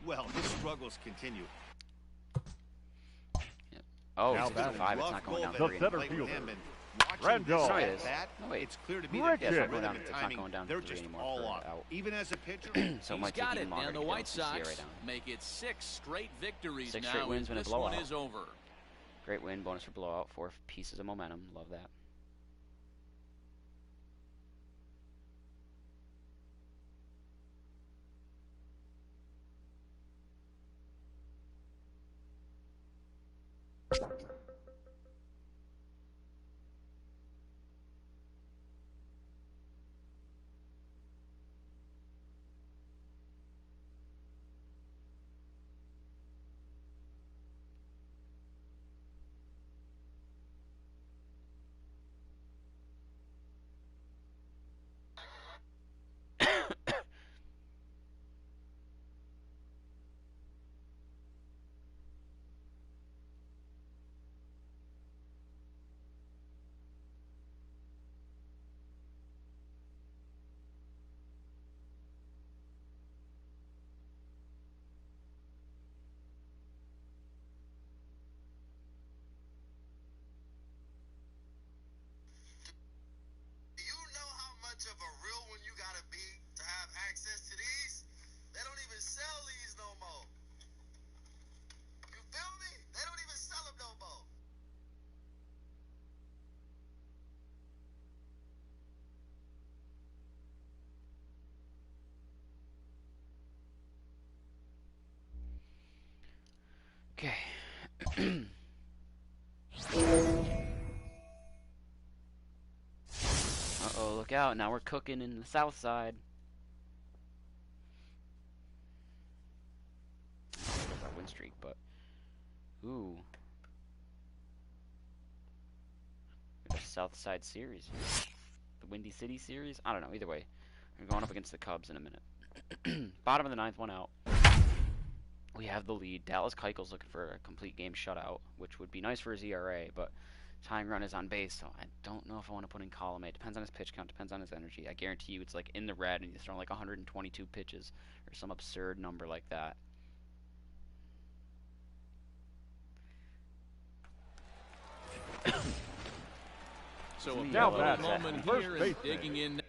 Well, his struggles continue. Oh, Now 65. batting. It's not going down The 3 center anymore. fielder, Watching Randall. this No, it is. at-bat, No, wait. it's clear to me Rick that Yeah, his it's not going rhythm down- and it's not timing, going down to they're 3 just anymore all for off. out. Even as a pitcher, So it He's might take got even it, longer and to the get White the CRA Sox down. make it 6 straight victories 6 now. straight wins as when a this one blowout. is over. Great win, bonus for blowout, 4 pieces of momentum. Love that. Do you know how much of a real one you gotta be to have access to these? They don't even sell these no more. You feel me? They don't even sell them no more. Okay. Uh-oh, look out. Now we're cooking in the south side. That's our win streak, but... Ooh. The south side series. The Windy City series? I don't know. Either way. We're going up against the Cubs in a minute. Bottom of the ninth, 1 out. We have the lead. Dallas Keuchel's looking for a complete game shutout, which would be nice for his ERA, but tying run is on base, so I don't know if I want to put in column A. Depends on his pitch count, depends on his energy. I guarantee you it's like in the red and he's throwing like 122 pitches or some absurd number like that. So a Now pivotal batting. moment First here and baseman. digging in.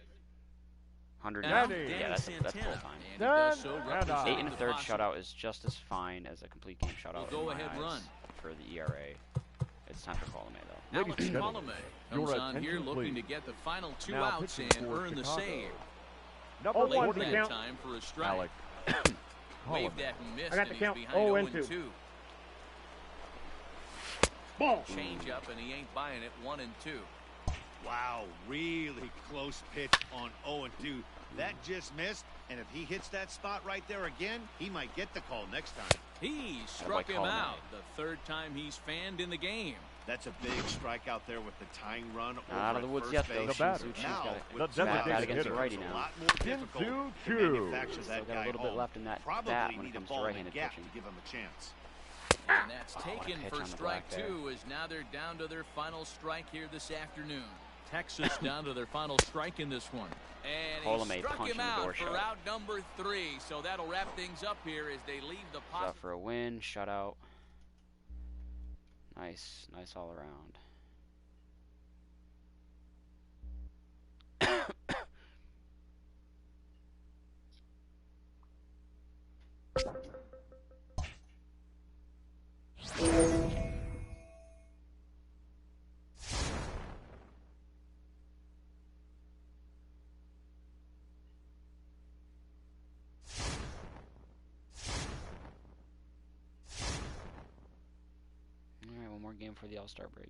100. Now, Yeah, that's full time. And he does so, Then, representing 8 the1/3 possible- shutout is just as fine as a complete game shutout. Go in my ahead eyes run. for the ERA. It's time for Colomé though. Ladies Alex and gentlemen, Colomé your comes on here attention, looking to please. get the final 2 Now outs pitching and for earn the Chicago. save. Number Oh, Late 1 that to count. time for a strike. Alex. Waved Colomé. at and missed, I got and the he's count. behind 0-2. 0-2. Ball. Change up, and he ain't buying it. 1-2. Wow, really close pitch on 0-2. That just missed, and if he hits that spot right there again, he might get the call next time. He struck him out the 3rd time he's fanned in the game. That's a big strike out there with the tying run over Not out of the at woods first yet base. though. The batter. Shinsuchi's Now, got The with bat designated against the hitter. righty it's a now. lot more difficult to Shin-Soo-Choo. manufacture Still that got a guy little bit home. left in that Probably bat when it need a comes to ball in the right-handed gap pitching. to give him a chance. And that's what a taken pitch for on the strike black there. 2, as now they're down to their final strike here this afternoon. Texas down to their final strike in this one. And Colomé he struck punching him the out door for shut. out number 3, so that'll wrap things up here as they leave the Out pot. for a win, shutout. Nice all around. Alright, one more game for the All-Star break.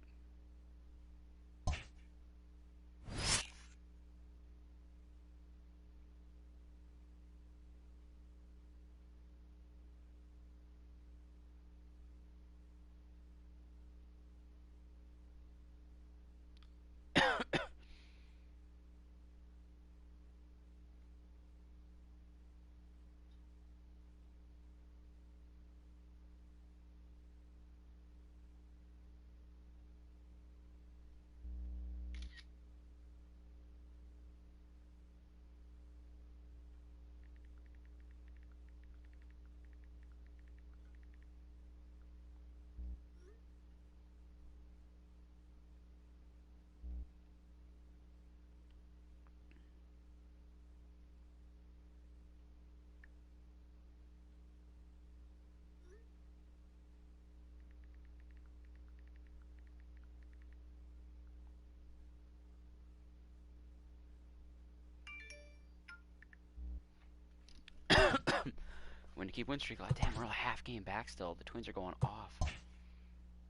Win to keep win streak. Like, damn, we're a half game back still. The Twins are going off.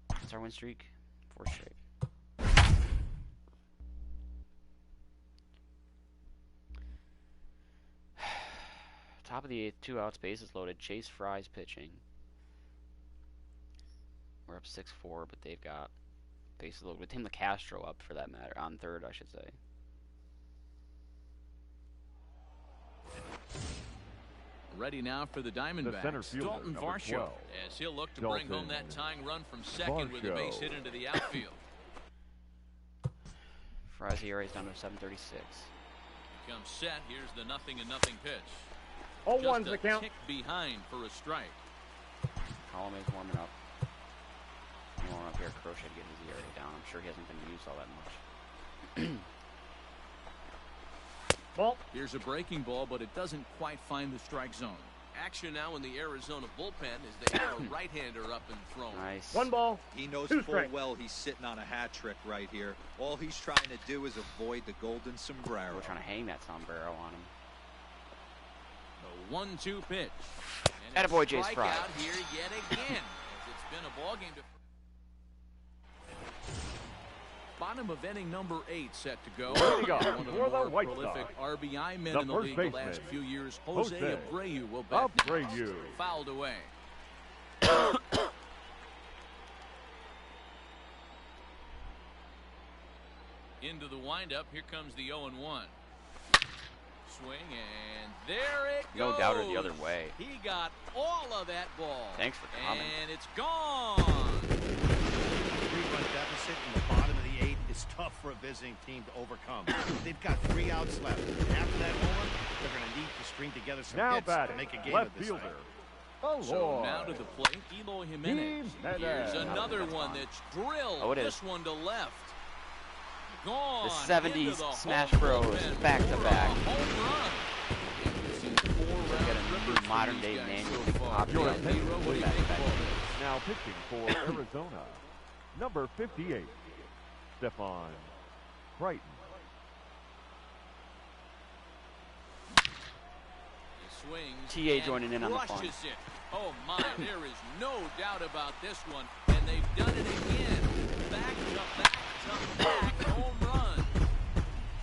What's our win streak? 4 straight. Top of the 8th, 2 outs, bases loaded. Chase Fry's pitching. We're up 6-4, but they've got bases loaded with Tim LeCastro up, for that matter, on 3rd, I should say. Ready now for the The center Diamondbacks. fielder, Dalton number Varsho, 12. as he'll look to bring home that tying run from second with a base hit into the outfield. Fry's ERA is down to 7.36. Comes set. Here's the 0-0 pitch. 0-1's Just the a count. tick behind for a strike. Colomé's warming up. Warming up here. Crochet to get his ERA down. I'm sure he hasn't been used all that much. Ball. Here's a breaking ball, but it doesn't quite find the strike zone. Action now in the Arizona bullpen as they have a right-hander up and thrown. Nice. 1 ball. He knows 2 full strikes. well he's sitting on a hat trick right here. All he's trying to do is avoid the golden sombrero. We're trying to hang that sombrero on him. The 1-2 pitch. Attaboy, Jace Fry. Out here yet again, as it's been a ball game to bottom of inning number 8 set to go. Leading One off of the for the more White prolific Sox, RBI men the in the first league the baseman, last few years. Jose Jose Abreu will bat next. Abreu. Fouled away. Into the windup. Here comes the 0-1. Swing, and there it goes. No doubter the other way. He got all of that ball. Thanks for coming. And it's gone. 3-run deficit in the bottom of the 8th is tough for a visiting team to overcome. They've got 3 outs left. And after that homer, they're going to need to string together some Now hits batting, to make a game left of this fielder. thing. So now to the plate, Eloy Jimenez. Here's Jimenez. another one that's drilled. Oh, it is. This one to left. Gone. The 70s into the Smash home Bros. bullpen Back to for a back. home run. numbers for modern these day guys manual so far. copy. Your Leroy, what do you think of all this? Now pitching for Arizona, number 58, Stephon Crichton. He swings TA and joining in on the fun. crushes it. Oh my, there is no doubt about this one. And they've done it again. Back to back to back home run.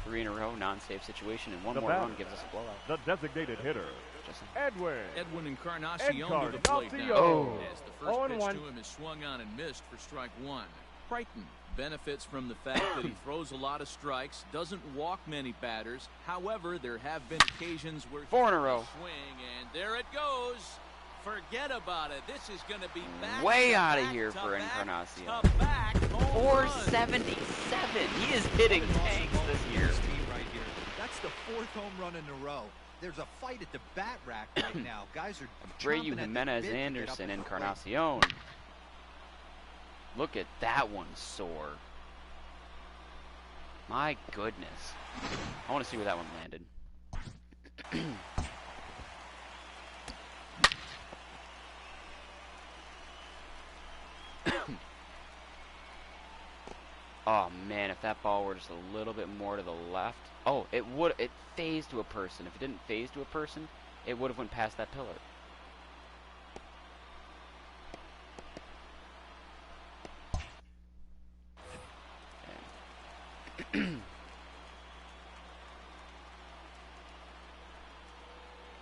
3 in a row, non-save situation, and one The more batter, run gives us a blowout. the designated hitter, Justin. Edwin. Encarnacion to the plate now. Oh. As the first pitch 0-1. to him is swung on and missed for strike one. Crichton benefits from the fact that he throws a lot of strikes, doesn't walk many batters. However, there have been occasions where 4 in a row. swing, and there it goes. Forget about it. This is going to be back Way to outta back here to for back Encarnacion. to back home run. 477. He is hitting tanks this year. Right here. That's the 4th home run in a row. There's a fight at the bat rack right now. Guys are Abreu, chomping at the Jimenez, bit to get up Anderson, to the plate. Encarnacion. Look at that one soar. My goodness. I want to see where that one landed. Oh man, if that ball were just a little bit more to the left. Oh, it phased to a person. If it didn't phase to a person, it would have went past that pillar.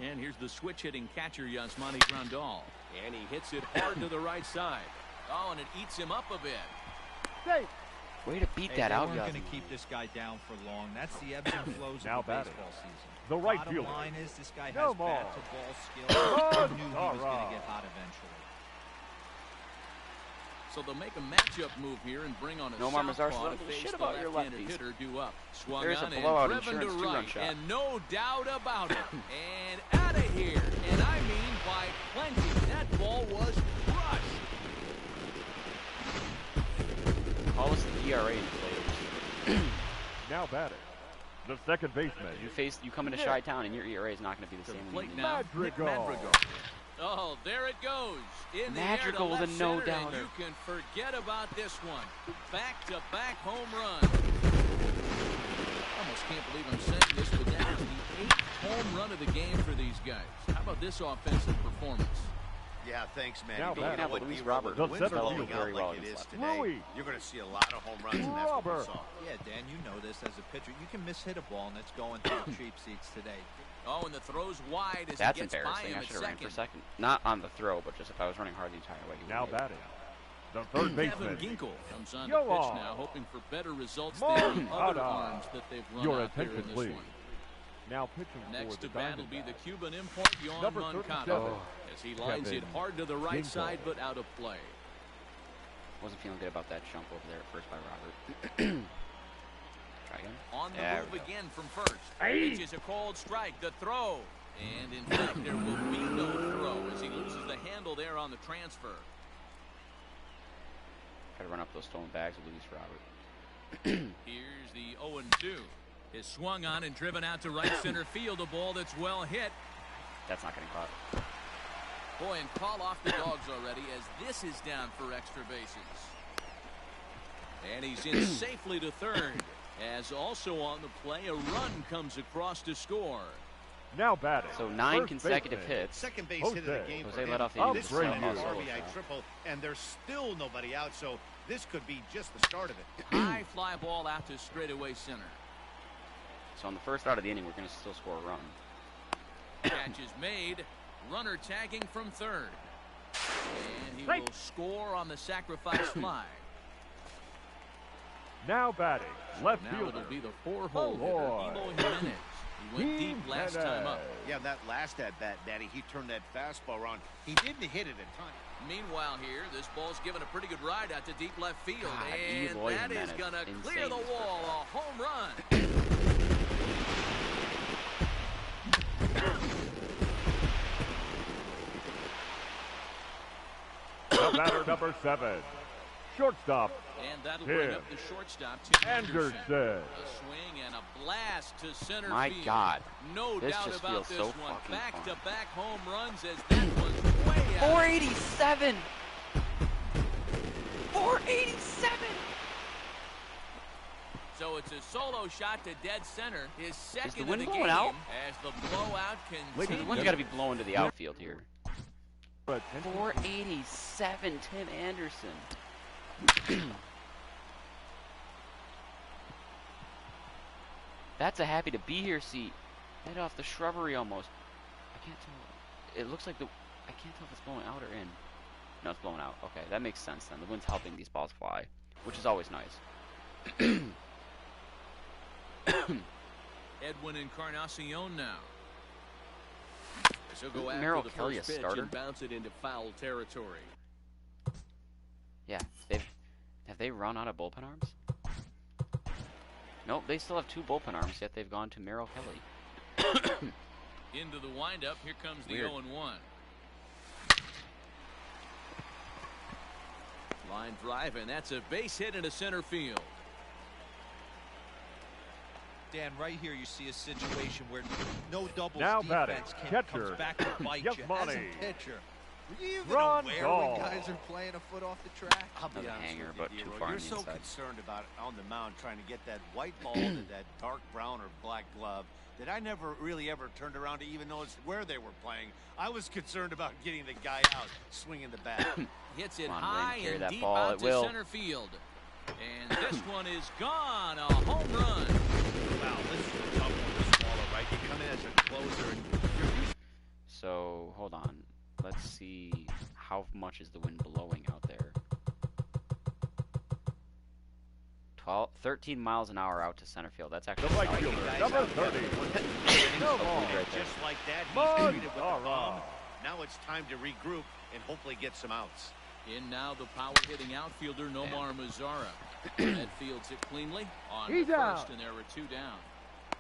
And here's the switch-hitting catcher, Yasmani Grandal. And he hits it hard to the right side. Oh, and it eats him up a bit. Safe. Way to beat Hey, that they out, weren't going Yasmin. to keep this guy down for long. That's the ebbs and flows Now of the batting. baseball season. The right Bottom fielder. line is this guy No has ball. bat-to-ball skills. He knew he was going Alright. to get hot eventually. So they'll make a matchup move here and bring on a Nomar Mazar southpaw said, to "Don't give a face shit the about your left-handed lefties." hitter due up. Swung There's a on blowout and driven to insurance two-run right, shot. and no doubt about it. And out of here, and I mean by plenty. That ball was crushed. Call us the ERA inflators. Now batting, the second baseman, You come into Chi-Town and your ERA is not going to be the To same. the when plate you now, leave. Nick Madrigal. Madrigal. Oh, there it goes. In the Madrigal air to with a left no center, and doubter. you can forget about this one. Back-to-back home run. Almost can't believe I'm saying this, but that is the 8th home run of the game for these guys. How about this offensive performance? Yeah, thanks, man. Now You batting. know what Luis B-roll Robert, with the wins center rolling fielder. out Very well like it against is left. today. Louis. You're going to see a lot of home runs, and that's what we Robert. saw. Yeah, Dan, you know this as a pitcher. You can miss-hit a ball, and it's going to the cheap seats today. Oh, and the throw's wide as That's he gets by embarrassing. him I at should have ran second. for second. Not on the throw, but just if I was running hard the entire way. he now would have made it. batting, the third Kevin baseman, Ginkel comes on Yo the pitch on. now, hoping for better results Mo than the other Hada. arms that they've run Your out there attention, in this please. one. Now pitching Next for to the bat will be the Diamondbacks, Cuban import, Yon Number Moncada, 37, as he lines Kevin it hard to the right Ginkel. side, but out of play. Wasn't feeling good about that jump over there at first by Robert. Try again. On the There move we go. again from first. Pitch is a cold strike. The throw. And in fact, there will be no throw as he loses the handle there on the transfer. Try to run up those stolen bags with Luis Robert. Here's the 0-2. Is swung on and driven out to right center field. A ball that's well hit. That's not getting caught. Boy, and call off the dogs already as this is down for extra bases. And he's in safely to third. As also on the play, a run comes across to score. now batting. So 9 first consecutive baseman, hits. Second base Jose. hit of the game Jose for him. let off the I'll This bring one you. is Solo RBI shot. triple, and there's still nobody out, so this could be just the start of it. High fly ball out to straightaway center. So on the first out of the inning, we're going to still score a run. Catch is made. Runner tagging from third. And he Right. will score on the sacrifice fly. now batting, left Now fielder, it'll be the 4-hole hitter, boy. Eloy Jimenez. He went deep last time up. Yeah, that last at-bat, Daddy, he turned that fastball around. He didn't hit it a ton. Meanwhile here, this ball's given a pretty good ride out to deep left field. God, And Eloy that is Jimenez, going to clear insane the this wall. first A home run. the batter number 7, shortstop, And that'll Here. bring up the shortstop, Tim Anderson. Anderson. A swing and a blast to center My field. God. No This doubt just about feels this so one. fucking Back-to-back home runs as that one's way out. 487. 487. So it's a solo shot to dead center. His second the wind of the blowing game out? as the blowout The continues. wind's got to be blowing to the outfield here. Attention. 487, Tim Anderson. That's a happy to be here seat. Head off the shrubbery almost. I can't tell. It looks like I can't tell if it's blowing out or in. No, it's blowing out. Okay, that makes sense then. The wind's helping these balls fly, which is always nice. Edwin Encarnacion now. So go after Merrill the Kelly first a pitch starter? and bounce it into foul territory. Yeah, have they run out of bullpen arms? Nope, they still have 2 bullpen arms, yet they've gone to Merrill Kelly. Into the windup, here comes the Weird. 0-1. Line drive, and that's a base hit into center field. Dan, right here you see a situation where no doubles Now batting, defense catcher. comes back to bite you. As Yasmani. a pitcher, were you even Run aware ball. when guys are playing a foot off the track? I'll be Another honest hanger, with but you, too D-Roy. far You're on the so inside. concerned about on the mound trying to get that white ball to that dark brown or black glove that I never really ever turned around to even notice where they were playing. I was concerned about getting the guy out swinging the bat. Hits it Come on, high Wayne, carry and that deep ball. out It to will. center field. And this one is gone. A home run. Wow, this is a tough one to swallow, right? You come in as a closer and you're used So, hold on. Let's see how much is the wind blowing out there. 13 miles an hour out to center field. That's actually The right solid. fielder, number 30. No ball. right there. just like that. He's Mud. treated with All the bomb. right. Now it's time to regroup and hopefully get some outs. In now the power-hitting outfielder Nomar Mazara. That fields it cleanly on He's the out. first, and there were 2 down.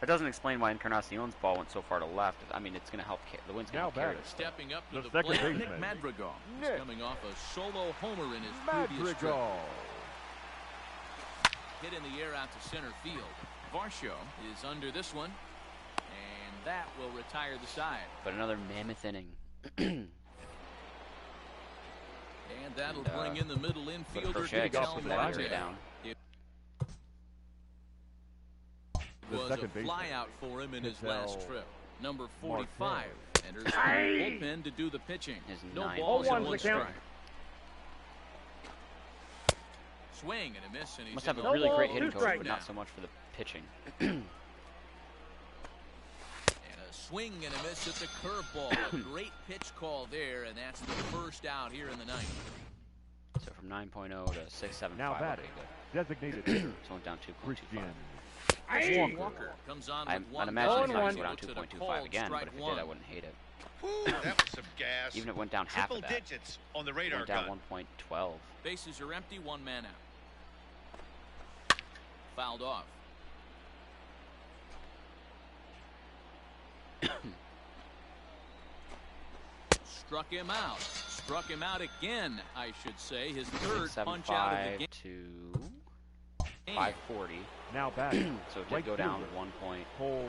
That doesn't explain why Encarnacion's ball went so far to left. I mean, it's going to help. The wind's going Now to carry batting. it. Stepping up to The the second plate, baseman. Nick Madrigal. He's Nick. coming off a solo homer in his previous trip. Madrigal. Hit in the air out to center field. Varsho is under this one, and that will retire the side. But another mammoth inning. And that'll And, bring in the middle Put a infielder crochet Cal against the Marte. area down. It The was a second baseman. flyout for him in his Pittel last trip. Number 45 Marte. enters the bullpen to do the pitching. His No 9. balls and 0-1's 1 the count. strike. Swing and a miss, and he's Must in have a the really No great balls, hitting two coach, strikes. but not so much for the pitching. And a swing and a miss at the curveball. A great pitch call there, and that's the first out here in the ninth. So from 9.0 to 6.75. Now Okay, batting. good. Designated hitter. So went down 2.25. Christian. Walker comes on I'd with one imagine ball. it's not going to He go down looks at a 2.25 called again, but strike if it one. did, I wouldn't hate it. Whew, that was some gas. Even if it went down half Triple of that, digits on the it radar went down gun. 1.12. Bases are empty, 1 man out. Fouled off. Struck him out. Struck him out again, I should say. His third punch out of the 6.75 game. to 540. Now batting. So it Right did go down fielder. 1.35 Cole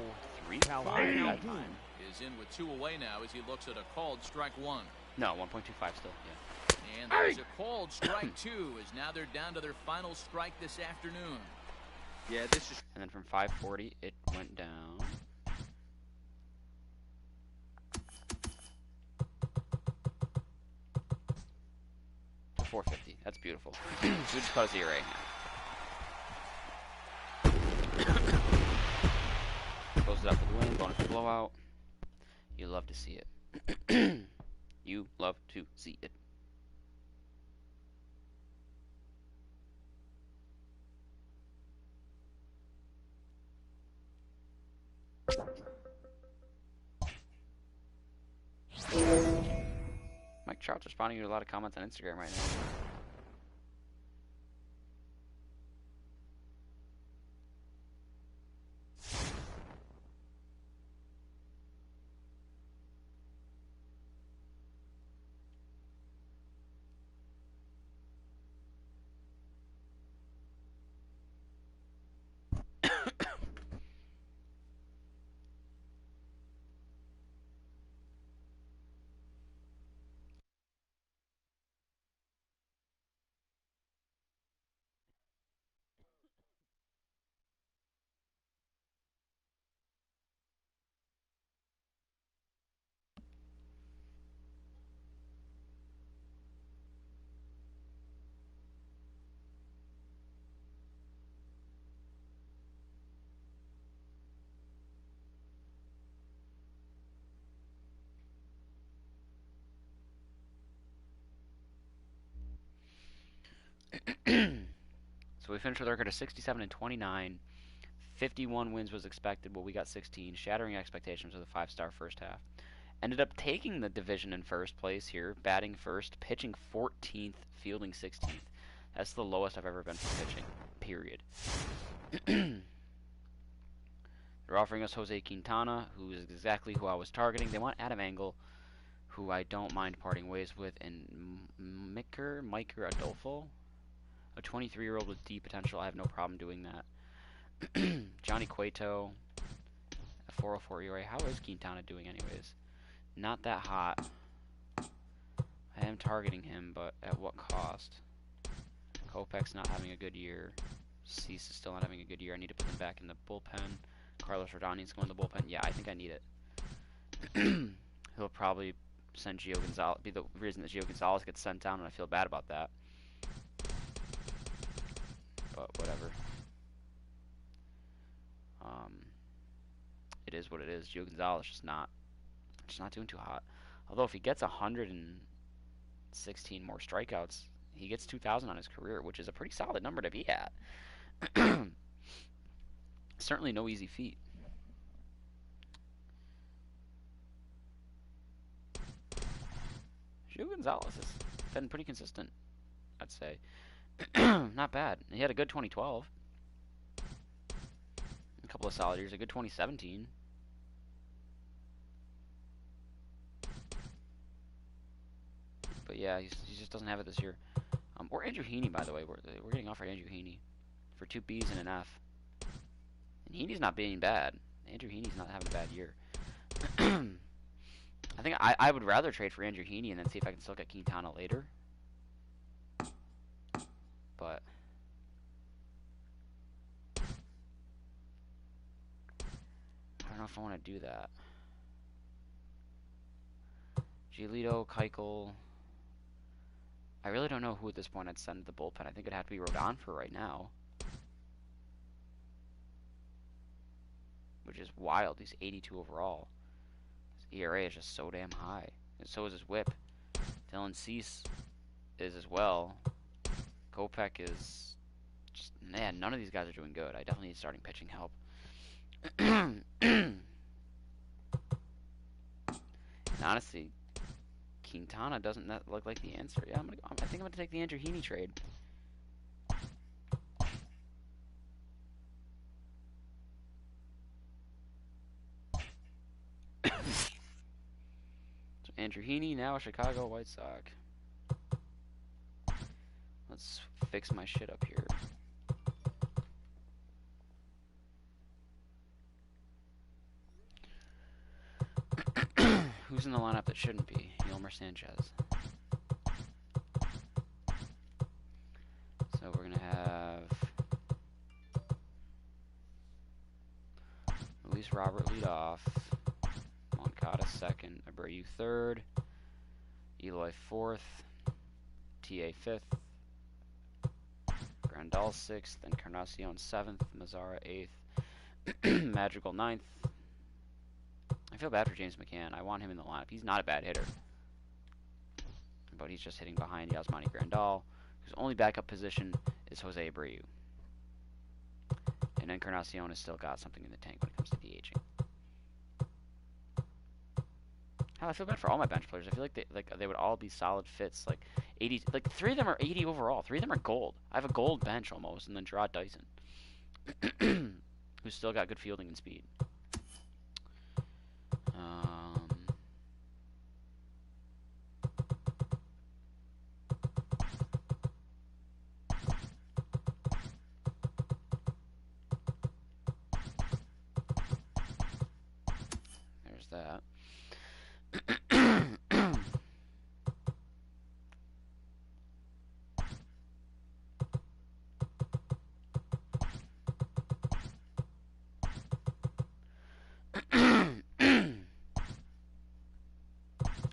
at that time. Is in with 2 away now as he looks at a called strike 1. No, 1.25 still, yeah. And there's a called strike 2 as now they're down to their final strike this afternoon. Yeah, this is And then from 540, it went down. To 450. That's beautiful. So we just caught a zero Close it up with the win, bonus blowout. You love to see it. You love to see it. Mike Trout's responding to a lot of comments on Instagram right now. we finished with a record of 67-29. 51 wins was expected. Well, we got 16, shattering expectations with a 5-star first half. Ended up taking the division in first place here, batting first, pitching 14th, fielding 16th. That's the lowest I've ever been for pitching, period. They're offering us Jose Quintana, who is exactly who I was targeting. They want Adam Engel, who I don't mind parting ways with, and Miker Adolfo, a 23-year-old with deep potential. I have no problem doing that. Johnny Cueto, a 4.04 ERA. How is Quintana doing anyways? Not that hot. I am targeting him, but at what cost? Kopech's not having a good year. Cease is still not having a good year. I need to put him back in the bullpen. Carlos Rodani's going to the bullpen. Yeah, I think I need it. He'll probably send Gio Gonzalez, be the reason that Gio Gonzalez gets sent down, and I feel bad about that. But whatever. It is what it is. Gio Gonzalez just not doing too hot. Although if he gets 116 more strikeouts, he gets 2,000 on his career, which is a pretty solid number to be at. Certainly no easy feat. Gio Gonzalez has been pretty consistent, I'd say. Not bad. He had a good 2012. A couple of solid years. A good 2017. But yeah, he just doesn't have it this year. Or Andrew Heaney, by the way. We're getting offered Andrew Heaney for 2 B's and an F. And Heaney's not being bad. Andrew Heaney's not having a bad year. I think I would rather trade for Andrew Heaney and then see if I can still get Quintana later. But I don't know if I want to do that. Giolito, Keuchel. I really don't know who at this point I'd send to the bullpen. I think it'd have to be Rodon for right now. Which is wild. He's 82 overall. His ERA is just so damn high. And so is his whip. Dylan Cease is as well. Kopech is just, man, none of these guys are doing good. I definitely need starting pitching help. And honestly, Quintana doesn't look like the answer. Yeah, I think I'm gonna take the Andrew Heaney trade. So Andrew Heaney, now a Chicago White Sox. Let's fix my shit up here. Who's in the lineup that shouldn't be? Yolmer Sanchez. So we're gonna have Luis Robert lead off, Moncada second, Abreu third, Eloy fourth, TA fifth, Grandal sixth, Encarnacion seventh, Mazzara eighth, Madrigal ninth. I feel bad for James McCann. I want him in the lineup. He's not a bad hitter, but he's just hitting behind Yasmani Grandal, whose only backup position is Jose Abreu. And Encarnacion has still got something in the tank when it comes to DHing. Hell, I feel bad for all my bench players. I feel like they would all be solid fits. Like 80, like 3 of them are 80 overall. 3 of them are gold. I have a gold bench almost, and then Gerard Dyson, who's still got good fielding and speed. There's that.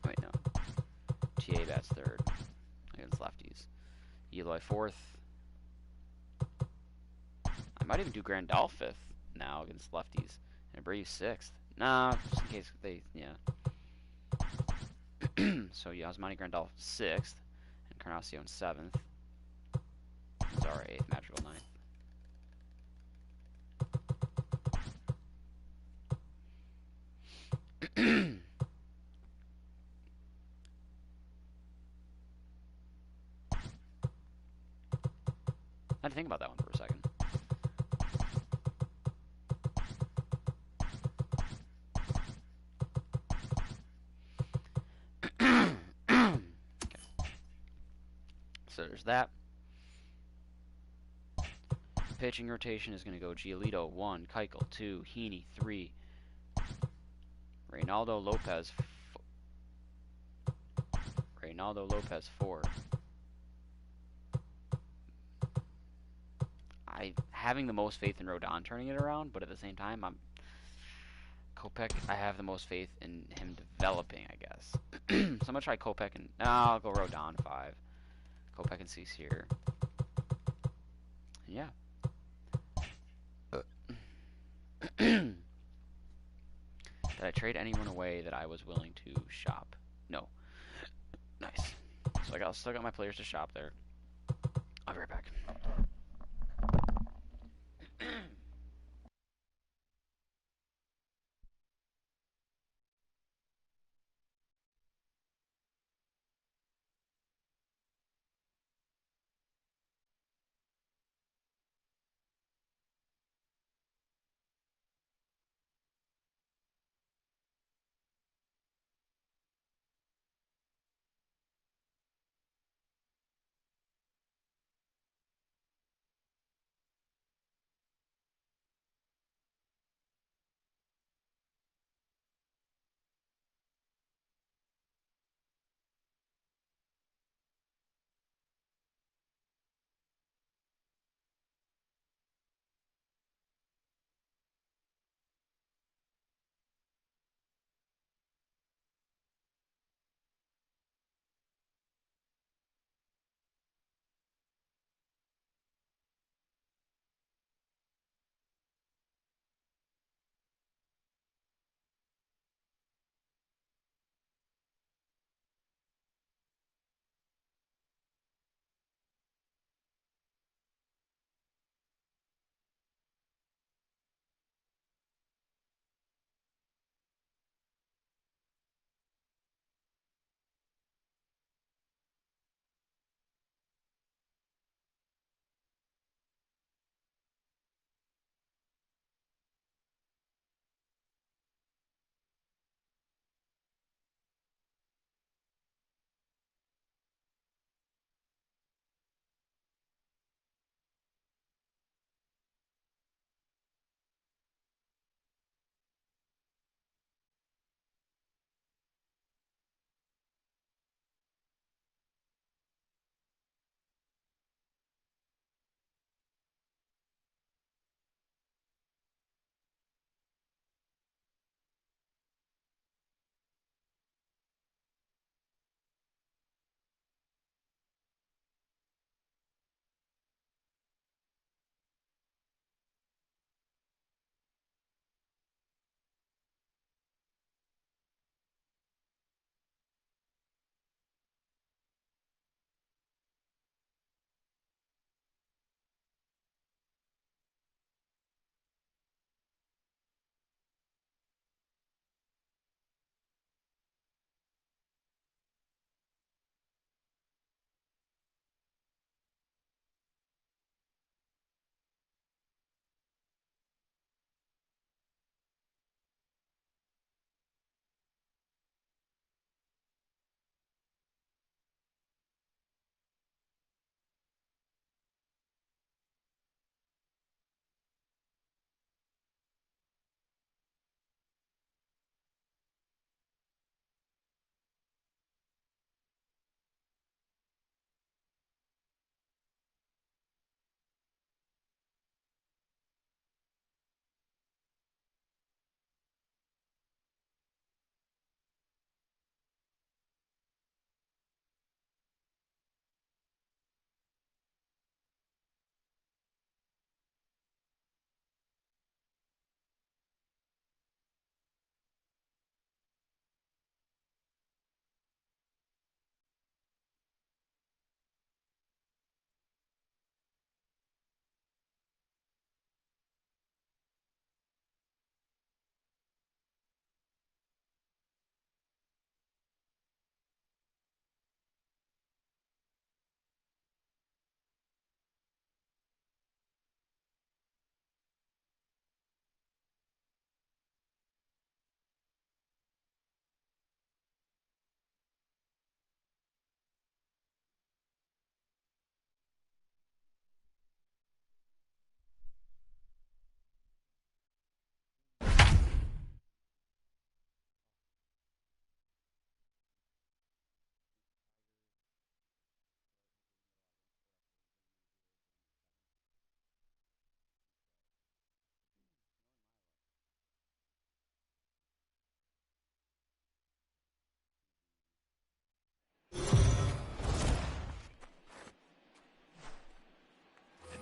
Wait, no. TA bats third against lefties. Eloy fourth. I might even do Grandal fifth now against lefties. And Abreu sixth. Nah, just in case they, yeah. So Yasmani Grandal 6th, Encarnacion 7th, Mazzara 8th, Madrigal 9th. to think about that one for a second. So there's that. Pitching rotation is going to go Giolito 1, Keuchel 2, Heaney 3, Reynaldo Lopez 4. Having the most faith in Rodon turning it around, but at the same time, I have the most faith in him developing, I guess. So I'm going to try Kopech and... No, I'll go Rodon 5. Kopech and Cease here. Yeah. Did I trade anyone away that I was willing to shop? No. Nice. So I still got my players to shop there. I'll be right back.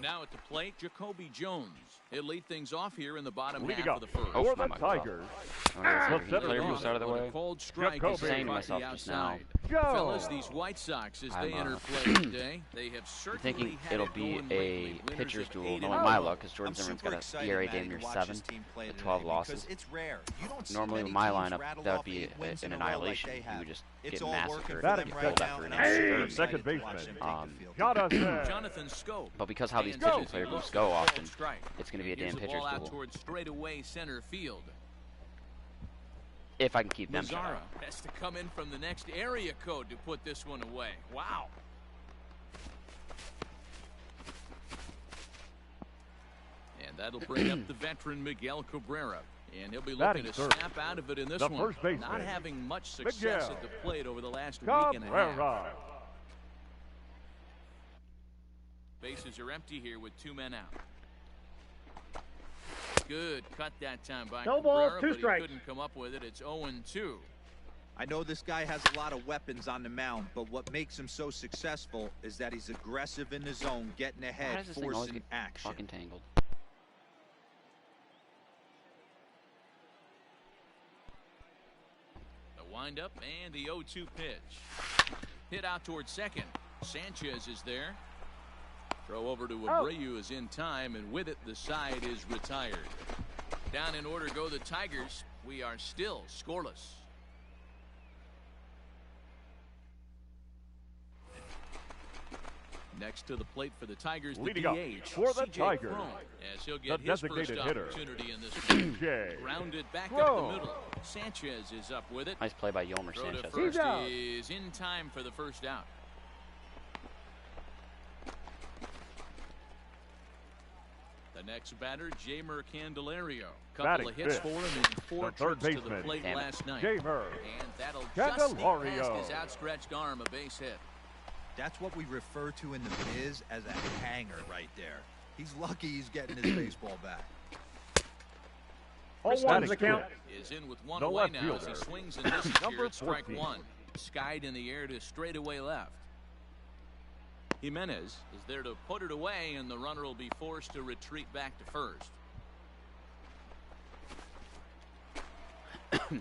Now at the plate, Jacoby Jones. He'll lead things off here in the bottom Leading half up of the first. for the my God. Tigers. The player moves out of the On a way. cold strike, Jacoby. as they Saying to caught myself the just now, outside. Go. Fellas, these White Sox, as they enter play today, they have I'm certainly thinking had it'll it be going a lately. Winners pitcher's of duel, 8 in knowing a my row. luck, because Jordan I'm Zimmerman's super got excited, an ERA Matty, damn near to watch 7 this team play with today 12 because losses. It's rare. You don't see Normally many with my teams lineup, rattle that would off be 8 wins an in a row like annihilation. they You have. would just It's get all massacred. working for Batting them fifth. right now, and I'm Hey. super excited Second to watch baseman. them take the field. Shot us there. Jonathan Scope. But because how these And pitching as he player looks groups go for a often, cold strike. it's going to be a Here's damn the pitcher's ball out duel. towards straightaway center field. If I can keep them shut Mazzara out. has to come in from the next area code to put this one away. Wow. And that'll bring up the veteran Miguel Cabrera. And he'll be looking Batting to third. snap out of it in this The one. first baseman, Not having much success Miguel at the plate over the last week and a half. Cabrera. Bases are empty here with 2 men out. Good cut that time by No Cabrera, balls, 2 but he strikes. couldn't come up with it. It's 0-2. I know this guy has a lot of weapons on the mound, but what makes him so successful is that he's aggressive in the zone, getting Why ahead, does this thing always forcing get action. fucking tangled? The windup and the 0-2 pitch. Hit out towards second. Sanchez is there. Throw over to Abreu is in time, and with it, the side is retired. Down in order go the Tigers. We are still scoreless. Next to the plate for the Tigers, the Leading up DH, for the CJ Tigers, Cron, as he'll get the his first designated hitter, opportunity in this one. CJ Grounded back up Cron. the middle. Sanchez is up with it. Nice play by Yolmer Throw to Sanchez. first out. is in time for the first out. The next batter, Jamer Candelario. Couple Batting of hits fifth. for him in 4 The third trips to the baseman, plate Damn it. last night. Jamer And that'll just sneak Candelario. past his outstretched arm, a base hit. That's what we refer to in the biz as a hanger right there. He's lucky he's getting his baseball back. 0-1's the count. Is in with one The away left now as he fielder, swings and misses here number at strike 14. 1. Skied in the air to straightaway left. Jimenez is there to put it away, and the runner will be forced to retreat back to first.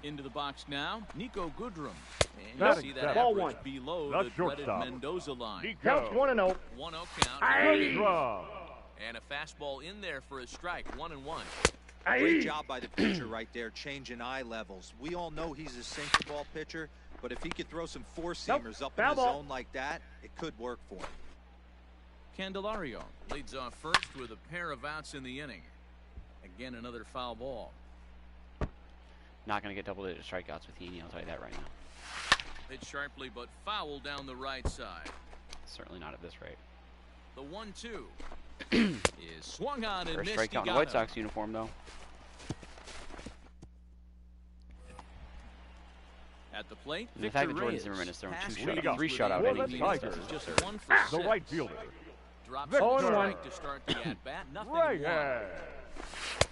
Into the box now, Nico Goodrum. And you Batting see that seventh. Ball average one. below The the dreaded shortstop. Mendoza line. Counts Nico 1-0. 1-0 count. Drum. And a fastball in there for a strike. 1-1. Great job by the pitcher right there, changing eye levels. We all know he's a sinker ball pitcher, but if he could throw some four-seamers up in Foul the ball. zone like that, it could work for him. Candelario leads off first with a pair of outs in the inning. Again, another foul ball. Not going to get double-digit strikeouts with Heaney, I'll tell you that right now. Hit sharply, but foul down the right side. Certainly not at this rate. The 1-2 is swung on and First missed. strikeout in He a got White him. Sox uniform, though. At the plate, And the Victor fact that Jordan Reyes. Zimmerman has thrown Pass 2 Leading shutout, up 3 for shutout the innings. Tigers, Just the 1 for 6. right fielder, Drops Victor one Reyes. strike to start the at-bat. Nothing right one.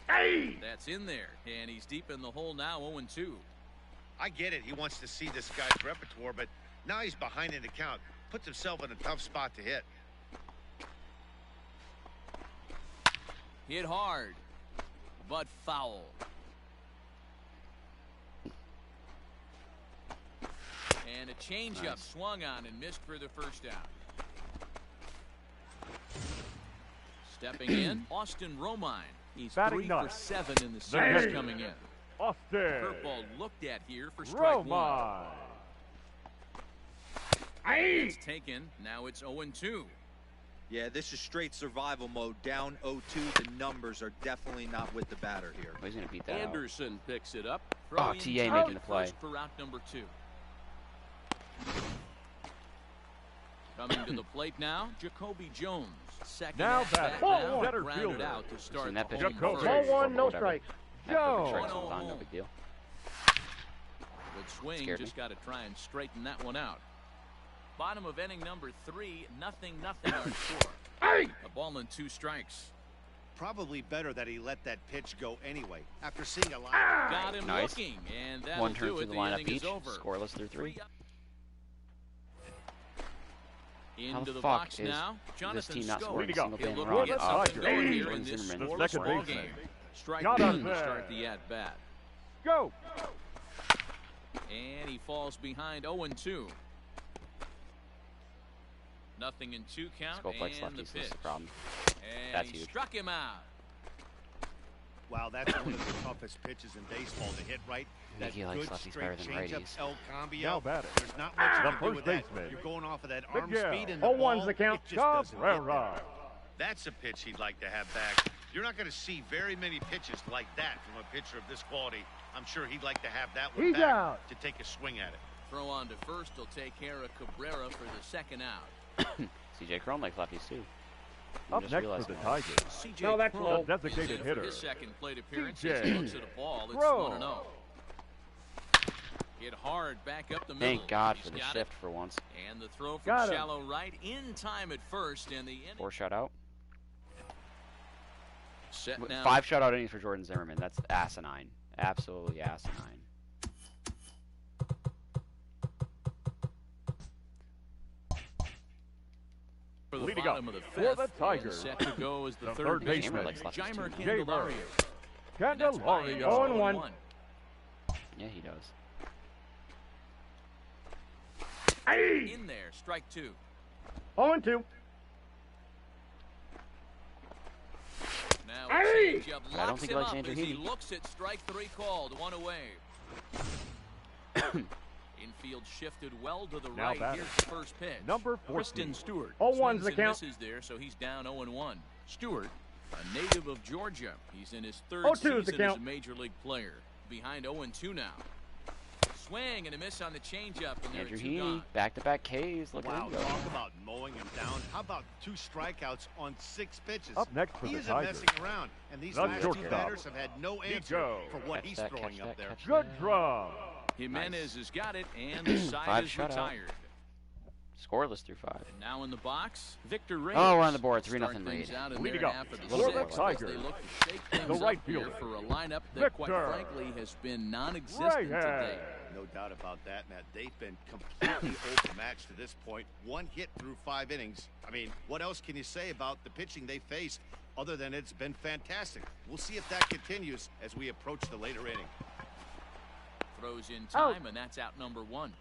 hand. That's in there, and he's deep in the hole now, 0-2. I get it. He wants to see this guy's repertoire, but now he's behind in the count. Puts himself in a tough spot to hit. Hit hard, but foul. And a changeup Nice. swung on and missed for the first out. Stepping in, Austin Romine. He's Batting 3 for ninth. 7 in the series pitcher. coming in. Austin Curveball looked at here for strike 1. Romine. It's taken. Now it's 0-2. Yeah, this is straight survival mode. Down 0-2. The numbers are definitely not with the batter here. Oh, he's going to beat that out. Anderson picks it up. Oh, Throwing TA to making the play. first for out number 2. Coming to the plate now, Jacoby Jones. Second Now at bat batting, now, center grounded fielder. out to start Seen that the pitch home Jacoby. first. Ball Ball 1, no Whatever. strikes. That fucking Joe. strikes all the time, no big deal. Good swing, Scared just me. got to try and straighten that one out. Bottom of inning number 3, nothing our score. A ball and 2 strikes. Probably better that he let that pitch go anyway. After seeing a lot. Got him Nice. looking, and that'll One turn do through it. the The lineup inning each, is over. scoreless through 3. How Into the the fuck box is now. this Jonathan team not Scope. scoring a single He'll damn look run? to get Oh, something going here in Jordan this Zimmerman. scoreless second ball baseman. game. Strike Not one on to there. start the at-bat. Go. And he falls behind 0-2. Nothing in 2 count. Scope likes And the lefties, pitch. that's the problem. And That's he huge. struck him out. Wow, that's one of the toughest pitches in baseball to hit right. That He likes good lefties straight better than changeup, righties. El Cambio. Now batting. There's not much you The can do first with that. baseman. You're going off of that arm Miguel. speed and the 0-1's ball. the count. It just doesn't hit Cabrera. there. That's a pitch he'd like to have back. You're not going to see very many pitches like that from a pitcher of this quality. I'm sure he'd like to have that one He's back out. to take a swing at it. Throw on to first. He'll take care of Cabrera for the second out. CJ Cron likes lefties too. Up Just next realized for the that. Tigers. CJ No, that's Cron low. The designated is in for hitter. his second plate appearance CJ as he looks at a ball. It's Cron. 1-0. Hit hard back up the middle. Thank God He's for the got shift it. for once. And the throw from Got him. shallow right in time at first, and the inning 4 shutout. set now. 5 shutout innings for Jordan Zimmerman. That's asinine. Absolutely asinine. For the Leading bottom up of the for fifth. the Tigers. And set to go as the The third third baseman, baseman. Likes lefties Jeimer too. Candelario. And that's Candelario. Miami 0-1. Yeah, he does. Aye. In there, strike 2. 0-2. Now Aye. a changeup I don't locks think he him likes up Andrew as he Heaney. looks at strike 3 called. 1 away. Infield shifted well to the Now right. batting. Here's the first pitch. Number 14. Kristen Stewart. 0-1's Swings the and count. misses there, so he's down 0-1. Stewart, a native of Georgia. He's in his 3rd 0-2's season the as count. a major league player. Behind 0-2 now. Swing and a miss on the changeup, and there are Andrew 2 Heaney, gone. back-to-back Ks. Look Wow, at him go. talk about mowing him down. How about 2 strikeouts on 6 pitches? Up next for he the isn't Tigers. messing around, and these The last 2 shortstop. batters have had no answer Nico. for what Catch he's that, throwing catch up that, there. catch Good that. draw. Jimenez has got it, and the side 5 is shutout. retired. Scoreless through 5. And now in the box, Victor Reyes. Oh, we're on the board, Start 3-0 things lead. out in Leading their up half of the for the sixth as Tigers. they look to shake things right up here fielder, for a lineup that, quite Victor frankly, has been non-existent Reyes. today. No doubt about that, Matt. They've been completely overmatched to this point. 1 hit through 5 innings. I mean, what else can you say about the pitching they faced other than it's been fantastic? We'll see if that continues as we approach the later inning. Throws in time, and that's out number 1.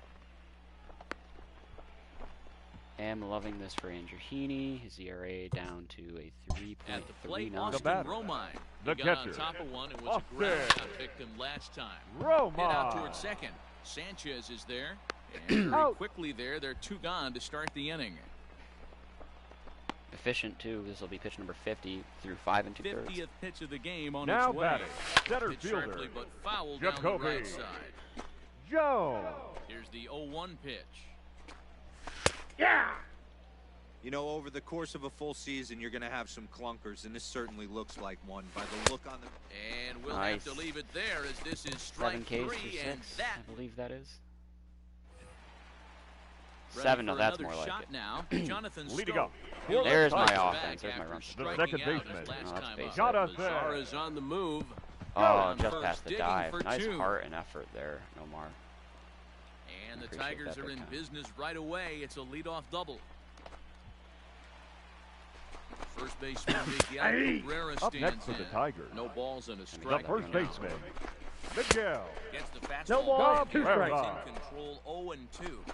Am loving this for Andrew Heaney. His ERA down to a At the plate, 3.3 now. Austin batter. Romine. The He got catcher. on top of one and was Austin. a ground out victim last time. Roma. Hit out towards second. Sanchez is there. And very Out. quickly there, they're 2 gone to start the inning. Efficient too. This will be pitch number 50 through 5 2/3. 50th pitch of the game on Now its way. batting. Center Pitch fielder. sharply but foul down the Jacoby. right side. Joe. Here's the 0-1 pitch. Yeah. You know, over the course of a full season, you're going to have some clunkers, and this certainly looks like one by the look on the... And we'll Nice. have to leave it there as this is 7 strike Ks through 3, and 6. that I believe that is. ready 7. No, for that's another more like shot it. now. Jonathan Leading Scope. up. He'll There's let my it offense. back There's my after run. The striking second out his baseman. last Oh, that's time basic. up. Got us there. Lazar is on the move. Oh, On just first, past the digging dive. for Nice 2. heart and effort there, Nomar. And the Appreciate Tigers that are big in time. business right away. It's a leadoff double. First baseman Miguel Aye. Cabrera Up stands next for the in. Tigers. No balls and a The strike. first baseman. Miguel. Gets the fastball. No balls, back. 2 strikes. In control 0-2.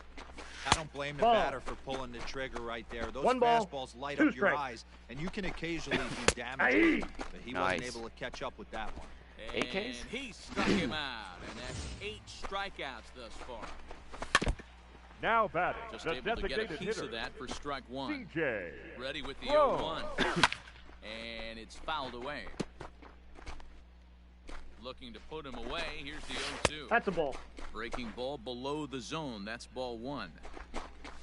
I don't blame the Ball. batter for pulling the trigger right there. Those 1 ball, fastballs light 2 up your strikes. eyes, and you can occasionally do damage. Aye. But he Nice. wasn't able to catch up with that one. Eight And Ks? he struck him out. And that's 8 strikeouts thus far. Now batting. Just The able to get a designated piece hitter. of that for strike 1. CJ. Ready with the Whoa. 0-1. And it's fouled away. Looking to put him away. Here's the 0-2. That's a ball. Breaking ball below the zone. That's ball 1.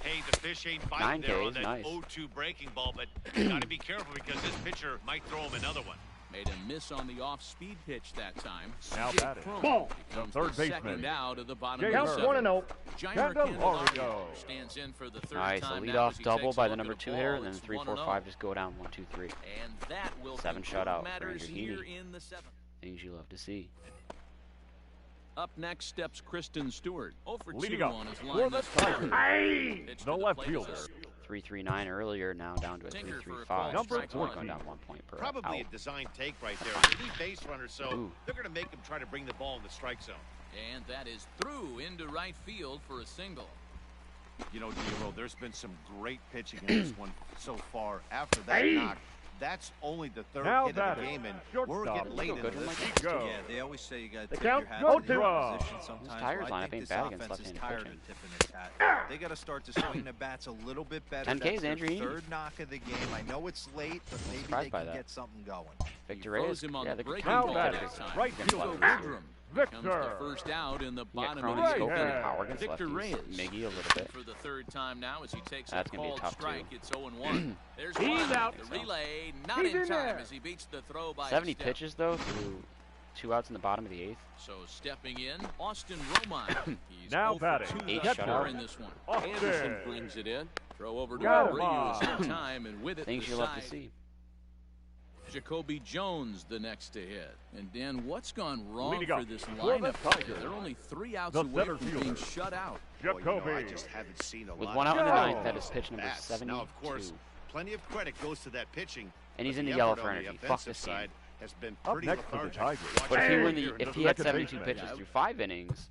Hey, the fish ain't 9 biting there on Ks, that nice. 0-2 breaking ball, but you got to be careful because this pitcher might throw him another one. Made a miss on the off-speed pitch that time. Now CJ batting. Cron Ball. becomes The third the baseman. second out of the bottom Jay of Count the Hurd. 1-0. Jeimer Candelario. Candelario stands in for the third Nice. A time now leadoff as he double takes a by the look number at 2 the hitter, ball. and then It's 3, 4, 1-0. 5 just go down 1, 2, 3. And that will 7 conclude shutout for matters Andrew here Heaney. in the 7th. Things you love to see. Up next steps Kristen Stewart. 0 for 2 Leading up on his for line the thus far. Tigers. Aye. Pitch to The left plate is a fielder. 3.39 earlier, now down to a Tinker for a 3.35. call. Number So it's only 14. going down 1 point per Probably out. a design take right there. Elite base runner, so Ooh. they're going to make him try to bring the ball in the strike zone. And that is through into right field for a single. You know, D'Lo, there's been some great pitching in this one so far. After that knock, that's only the third Now hit of the batting, game, and shortstop. we're getting late into Good one this. like Go. Yeah, they always say you got to The tip count, your hat go to the to. opposition sometimes. Tires Well, line I up think ain't this bad against offense is left-handed tired pitching. of tipping its hat. They got to start to swing the bats a little bit better. 10 Ks, That's their Andrew Heaney. third knock of the game. I know it's late, but maybe surprised they by can that. get something going. Victor He Reyes, throws him on yeah, the the breaking Now ball batting, this time. right Against fielder, Joe left Woodrum Victor. becomes the first out in the Yeah, bottom Crony of the Scope eighth. and power against Victor lefties. Reyes Miggy a little bit. for the third time now as he takes That's a gonna be called tough, too. strike. It's 0-1. There's He's one. out. The relay not He's in in time there. as he beats the throw by 70 a step. pitches, though, through 2 outs in the bottom of the 8th. So stepping in, Austin Romine. He's Now 0 batting, for 2 8 thus far shutout. in this one. Anderson Austin. brings it in. Throw over to Go. Abreu in time, and with it Things the you love to side. see. Jacoby Jones the next to hit. And Dan, what's gone wrong Leading for up this for the lineup? Tigers, They're only 3 outs the away center from being fielder. shut out. Boy, you know, I Jacoby. just haven't seen a With lot 1 of out in the Go. 9th, that is pitch number bats. 72. Now, of course, plenty of credit goes to that pitching. And he's but in the the yellow effort for on the energy. Fuck offensive this game. side has been Up pretty next for the lethargic. Tigers. Watch But if out he here were in the, the if he had second 72 baseman. pitches through 5 innings,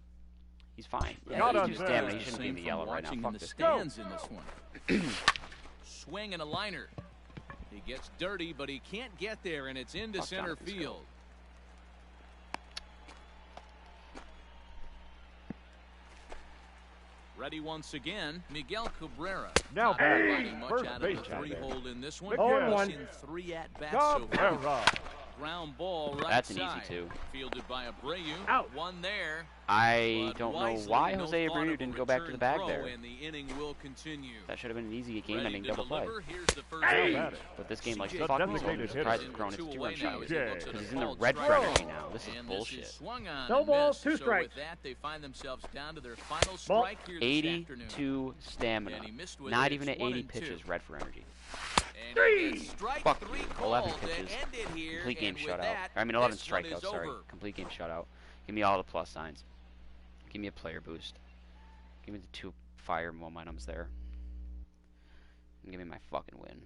he's fine. Yeah, Not he's on just base. damn it. He shouldn't be in the Same yellow from right now. watching Fuck in the this. stands in this one. Swing and a liner. He gets dirty, but he can't get there, and it's into Fuck center Jonathan Scott. field. Ready once again, Miguel Cabrera. Now Not batting, providing much first out of the baseman. 3-hole in this one. Miguel. He's in 3 at-bats so far. Cabrera. Ground ball right That's an side. easy 2. Fielded by Abreu. Out. One there. I But don't know wisely, why no Jose thought Abreu of a didn't go back to the return bag throw, there. And the inning will continue. That should have been an easy Ready game-ending to double play. deliver. Here's the first Now pitch. batting, But this game, like, CJ fuck me, designated I'm hitter. surprised it's grown its 2 2-run away now as he shot. looks at a Because he's in the called red strike. for energy now. This is And bullshit. This is swung on No and balls, missed. 2 So strikes. with that, they find themselves down to their final strike here this afternoon. 82 stamina. And he missed with Not it. even It's at 80 1 and 2. pitches, red for energy. And he gets strike Fuck 3 you. called 11 to pitches. end it here. Complete game And with shutout. that, I mean, 11 this one strikeouts, is sorry. over. Complete game shutout. Give me all the plus signs. Give me a player boost. Give me the 2 fire momentums there. And give me my fucking win.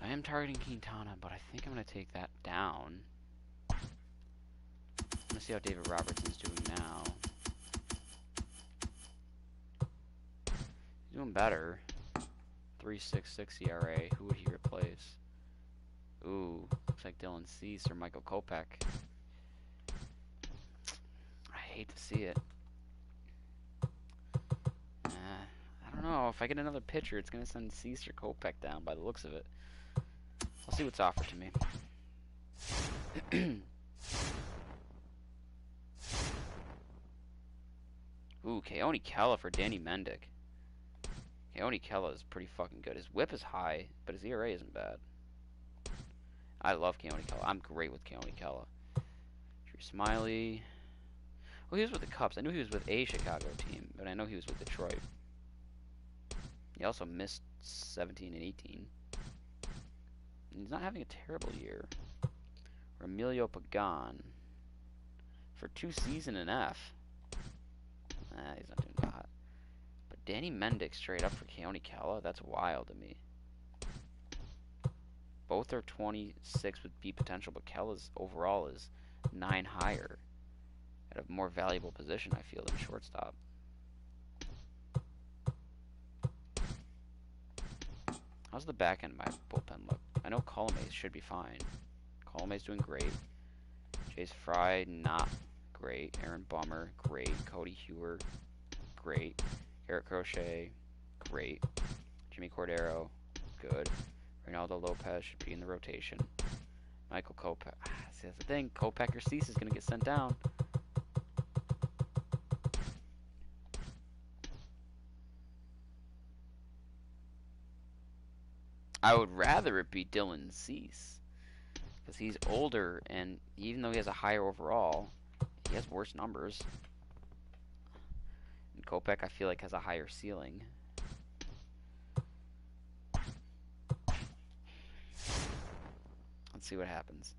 I am targeting Quintana, but I think I'm going to take that down. I'm going to see how David Robertson's doing now. He's doing better. 3.66 ERA. Who would he replace? Ooh, looks like Dylan Cease or Michael Kopech. I hate to see it. I don't know. If I get another pitcher, it's going to send Cease or Kopech down by the looks of it. I'll see what's offered to me. Ooh, Keone Kela for Danny Mendick. Keone Kela is pretty fucking good. His whip is high, but his ERA isn't bad. I love Keone Kela. I'm great with Keone Kela. Drew Smiley. Well, he was with the Cubs. I knew he was with a Chicago team, but I know he was with Detroit. He also missed 17 and 18. And he's not having a terrible year. Emilio Pagan for 2 season and F. He's not doing hot. But Danny Mendick straight up for Keone Kela, that's wild to me. Both are 26 with B potential, but Kela's overall is 9 higher at a more valuable position, I feel, than shortstop. How's the back end of my bullpen look? I know Colomé should be fine. Colomé's doing great. Chase Fry, not great. Aaron Bummer, great. Cody Hewer, great. Eric Crochet, great. Jimmy Cordero, good. Reynaldo Lopez should be in the rotation. Michael Kopech. See, that's the thing. Kopech or Cease is going to get sent down. I would rather it be Dylan Cease, because he's older, and even though he has a higher overall, he has worse numbers. And Kopech, I feel like, has a higher ceiling. Let's see what happens.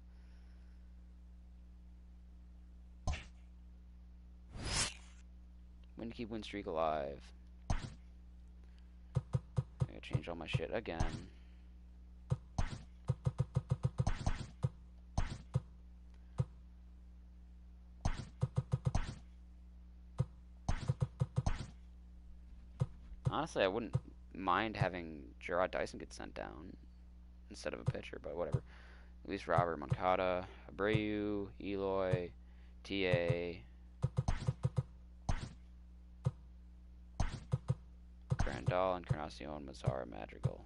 Win to keep win streak alive. I gotta change all my shit again. Honestly, I wouldn't mind having Gerard Dyson get sent down instead of a pitcher, but whatever. Luis Robert, Moncada, Abreu, Eloy, TA, Grandal, Encarnacion, Mazzara, Madrigal.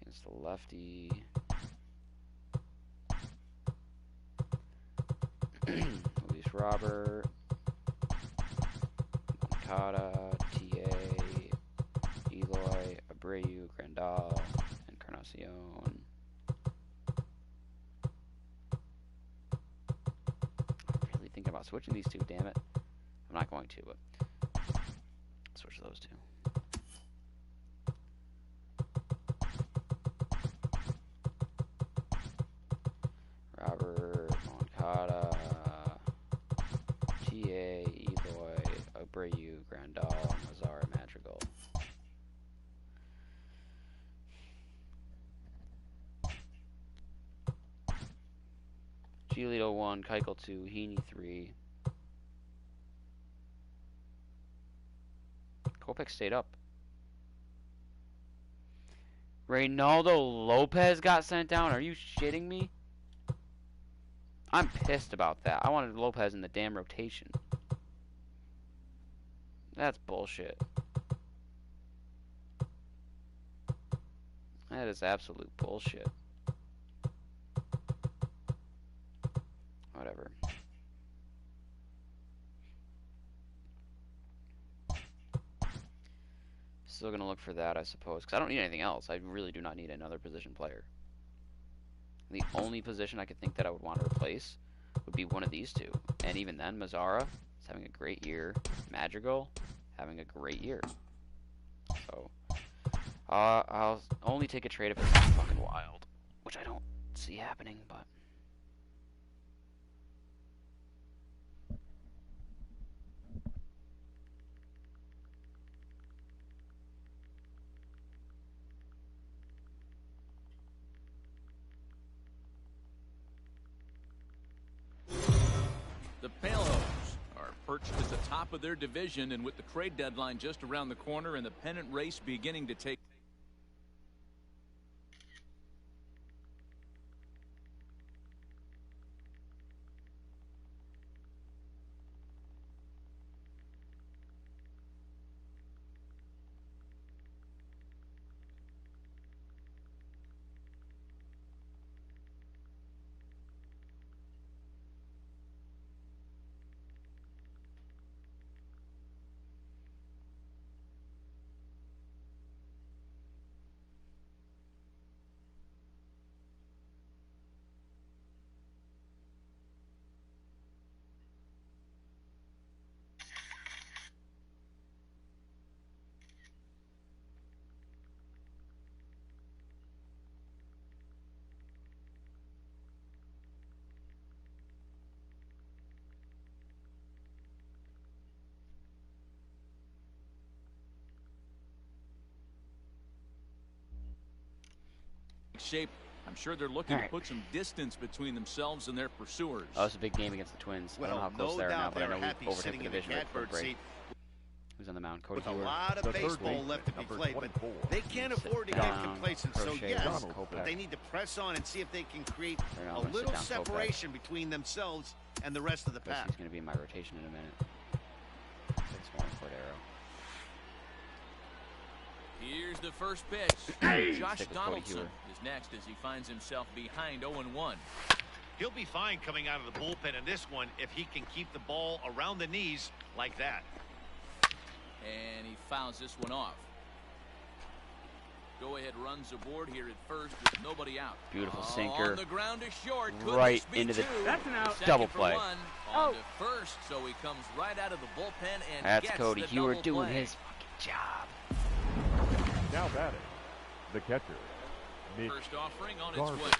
Against the lefty. Luis Robert, Moncada, TA, Eloy, Abreu, Grandal, Encarnacion. I'm really thinking about switching these two, damn it. I'm not going to, but switch those two. Robert, Moncada, TA, Eloy, Abreu, Grandal, Mazzara, Madrigal. Giolito 1, Keuchel 2, Heaney 3. Kopech stayed up. Reynaldo Lopez got sent down? Are you shitting me? I'm pissed about that. I wanted Lopez in the damn rotation. That's bullshit. That is absolute bullshit. Whatever. Still gonna look for that, I suppose, because I don't need anything else. I really do not need another position player. The only position I could think that I would want to replace would be one of these two. And even then, Mazzara is having a great year. Madrigal having a great year. So, I'll only take a trade if it's not fucking wild, which I don't see happening, but... perched at the top of their division, and with the trade deadline just around the corner and the pennant race beginning to take. Shape. I'm sure they're looking to put some distance between themselves and their pursuers. Oh, it's a big game against the Twins. I don't know how close they are now, but I know we overtook the division right before break. Who's on the mound? Cody With a Hewer. lot of baseball left to be played, but they can't afford to get complacent. So yes, but they need to press on and see if they can create a little separation between themselves and the rest of the pack. He's going to be in my rotation in a minute. 6-1 Cordero. Here's the first pitch. Josh Donaldson is next as he finds himself behind 0-1. He'll be fine coming out of the bullpen in this one if he can keep the ball around the knees like that. And he fouls this one off. Go ahead runs aboard here at first with nobody out. Beautiful sinker. On the ground to short. Right into the double play. On to first, so he comes right out of the bullpen and that's gets Cody the Hewer double doing play. his fucking job. Now batting, the catcher, Mitch First offering on Garver. its way.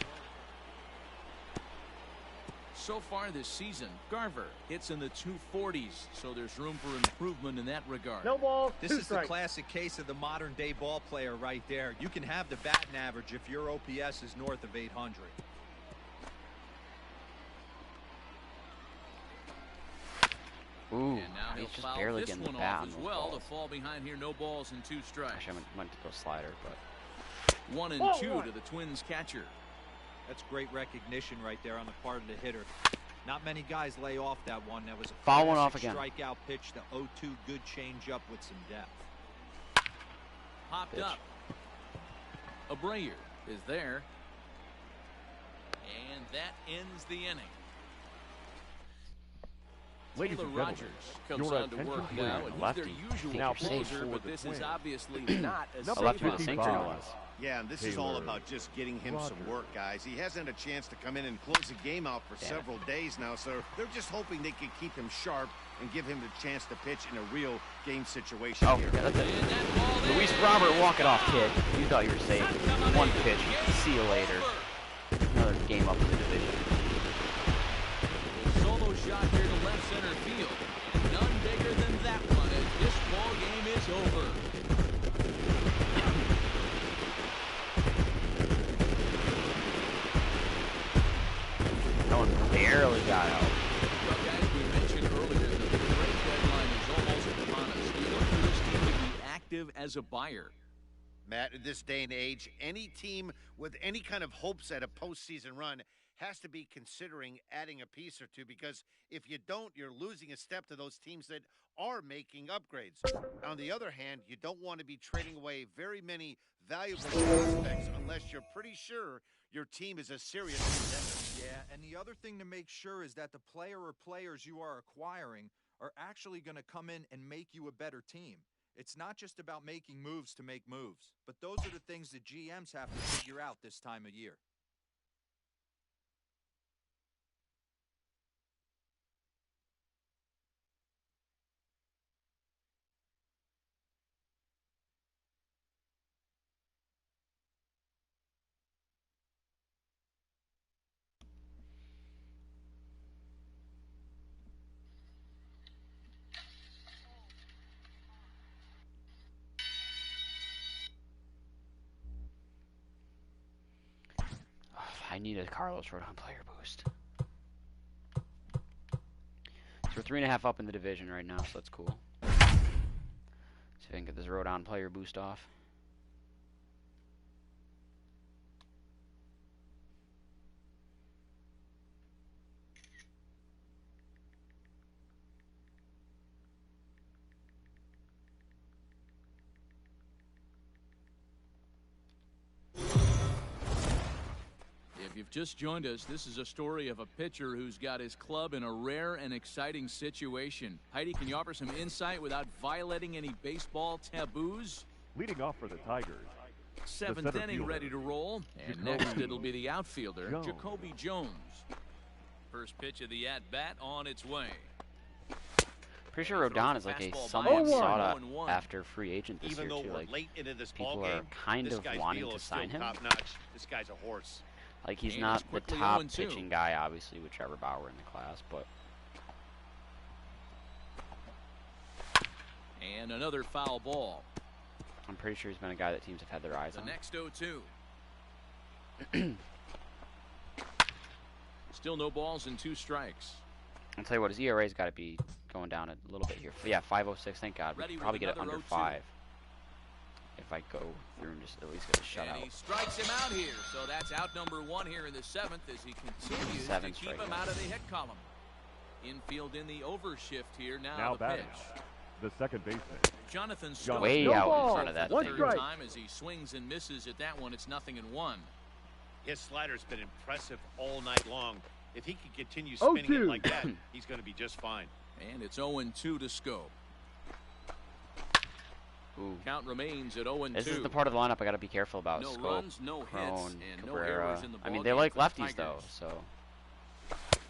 So far this season, Garver hits in the 240s, so there's room for improvement in that regard. No ball. This is the classic case of the modern day ball player right there. You can have the batting average if your OPS is north of 800. Ooh, And now he's he'll just foul barely this getting the one bat off on as those well balls. to fall behind here. No balls and 2 strikes. Actually, I meant to go slider, but 1-2 to the Twins catcher. That's great recognition right there on the part of the hitter. Not many guys lay off that one. That was a foul one off classic again. strikeout pitch. The 0-2 good change up with some depth. Popped Pitch. up. Abreu is there. And that ends the inning. Ladies Taylor and gentlemen, Rogers comes your on to attention work please. now, and he's Lefty. their usual Now closer, for but the this is Twins. obviously not as Number a left safe with a as sinker, five. no less. Yeah, and this is all Taylor about just getting him some Rogers. work, guys. He hasn't had a chance to come in and close the game out for Damn it. several days now, so they're just hoping they can keep him sharp and give him the chance to pitch in a real game situation oh, here. yeah, that's And it. that ball Luis is Robert walk-it-off kid. You thought you were safe. Santa One Maria. pitch. Game See you later. over. Another game up in the division. Solo shot here to left center field. None bigger than that one, and this ball game is over. That one barely got out. Well, guys, we mentioned earlier that the trade deadline is almost upon us. We look for this team to be active as a buyer. Matt, in this day and age, any team with any kind of hopes at a postseason run has to be considering adding a piece or two, because if you don't, you're losing a step to those teams that are making upgrades. On the other hand, you don't want to be trading away very many valuable prospects unless you're pretty sure your team is a serious contender. Yeah, and the other thing to make sure is that the player or players you are acquiring are actually going to come in and make you a better team. It's not just about making moves to make moves, but those are the things that GMs have to figure out this time of year. I need a Carlos Rodon player boost. So we're 3.5 up in the division right now, so that's cool. See if I can get this Rodon player boost off. If you've just joined us, this is a story of a pitcher who's got his club in a rare and exciting situation. Heidi, can you offer some insight without violating any baseball taboos? Leading off for the Tigers. Seventh inning ready to roll. And next it'll be the outfielder, Jacoby Jones. First pitch of the at-bat on its way. Pretty sure Rodon is like a somewhat sought after free agent this Even year though too. we're Like late into this people ball are game, kind this of guy's wanting feel to is still sign him. top-notch. This guy's a horse. Like he's And not it's the quickly top 0-2. pitching guy, obviously, with Trevor Bauer in the class, but And another foul ball. I'm pretty sure he's been a guy that teams have had their eyes The on. next 0-2. Still no balls and 2 strikes. I'll tell you what, his ERA's got to be going down a little bit here. Yeah, 5.06. Thank God. We Ready could probably with get it another under 0-2. 5 if I go through and just at least get a And shutout. he strikes him out here. So that's out number 1 here in the 7th as he continues to keep him strikeouts. out of the hit column. Infield in the overshift here. Now the batting, pitch. the second baseman. Jonathan Stone. Way No out ball. in front of that One thing. strike. Time as he swings and misses at that one. It's 0-1. His slider's been impressive all night long. If he can continue spinning it 0-2. like that, he's going to be just fine. And it's 0-2 to Scope. Ooh. Count remains at 0-2. This is the part of the lineup I got to be careful about. No Scope, runs, no hits, Crone, and no Cabrera. errors in the I mean, ball they game like for the lefties though, Tigers. so.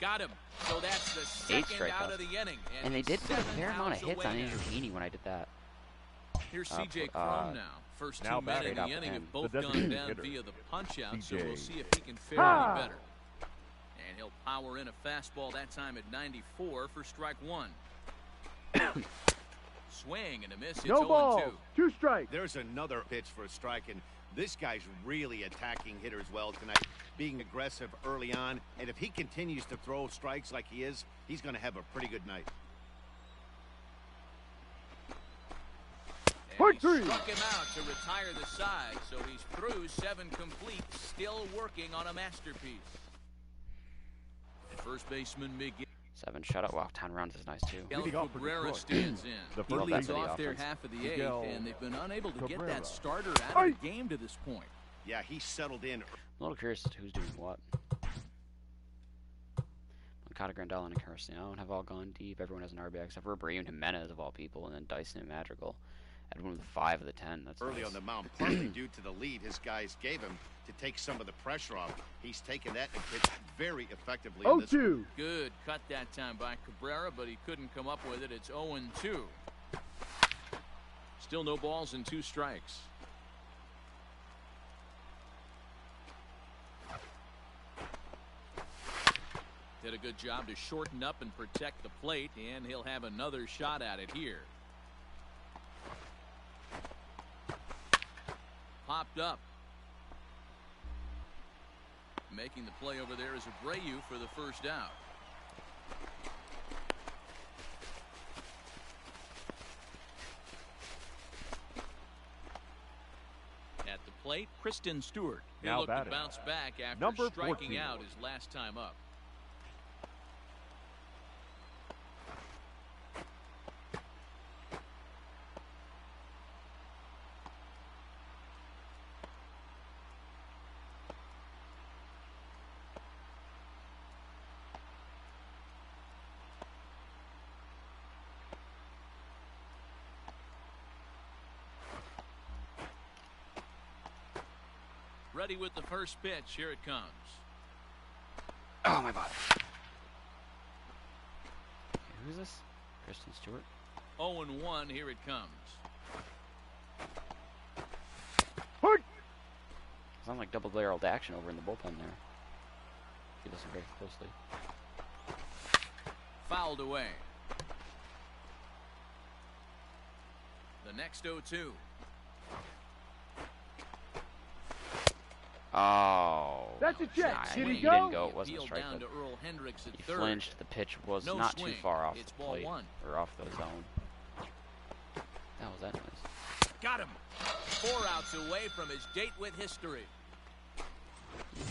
Got him. So that's the 8 second out strikeouts. of the inning. And they did put a fair amount of seven hits on outs Andrew away Heaney when I did that. Here's C.J. Cron now. First 2 now men in batting the up inning and have both the gone designated down hitter, via the punch-out, so CJ. we'll see if he can fare any better. And he'll power in a fastball that time at 94 for strike 1. Swing and a miss. It's No 0-2. balls. 2 strikes. There's another pitch for a strike, and this guy's really attacking hitters well tonight, being aggressive early on. And if he continues to throw strikes like he is, he's going to have a pretty good night. And he 3. struck him out to retire the side, so he's through 7 complete, still working on a masterpiece. And first baseman Miguel 7 shutout. Wow, 10 runs is nice too. Leading off for Cabrera Detroit. stands in. The He first leads baseman. off their Offense. half of the Miguel 8th, and they've been unable to get Cabrera. that starter out of the game to this point. Yeah, he settled in. I'm a little curious as to who's doing what. Moncada, Grandal, and Carciano have all gone deep. Everyone has an RBI except for Abreu and Jimenez of all people, and then Dyson and Madrigal. Everyone with 5 of the 10. That's Early nice. on the mound, partly due to the lead his guys gave him to take some of the pressure off. He's taken that and pitched very effectively in this one. 0-2. Good cut that time by Cabrera, but he couldn't come up with it. It's 0-2. Still no balls and 2 strikes. Did a good job to shorten up and protect the plate, and he'll have another shot at it here. Popped up. Making the play over there is Abreu for the first out. At the plate, Kristen Stewart. He Now looked to batting. bounce back after Number striking 14. out his last time up. Ready with the first pitch. Here it comes. Oh my body. Okay, who's this? Kristen Stewart. 0-1. Here it comes. Sounds like double-barreled action over in the bullpen there. If you listen very closely. Fouled away. The next 0-2. Oh. That's a check. Nah, Did he he didn't go? go. It wasn't a Field strike. down But to Earl Hendricks at he third. flinched. The pitch was No not swing. too far off It's the ball plate one. or off the zone. What the hell was that noise? Got him. 4 outs away from his date with history.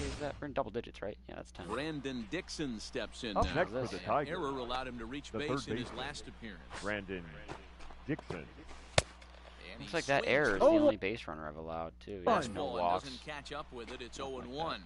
Is that we're in double digits, right? Yeah, that's 10. Brandon Dixon steps in Up now. next for the An Tigers, error allowed him to reach the base third in his baseman, last appearance. Brandon Dixon. And Looks he like that swings error is to the the only base runner I've allowed too. He has no fastball and walks. doesn't catch up with it. It's Nothing 0-1.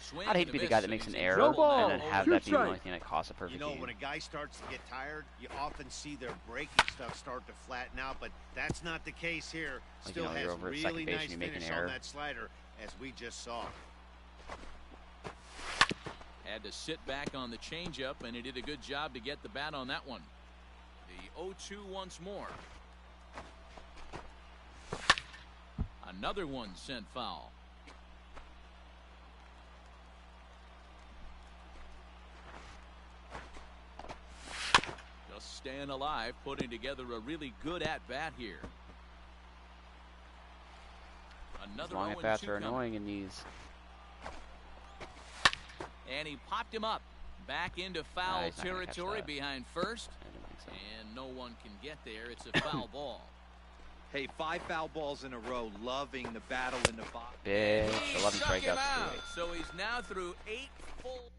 Swing I'd hate and to be a the guy miss, that makes and an he's in error trouble now. and then have Two that be the strike. only thing that costs a perfect You know, game. when a guy starts to get tired, you often see their breaking stuff start to flatten out, but that's not the case here. Like, Still you know, you're has over at second really base nice and you make an finish error. on that slider, as we just saw. Had to sit back on the changeup, and he did a good job to get the bat on that one. The 0-2 once more. Another one sent foul. Just staying alive, putting together a really good at-bat here. Another Long 0-2 at bats are coming. annoying in these. And he popped him up. Back into foul he's not gonna catch territory that. behind first. I don't think so. And no one can get there. It's a foul ball. Hey, 5 foul balls in a row, loving the battle in the box. Bitch, He 11 struck him strikeouts. out. So he's now through 8 full.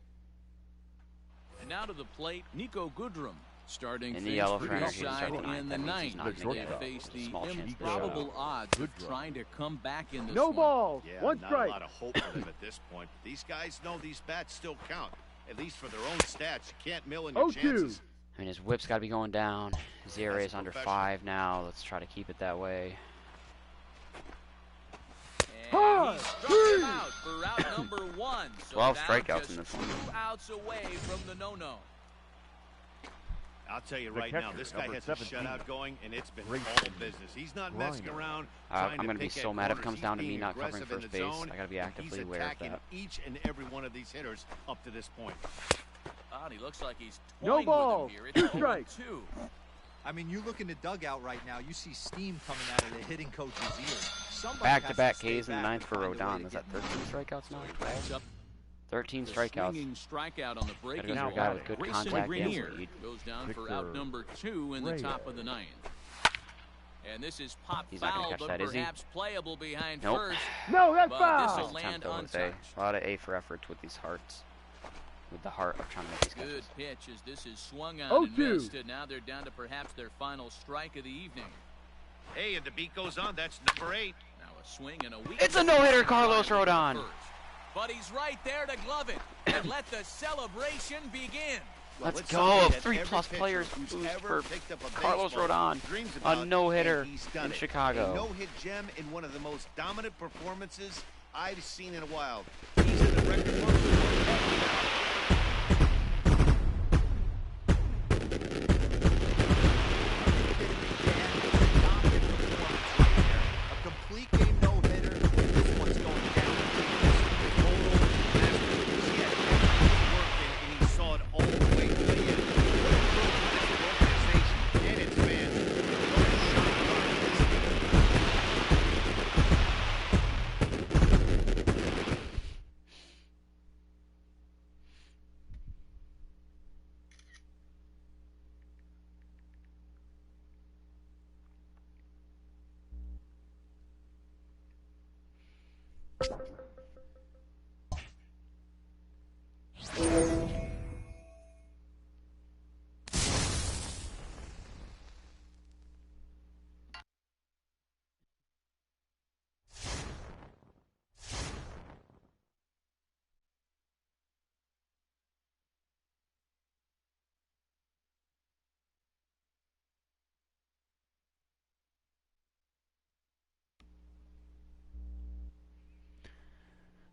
And now to the plate, Nico Goodrum. Starting In the face yellow for for his energy to side start the in ninth. the That means he's ninth. not gonna They get out. face There's a the small chance he's improbable out. odds of Goodrum. trying to come back in this No one. balls. Yeah, One not strike. a lot of hope for them at this point. These guys know these bats still count, at least for their own stats. You can't mill in your 0-2. chances. I mean, his whip's got to be going down. His ERA That's is under professional. 5 now. Let's try to keep it that way. And he struck him out for route number 1. So 12 now strikeouts just in this 2 one. outs away from the no-no. I'll tell you The right now, catcher, this guy number has a 17. shutout going, and it's been Grayson all business. He's not messing Griner. around. I'm going to be so mad if it comes down to me not covering aggressive in first the base. zone, I got to be and actively he's aware of attacking that. each and every one of these hitters up to this point. Oh, and he looks like he's No toying balls. with him here. It's Two strikes. 0-2. I mean, you look in the dugout right now, you see steam coming out of the hitting coach's ears. Somebody Back-to-back has to stay Ks in the back ninth and for find a way Rodon. to Is that get 13 strikeouts now? Backs up 13 the strikeouts. swinging strikeout on the breaking Gotta go for a ball. guy with good Grayson contact and Grenier speed. goes down for Victor out number 2 in the Reyes. top of the 9th. And this is popped He's not gonna foul, catch but that, is he? perhaps playable behind Nope. first. No, that's But foul. this'll Attempt land though with A. untouched. A lot of A for efforts with these hearts. With the heart of trying to make these Good catches. pitch as this is swung on 0-2. and missed. And now they're down to perhaps their final strike of the evening. Hey, and the beat goes on. That's number 8. Now a swing and a weak. It's a no-hitter, Carlos Rodon. But he's right there to glove it and let the celebration begin. Let's it's go. something that 3+ every pitcher players who's boost ever for picked up a Carlos baseball Rodon. dreams A about, no-hitter and he's done in it. Chicago. A no-hit gem in one of the most dominant performances I've seen in a while. He's in the record books. A complete game no-hitter, and this one's going down. Total masterpiece. He had everything working, and he saw it all the way to the end. What a growth for this organization and its fans. What a shot on this game.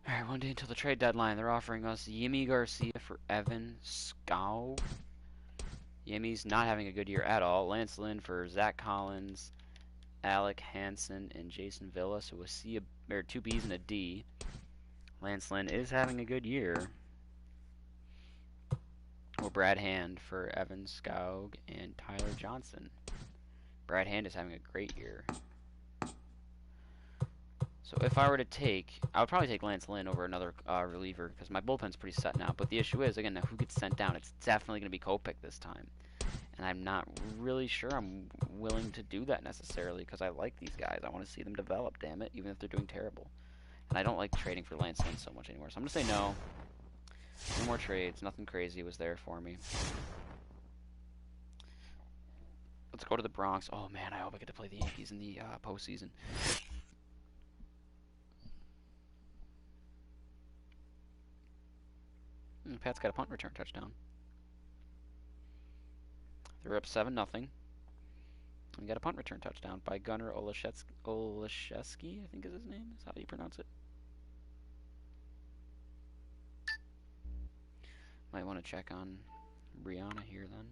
Alright, 1 day until the trade deadline. They're offering us Yimi Garcia for Evan Scow. Yimi's not having a good year at all. Lance Lynn for Zach Collins, Alec Hansen, and Jason Villa. So we'll 2 B's and a D. Lance Lynn is having a good year. Or Brad Hand for Evan Scow and Tyler Johnson. Brad Hand is having a great year. So if I were to take, I would probably take Lance Lynn over another reliever because my bullpen's pretty set now. But the issue is, again, who gets sent down? It's definitely going to be Kopech this time. And I'm not really sure I'm willing to do that necessarily because I like these guys. I want to see them develop, damn it, even if they're doing terrible. And I don't like trading for Lance Lynn so much anymore. So I'm going to say no. No more trades. Nothing crazy was there for me. Let's go to the Bronx. Oh, man, I hope I get to play the Yankees in the postseason. Pat's got a punt return touchdown. They're up 7-0. We got a punt return touchdown by Gunnar Olszewski, I think is his name. Is how you pronounce it. Might want to check on Brianna here then.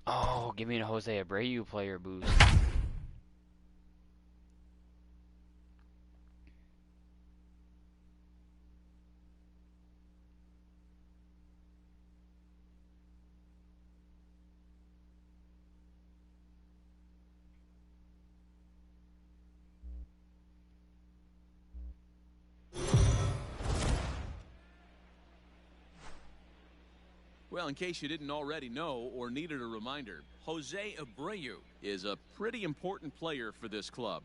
Oh, give me a Jose Abreu player boost. Well, in case you didn't already know or needed a reminder, Jose Abreu is a pretty important player for this club.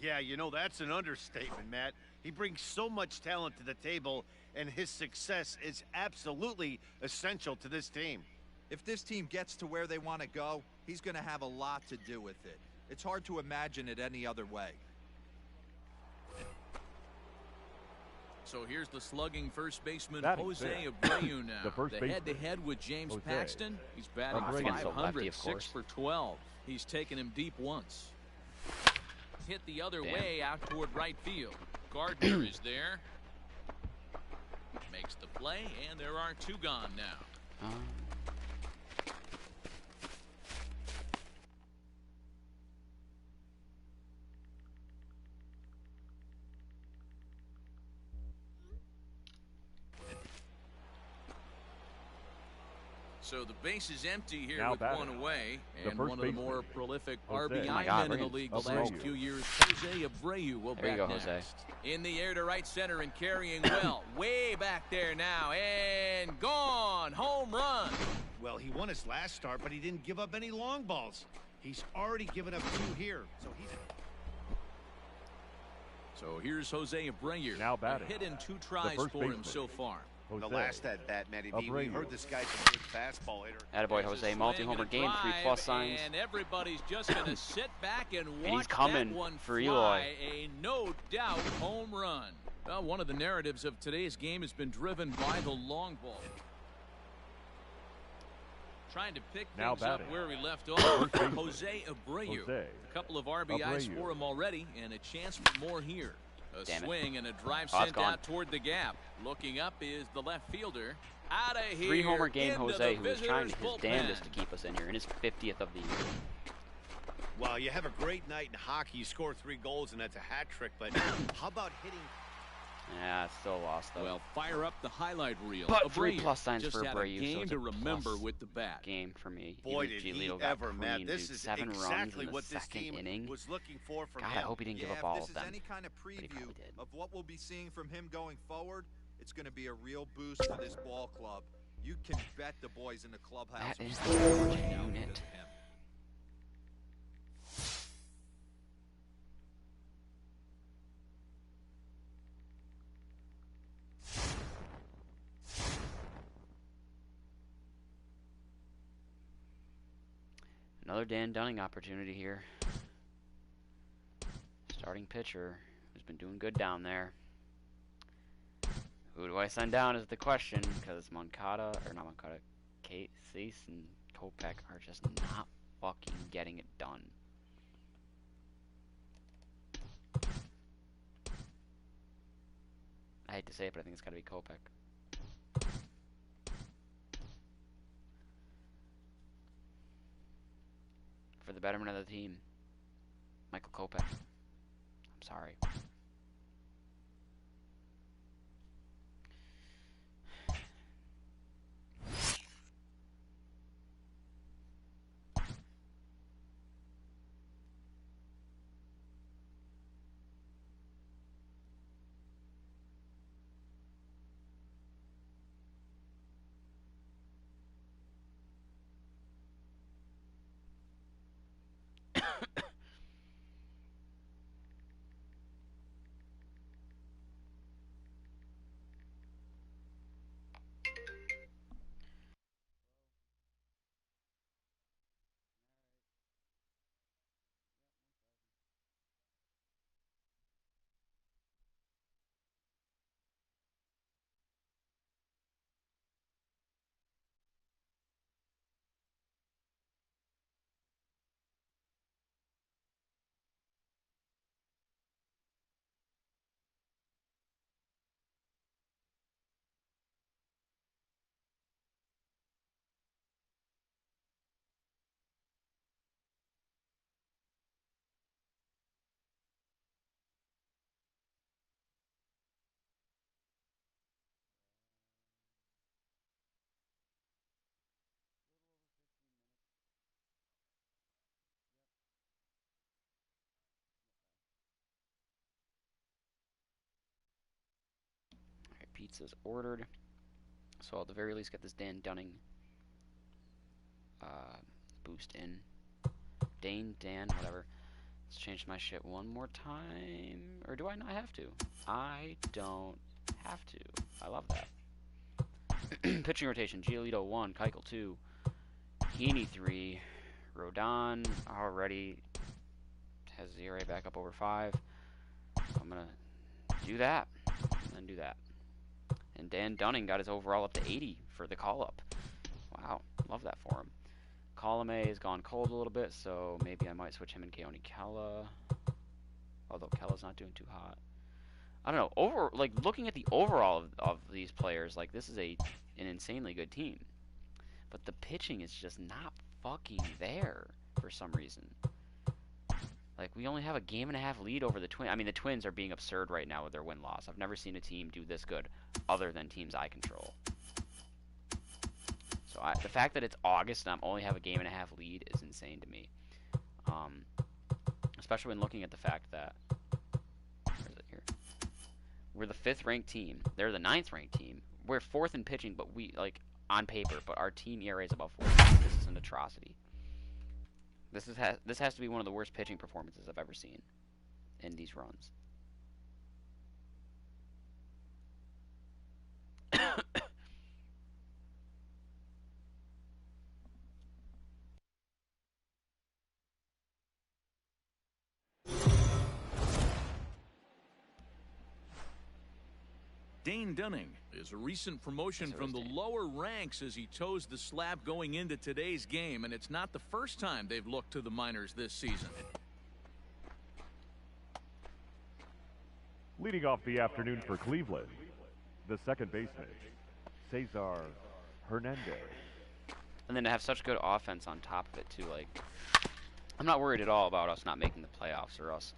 Yeah, you know, that's an understatement, Matt. He brings so much talent to the table, and his success is absolutely essential to this team. If this team gets to where they want to go, he's going to have a lot to do with it. It's hard to imagine it any other way. So here's the slugging first baseman, Batting Jose fifth. Abreu now. The first the baseman, head-to-head with James Jose Paxton. He's batting Abreu. Against the lefty, 500, of 6 course. for 12. He's taken him deep once. Hit the other way out toward right field. Gardner is there. Makes the play, and there are 2 gone now. So the base is empty here Now with batting. 1 away, The and first one of the baseman, more prolific Jose. RBI Oh my God, men in the Abreu. league the last Abreu. few years. Jose Abreu will There you bat go, next. Jose. In the air to right center and carrying well. Way back there now, and gone. Home run. Well, he won his last start, but he didn't give up any long balls. He's already given up 2 here, so he's... So here's Jose Abreu. Now batting. A hit in 2 tries first for him baseman. so far. Jose The last at bat, Matty V, we Abreu. heard this guy's a good fastball hitter. Attaboy, There's Jose. a Multi-homer swing and a game. 3 drive, plus signs. And everybody's just going to sit back and watch he's coming that one for fly. Eloy. A no doubt home run. Well, one of the narratives of today's game has been driven by the long ball. Trying to pick Now things up batting. where we left First off. baseman. Jose Abreu. Jose A couple of RBIs Abreu. for him already, and a chance for more here. A Damn it. swing and a drive Oh, it's sent gone. out toward the gap. Looking up is the left fielder. Out of here. 3-homer game into Jose, the who was trying his visitors' damnedest bullpen. to keep us in here in his 50th of the year. Well, you have a great night in hockey. You score 3 goals, and that's a hat trick. But how about hitting? Yeah, it's still lost though. Well, fire up the highlight reel. But 3 Abreu plus signs just for had Abreu, a so game it's to a remember plus with the bat. game for me. Boy, Even did if he Giolito got ever, Matt. creamed, This dude. is 7 runs exactly in the what this second team inning. was looking for from God, him. I hope he didn't give Yeah, up all if this of is them. any kind of he preview probably did. of what we'll be seeing from him going forward, it's going to be a real boost for this ball club. You can bet the boys in the clubhouse. That is will the be Georgia watching out unit. because of him. Another Dan Dunning opportunity here. Starting pitcher who's been doing good down there. Who do I send down is the question, because Moncada, or not Moncada, Cease and Kopech are just not fucking getting it done. I hate to say it, but I think it's got to be Kopech. For the betterment of the team, Michael Kopech. I'm sorry. Alright, pizza's ordered. So I'll at the very least get this Dan Dunning boost in. Dan, whatever. Let's change my shit one more time. Or do I not have to? I don't have to. I love that. Pitching rotation. Giolito 1, Keuchel 2, Heaney 3, Rodon already has the ERA back up over 5. So I'm going to do that, and then do that. And Dan Dunning got his overall up to 80 for the call-up. Wow, love that for him. Column A has gone cold a little bit, so maybe I might switch him and Keone Kela. Although Kela's not doing too hot. I don't know. Looking at the overall of these players, like, this is an insanely good team. But the pitching is just not fucking there for some reason. Like, we only have a game-and-a-half lead over the Twins. I mean, the Twins are being absurd right now with their win-loss. I've never seen a team do this good other than teams I control. So the fact that it's August and I only have a game-and-a-half lead is insane to me. Especially when looking at the fact that... Where is it here? We're the 5th-ranked team. They're the 9th-ranked team. We're 4th in pitching, but we, like, on paper, but our team ERA is above 4. This is an atrocity. This has to be one of the worst pitching performances I've ever seen in these runs. Dane Dunning is a recent promotion from the lower ranks as he toes the slab going into today's game, and it's not the first time they've looked to the minors this season. Leading off the afternoon for Cleveland, the second baseman, Cesar Hernandez. And then to have such good offense on top of it, too. Like, I'm not worried at all about us not making the playoffs or us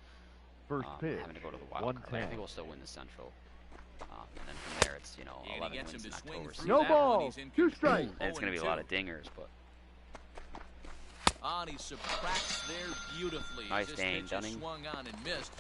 First pitch, having to go to the wild card. Like, I think we'll still win the Central. And then from there, it's, 11 wins in October. So no ball, 2 strikes. And it's going to be a lot of dingers, but... He subtracts there beautifully. Nice, Dane Dunning. Swung on and missed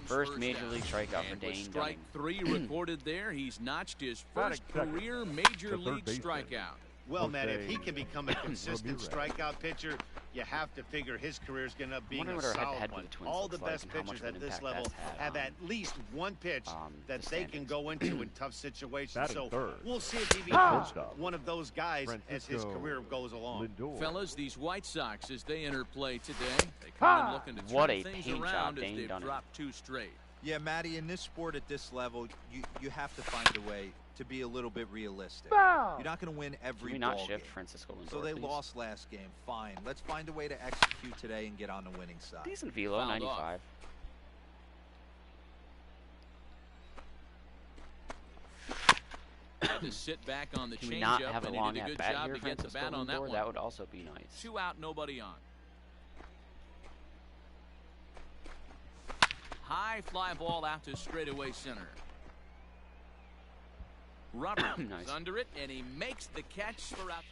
first major league strikeout for Dane Dunning. Strike 3 recorded there. He's notched his first career major league strikeout. Well, Matt, if he can become a consistent strikeout pitcher, you have to figure his career is going to be a what our solid head-to-head one. with the Twins All looks the like best and how much pitchers of an at this impact level that's had have on, at least one pitch that the they can standings. go into in tough situations. Batting So third. we'll see if he becomes one of those guys as his career goes along. Lindor. Fellas, these White Sox, as they enter play today, they come in looking to What turn a things paint around job, as Dane they've Dunning. dropped 2 straight. Yeah, Matty, in this sport at this level, you have to find a way to be a little bit realistic. You're not going to win every Can we not ball shift game. Francisco Lindor, So they please? lost last game. Fine. Let's find a way to execute today and get on the winning side. Decent velo, Fouled 95. Had to sit back on the Can we not have changeup a and long he did a at good bat job here, to get the Francisco bat on that Lindor? one. That would also be nice. 2 out, nobody on. High fly ball out to straightaway center. Rubber Nice. is under it, and he makes the catch for out.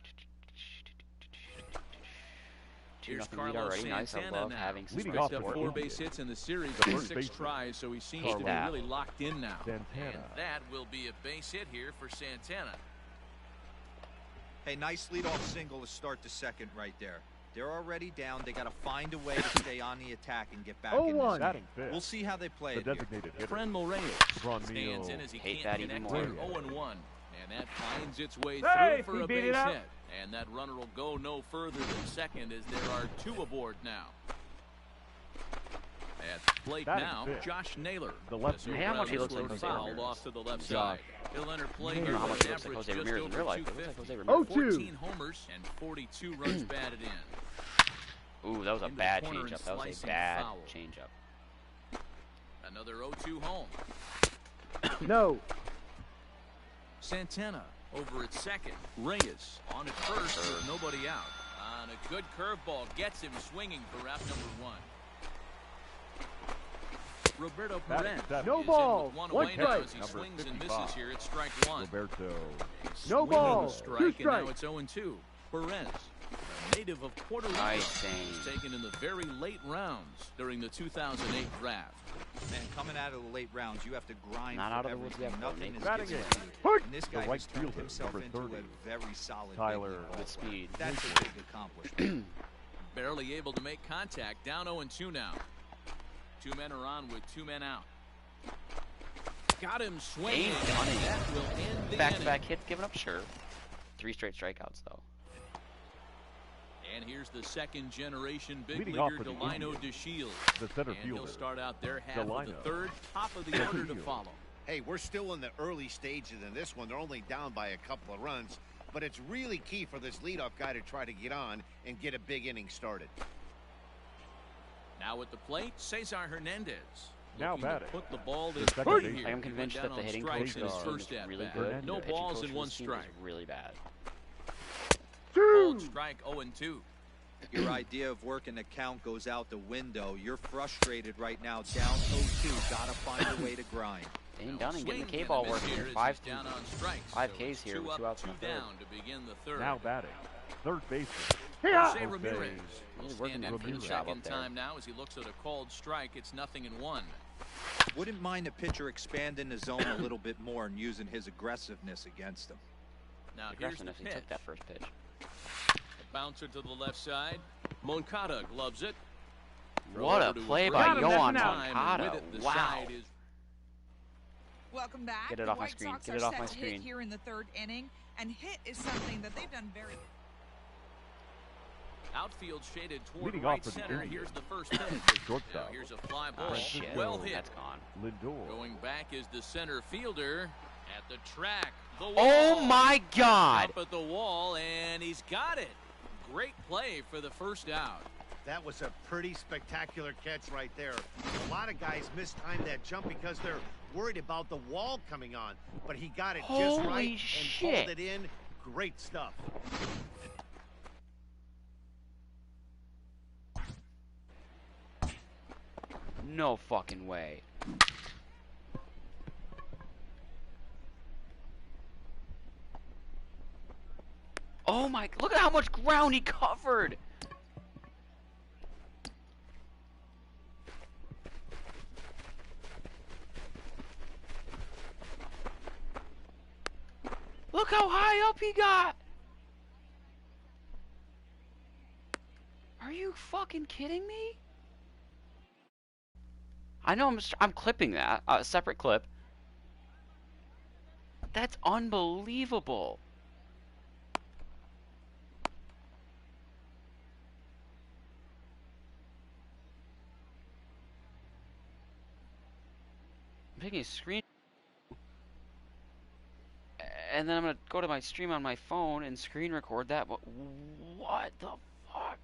Here's 2-0 lead Carlos already. Nice. I Santana love now. having some Leading Picked off up for 4 India. base hits in the series The in first 6 baseman, tries, so he seems Hate to be that. really locked in now. Santana. And that will be a base hit here for Santana. Hey, nice leadoff single to start the second right there. They're already down. They got to find a way to stay on the attack and get back in this game. Batting fifth. We'll see how they play The it here. designated hitter. Frenmel Reyes Ron stands Neal. in as he Hate can't that even connect more. for 0-1. And that finds its way Hey, through for he a beat it base up. hit. And that runner will go no further than second as there are 2 aboard now. At the plate Batting now, fifth. Josh Naylor. The left As fielder. How much he looks like O'Brien Jose fouled Ramirez. off to the left Josh. side. He'll enter play I here don't know how with much an he looks like average Jose just Ramirez in over real life, but it looks like 250. Jose Ramirez. 14 homers and 42 runs batted in. Ooh, that was a Into the bad corner and changeup. That was a slicing bad foul. changeup. Another 0-2 home. No. Santana over at second. Reyes on at first with nobody out. On a good curveball gets him swinging for out number 1. Roberto Batting Perez seventh. No is ball. in with 1 One away now strike. as he Number swings and 55. misses here at strike 1. Roberto. No Swing and ball. a 2 strike, and now strikes. it's 0-2. Perez, a native of Puerto Rico, Nice thing. was taken in the very late rounds during the 2008 draft. Man, coming out of the late rounds, you have to grind Not for out of the woods everything. yet, though, Nothing Nate. is Batting given in. to you. And this The guy right has turned fielder, himself number into 30. a very solid Tyler. big league ball With speed. player. That's a big accomplishment. Barely able to make contact. Down 0-2 now. 2 men are on with 2 men out. Got him swinging. Dane Dunning. That will end the Back-to-back hits given up, sure. 3 straight strikeouts, though. And here's the second generation big Leading off leaguer, for the Delino Indians, DeShields. the center And he'll fielder, start out their half of the Delino. third, top of the order to follow. Hey, we're still in the early stages in this one. They're only down by a couple of runs, but it's really key for this leadoff guy to try to get on and get a big inning started. Now at the plate, Cesar Hernandez. Now Looking to batting. put the ball to The second third baseman. here. I am He convinced went that down the on hitting strikes coach in his for this team first is at really bat. good. No The pitching balls coach and for 1 this team strike. is really bad. Called strike 0-2. Your idea of working the count goes out the window. You're frustrated right now, down 0-2. Gotta find a way to grind. Dane Now, Dunning getting the swing and a K-ball miss working here here. as he's 5 down on strikes. 5 So Ks it's here 2 with up, 2 outs in 2 the third. down to begin the third. Now batting. Third baseman. Jose Jose Ramirez will Really stand working in that for the paint job second up there. time now as he looks at a called strike. It's 0-1. Wouldn't mind the pitcher expanding the zone a little bit more and using his aggressiveness against him. Now here's the Aggressiveness, he pitch. took that first pitch. A bouncer to the left side. Moncada gloves it. What a Over to play his by right. Yohan Time, and Moncada. with it, the Wow. side is Welcome back. Get it The off my White screen. Sox Get are it off set my to hit screen. here in the 3rd inning, and hit is something that they've done very. outfield shaded toward Leading right off for the center. Indians. Here's the first pitch. Now Shortstop. here's a fly ball. Oh, shit. Well hit. That's gone. Lindor. Going back is the center fielder at the track. The wall. Oh, my God. Up at the wall, and he's got it. Great play for the first out. That was a pretty spectacular catch right there. A lot of guys mistime that jump because they're worried about the wall coming on, but he got it just Holy right and shit. pulled it in. Great stuff. No fucking way. Oh my, look at how much ground he covered. Look how high up he got. Are you fucking kidding me? I know I'm clipping that, a separate clip. That's unbelievable. I'm taking a screen, and then I'm gonna go to my stream on my phone and screen record that. But what the fuck?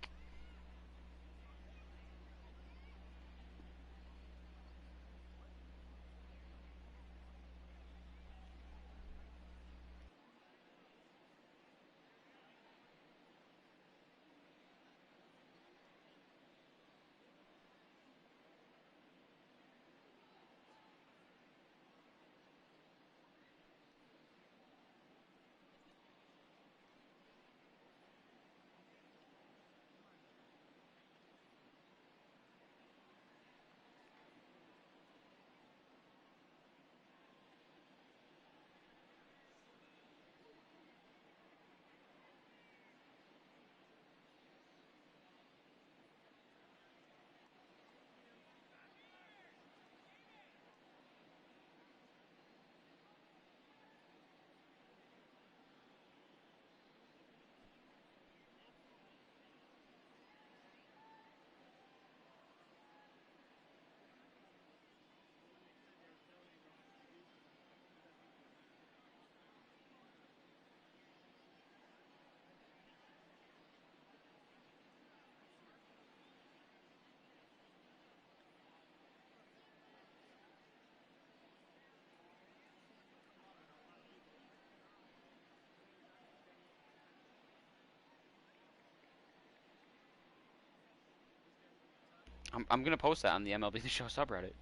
I'm gonna post that on the MLB The Show subreddit.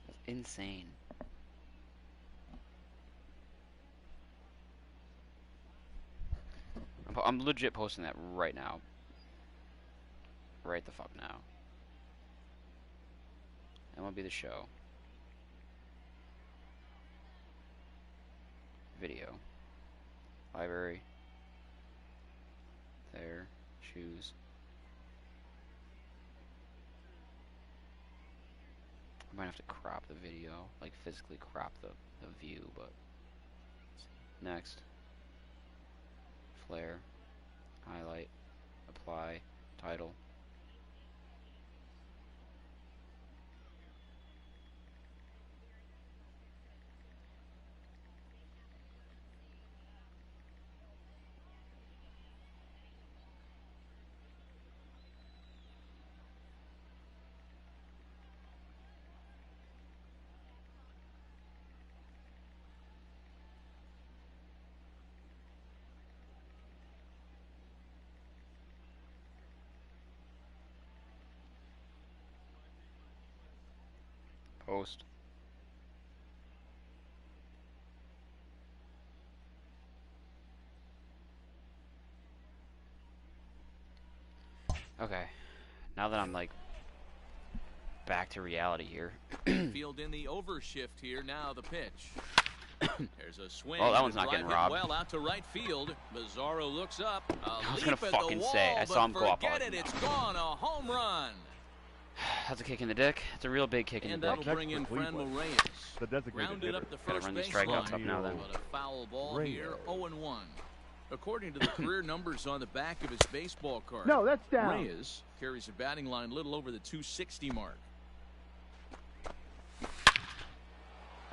That's insane. I'm legit posting that right now. Right the fuck now. MLB The Show. Video. Library. There. Choose. I might have to crop the video. Like physically crop the view, but... Next. Flare. Highlight. Apply. Title. Post. Okay. Now that I'm like back to reality here. Field in the overshift here. Now the pitch. There's a swing. Oh, that one's not getting robbed. Well out to right field. Mazzaro looks up. I was gonna fucking say. I saw him go up. Forget it. It's gone. A home run. That's a kick in the dick. It's a real big kick in the dick. And that'll bring in Franmil Reyes. The designated Rounded up the Gotta first run these base strikeouts line. up now then. But a foul ball here. 0-1. According to the career numbers on the back of his baseball card, No, that's down. Reyes carries a batting line little over the 260 mark.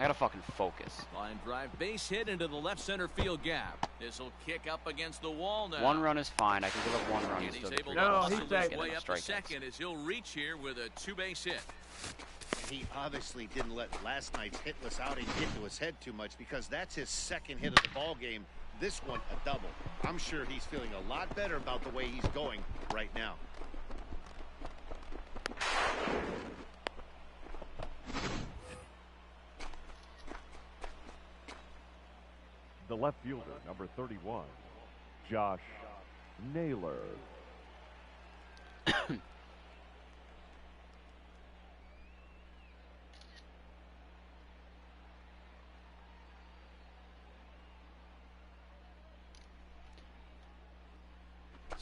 I gotta fucking focus. Line drive base hit into the left center field gap. This will kick up against the wall now. One run is fine. I can give up one run. And he's able to No, hustle he's his safe. way up to second as he'll reach here with a two-base hit. And he obviously didn't let last night's hitless outing get to his head too much, because that's his second hit of the ball game. This one a double. I'm sure he's feeling a lot better about the way he's going right now. The left fielder, number 31, Josh Naylor.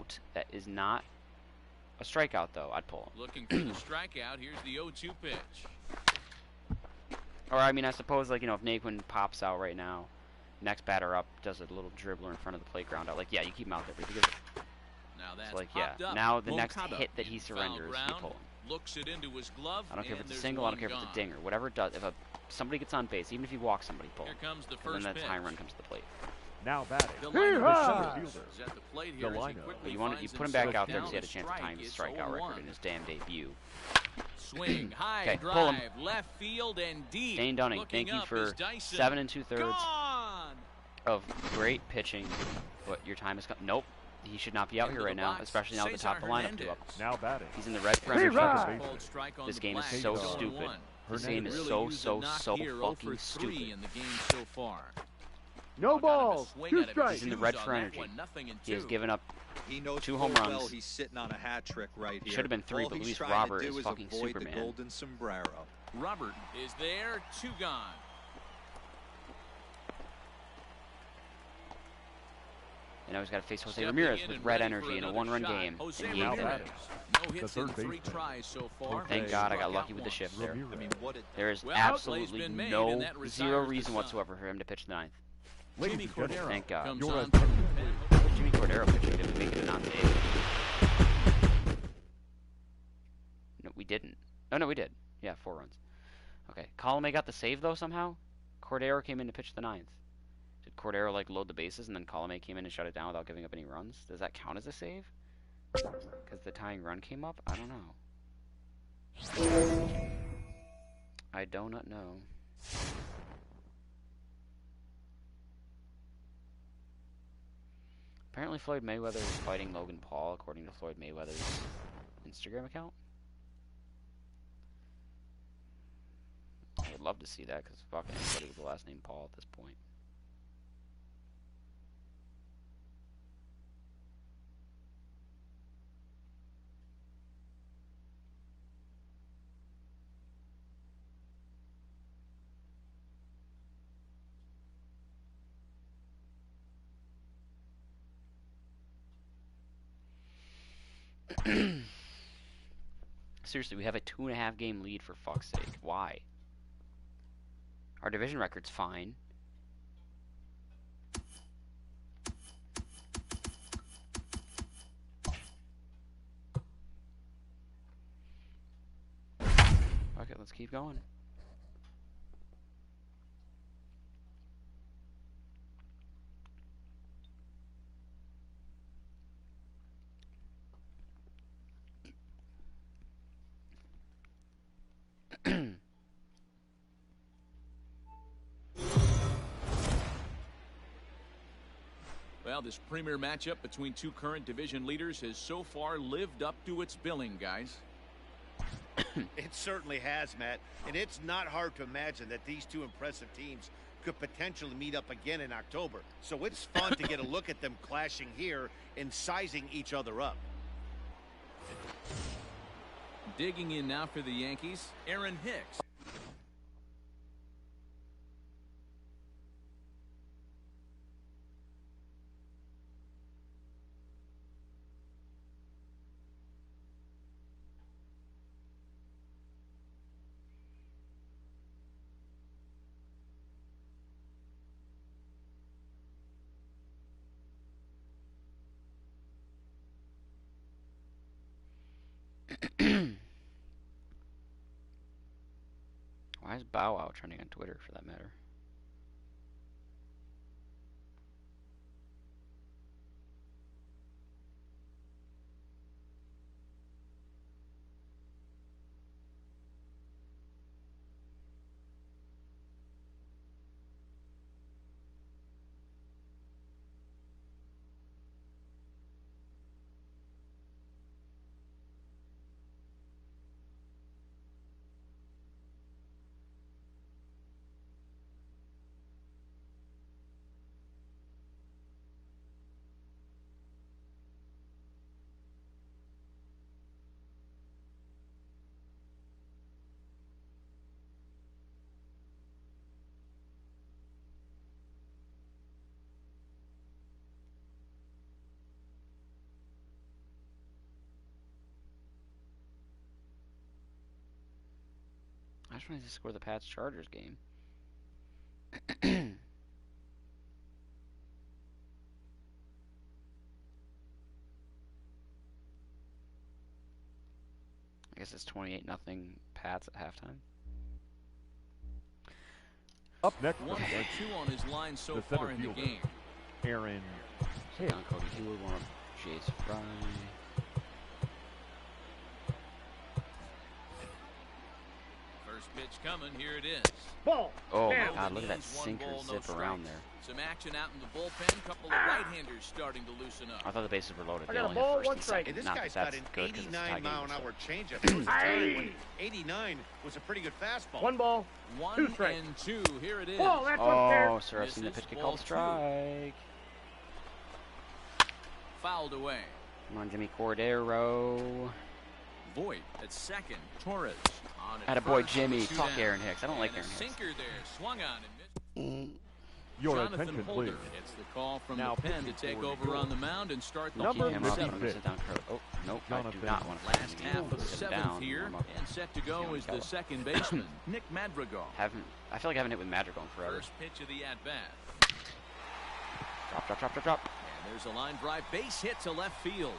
out that is not a strikeout, though, I'd pull him. Looking for the strikeout. Here's the 0-2 pitch. Or, I mean, I suppose, like, you know, if Naquin pops out right now, next batter up does a little dribbler in front of the plate ground out. Like, yeah, you keep him out there. But because Now that's so, like, yeah, up. now the next Moncada hit that he surrenders, you pull him. Looks it into his glove. I don't care if and it's a there's single, I don't one care if it's gone. a dinger. Whatever it does, if somebody gets on base, even if you walk somebody, pull him. Here comes the And first then that pitch. tying run comes to the plate. Now batting. The The lineup center is fielder. at the plate here The as he lineup. quickly But you finds put him back himself out there down because he had a to chance to tie his It's strikeout 0-1. record in his damn debut. Swing, high Okay, drive, pull him. left field and deep. Dane Dunning, Looking thank you up for is Dyson. 7 2/3 Gone! of great pitching, but your time has come. Nope, he should not be out Into here right the now, box, especially now at the top of the Cesar lineup due up. Hernandez. Now batting. He's in the red for Hey, energy. Rod! Bold strike on This the game is black, so 0-1. stupid. This Hernandez. game is Really so, used a so, knock so here, 0 fucking for 3 stupid. in the game so far. No Kind of a balls. swing 2 out of his strikes. He's in the shoes red on for that energy. one, 0-2. He has given up He knows 2 full home well runs. he's sitting on a hat trick right here. Should have been 3, All but he's Luis trying Robert to do is fucking avoid Superman. the golden sombrero. Robert is there, 2 gone. And now he's got to face Jose Stepping Ramirez in with and red ready for energy in a another 1-run shot. game. Jose And he ain't Ramirez. there. No hits The in third 3 baseman. tries so far. Thank Jose God I got Struck lucky out with the one. shift there. I mean, what it There is Well, absolutely play's been made, no and that retires 0 the reason Sun. whatsoever for him to pitch the 9th. Ladies Jimmy and gentlemen, Cordero Thank God. comes You're on at from second the pen. Jimmy Cordero pitching didn't make it a non-save. No, we didn't. Oh, no, we did. Yeah, 4 runs. Okay. Colomé got the save, though, somehow? Cordero came in to pitch the 9th. Did Cordero, like, load the bases, and then Colomé came in and shut it down without giving up any runs? Does that count as a save? Because the tying run came up? I don't know. I do not know. Apparently Floyd Mayweather is fighting Logan Paul, according to Floyd Mayweather's Instagram account. I would love to see that, because fucking anybody with the last name Paul at this point. Seriously, we have a 2.5 game lead for fuck's sake. Why? Our division record's fine. Okay, let's keep going. Well, this premier matchup between 2 current division leaders has so far lived up to its billing, guys. It certainly has, Matt. And it's not hard to imagine that these 2 impressive teams could potentially meet up again in October. So it's fun to get a look at them clashing here and sizing each other up. Digging in now for the Yankees, Aaron Hicks. Why is Bow Wow trending on Twitter, for that matter? just wanted to score the Pats Chargers game. I guess it's 28-0 Pats at halftime. Up next, 1 for 2 on his line so far in the game. Aaron. Down Cody Hewitt, one of Jace Fry. First pitch coming, here it is. Ball. Oh Down. my God, look at that One sinker ball, no zip around there. Some action out in the bullpen. Couple of right-handers starting to loosen up. I thought the bases were loaded. I They got a only ball, have first one and strike. second. Hey, this Not guy's that got that's an good 'cause it's a tie 89 game, mile an so. hour changeup. There was a time when 89 was a pretty good fastball. 1 ball. 1 2 strikes. and 2. Here it is. Ball. That's one fair. Oh, sir, I've seen the Misses, pitch get ball called 2. strike. Fouled away. Come on, Jimmy Cordero. Voit at second. Torres on at Attaboy, first. Jimmy. 2 Fuck down. Aaron Hicks. I don't like And a Aaron Hicks. sinker there. Swung on and missed. Your Jonathan attention, Holder please. gets the call from Now the pen to pitching take for over New on the York. mound and start the Number Keep him up. I'm 56. gonna sit down. Oh, nope. I do Jonathan not want to last sit half of the down. seventh here, I'm up. and set to go is the second baseman, Nick Madrigal. I feel like I haven't hit with Madrigal in forever. First pitch of the at-bat. Drop, drop, drop, drop, drop. And there's a line drive base hit to left field.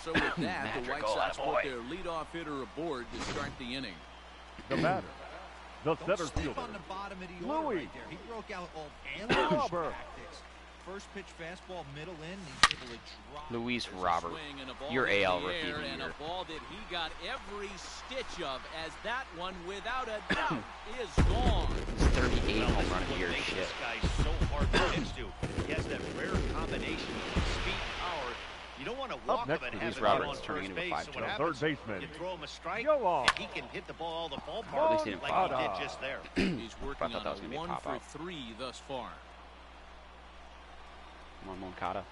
So with that, the White Madrigal, Sox attaboy. put their leadoff hitter aboard to start the inning. The batter. The Don't center sleep fielder. on the bottom of the order Louis. right there. He broke out all ambush Robert. tactics. First pitch fastball, middle in, he's able to drop. Luis There's a Robert. swing and a ball Your in the AL rookie air, of the and year. a ball that he got every stitch of, as that one, without a doubt, is gone. 38 home run of the year. What makes Shit. this guy so hard to pitch to. He has that rare combination of speed and power. You don't want to walk him next and is have him Roberts on turning first into a base. So what 5-2. happens, Third baseman. you throw him a strike, Go on. and he can hit the ball the At ballpark least he didn't like pop he out. did just there. He's working thought on that was gonna be a 1 pop for out. 3 thus far. Come on, Moncada.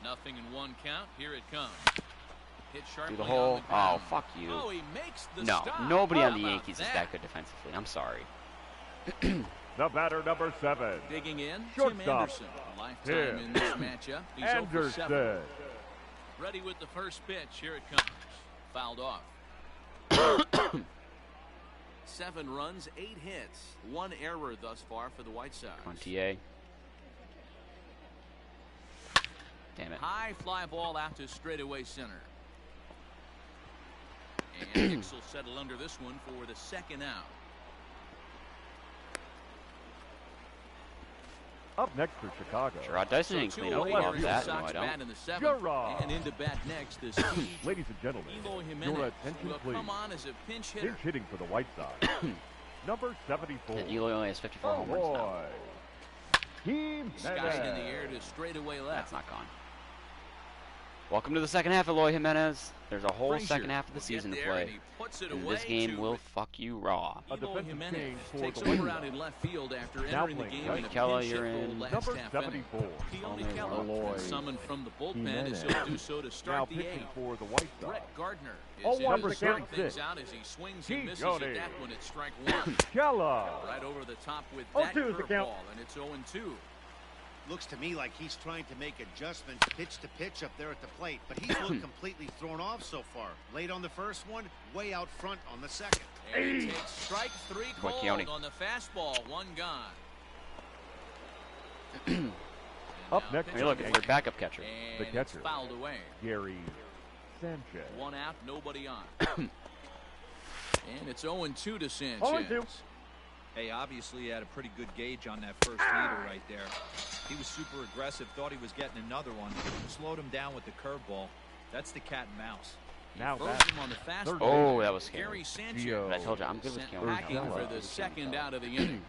Nothing in 1 count. Here it comes. Hit sharply Through the on hole. the ground. Oh, fuck you. Oh, he makes the No, stop. nobody on How the about Yankees is that good defensively. I'm sorry. The batter, number 7. Digging in, Tim Shortstop. Anderson. Lifetime Tim in this matchup. He's 0 for 7. Anderson. Ready with the first pitch. Here it comes. Fouled off. 7 runs, 8 hits, 1 error thus far for the White Sox. Come on, TA. Damn it. High fly ball out to straightaway center. And Hicks will settle under this one for the second out. Up next for Chicago. Gerard Dyson didn't clean up. away Love here, that. the No, Sox I don't. bat in the 7th. Gerard. And into bat next is Steve Ladies and gentlemen, Eloy your Jimenez, attention, will please. come on as a pinch hitter. Pinch hitting for the White Sox. Number 74. And Eloy only has 54 home runs now. Boy. Team Skied in the air to straightaway left. That's not gone. Welcome to the second half, Eloy Jimenez. There's a whole Frazier second half of the will season to get there, play. and he puts it And away this game to will fuck you raw. A Eloy defensive Jimenez change for takes the White over out Sox. in left field after Now entering the playing game in a Keller, pinch you're hit in. last Number half inning. 74. Keone Only Keller Eloy is summoned from the bullpen Jimenez. as he'll do so to Now start the pitching 8th. for the White Sox. Brett Gardner Oh, is in number to start 36. things out as he swings and misses Jody. at that one at strike 1. Keller. Right over the top with 0-2 that is the count. curveball, and it's 0-2. Looks to me like he's trying to make adjustments pitch to pitch up there at the plate, but he's looked completely thrown off so far. Late on the first one, way out front on the second. And he takes strike 3 Boy, called Keone. on the fastball, 1 gone. Up Now next, I mean, look, it's their backup catcher. And The it's catcher. fouled away. Gary Sanchez. 1 out, nobody on. And it's 0-2 to Sanchez. 0-2. Hey, obviously he had a pretty good gauge on that first heater right there. He was super aggressive, thought he was getting another one. Slowed him down with the curveball. That's the cat and mouse. Now Throws back. him on the Third fastball. Oh, that was scary. Gary Sanchez. Gio. I told you, I'm good with Sent Keone. packing for Urshela. the second out of the inning.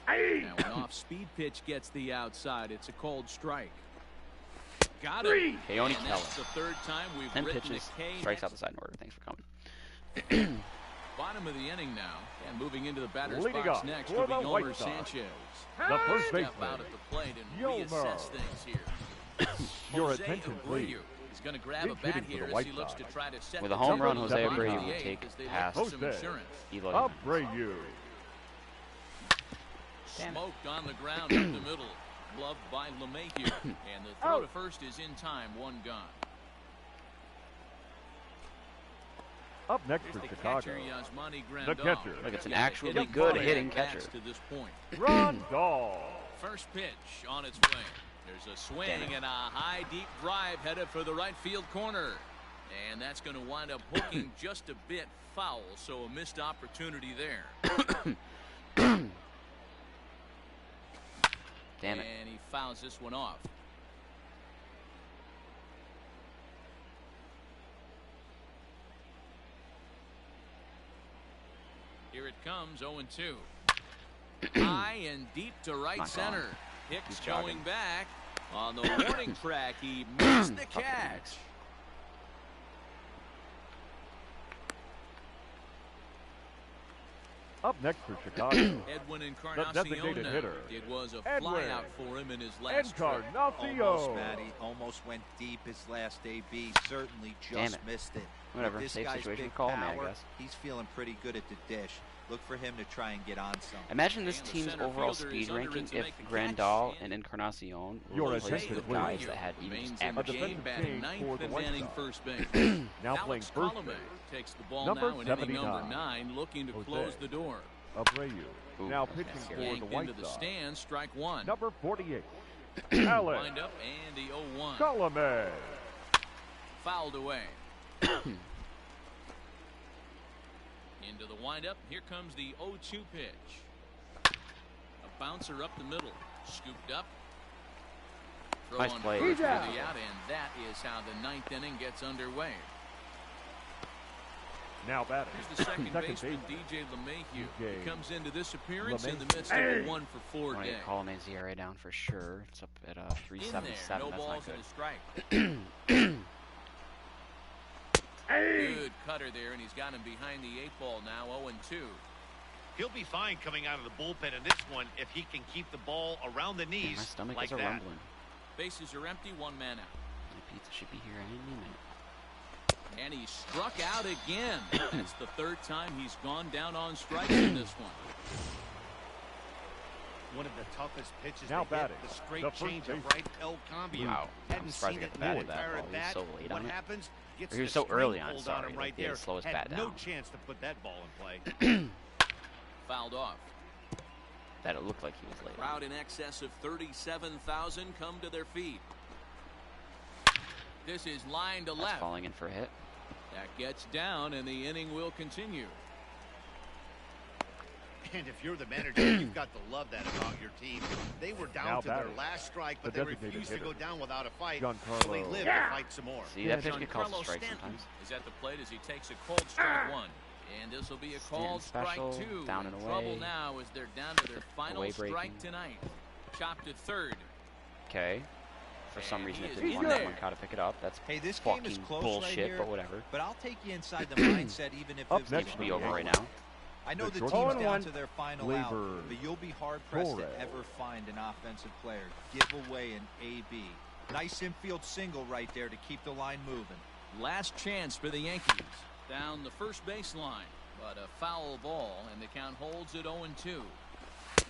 Now an off-speed pitch gets the outside. It's a cold strike. Got him. Keone And Keller. that's the 3rd time we've 10 written pitches, the K strikes out next the side in order. Thanks for coming. bottom of the inning now, and moving into the batter's Leading box off next for will be the White Yomer Sox. Sanchez. The first Step baseman. out at the plate and Yomer. reassess things here. Your Jose attention, Abreu please. is going to grab a Pinch bat hitting for the here as White he looks to Sox. try to set With a the home tone run, of Jose the Abreu bottom of will the eighth take as they look past for some Jose. insurance. Eloy Abreu. Damn it. Smoked on the ground up the middle. Gloved by LeMahieu. And the throw to first is in time. 1 gone. Up next Here's for the Chicago, catcher, Yasmani the Grandal. catcher. Look, it's an Yeah, actually hitting good ball hitting at-bats catcher. to this point. Grandal. First pitch on its way. There's a swing and a high deep drive headed for the right field corner. And that's going to wind up hooking just a bit foul, so a missed opportunity there. Damn it. And he fouls this one off. Here it comes, 0-2. High and deep to right Not center. gone. Hicks He's jogging. going back. On the warning track, he missed the catch. Up next for Chicago, Edwin designated Encarnacion. hitter, It was a Edwin flyout for him in his last trip. Encarnacion. Almost, Matty. Almost went deep his last AB. Certainly Damn just it. missed it. Whatever, With this safe guy's situation, big call him, I power, guess. he's feeling pretty good at the dish. Look for him to try and get on something. Imagine this And the team's center overall fielder speed is under ranking it to if make the Grandal catch. and Encarnacion Your were replaced attention, with please. guys that had even Remains just in the average game, defensive batting change ninth for the and White manning Sox. first base. Now playing Alex first Colomé base, takes the ball number now in inning 79, number 9, looking to Jose. close the door. Abreu. Ooh, Now that's pitching nasty. for the Yanked White into the Sox, stand, strike one. number 48, Alex Wind up and the 0-1. Colomé. Fouled away. Into the windup. Here comes the 0-2 pitch. A bouncer up the middle. Scooped up. Throw Nice on play. first for the He's out. out, and that is how the ninth inning gets underway. Now batting, Here's the second baseman, baseman, DJ LeMahieu. DJ He comes into this appearance in the LeMahieu. midst of a 1-for-4 I want to day. get Colomé's ERA down for sure. It's up at In there, 3.77. no That's balls not and good. a strike. Good cutter there, and he's got him behind the 8-ball now, 0-2. He'll be fine coming out of the bullpen in this one if he can keep the ball around the Man, knees my stomach like is a that. rumbling. Bases are empty, 1 man out. My pizza should be here any minute. And he struck out again. That's the 3rd time he's gone down on strikes in this one. One of the toughest pitches Now to hit, batting, the straight the first change of baseman. right El Cambio. Wow. Hadn't I'm surprised seen he it got in batted the that entire ball. He was bat. so late What on it. happens? Gets Or he was the so early on, stranglehold on sorry, him like right he had there. to slow his Had bat no down. chance to put that ball in play. Fouled off. That it looked like he was late. Crowd in excess of 37,000 come to their feet. This is line to That's left. falling in for a hit. That gets down, and the inning will continue. And if you're the manager, you've got to love that about your team. They were down Now to their batting, last strike, but the they designated refused to go hitter, down without a fight. Giancarlo. So they lived to fight some more. See, that pitch get called a Giancarlo strike Stanton sometimes. is at the plate as he takes a cold strike 1. And this will be a called Stanton strike special, 2. down and In trouble away. now as they're down to their final Away strike breaking. tonight. Chopped at 3rd. Okay. For some And reason he it is didn't in want there. that one got to pick it up. That's Hey, this game fucking is close bullshit, right here, but whatever. But I'll take you inside the mindset even if Up it next Should for be the over right Yankees, now. I know the the team's shortstop, down to their final out, Gleyber but you'll be hard-pressed to Torres. ever find an offensive player give away an AB. Nice infield single right there to keep the line moving. Last chance for the Yankees. Down the first baseline. But a foul ball, and the count holds at 0-2.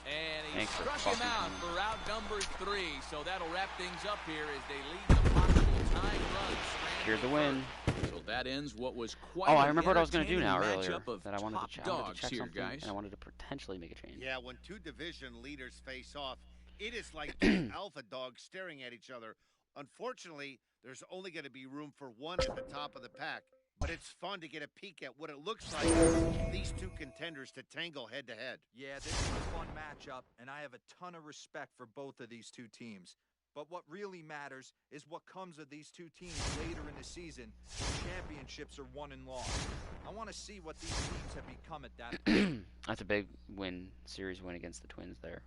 And he Thanks for struck him fucking out me. for out number 3. So that'll wrap things up here as they lead the possible tying run. Here's the win. So that ends what was quite Oh, I an remember what I was going to do now entertaining earlier. matchup of That I wanted top to, dogs check here, something, guys. and I wanted to potentially make a change. Yeah, when two division leaders face off, it is like two alpha dogs staring at each other. Unfortunately, there's only going to be room for one at the top of the pack. But it's fun to get a peek at what it looks like for these two contenders to tangle head-to-head. Yeah, this is a fun matchup, and I have a ton of respect for both of these two teams. But what really matters is what comes of these two teams later in the season when championships are won and lost. I want to see what these teams have become at that point. That's a big win, series win against the Twins there.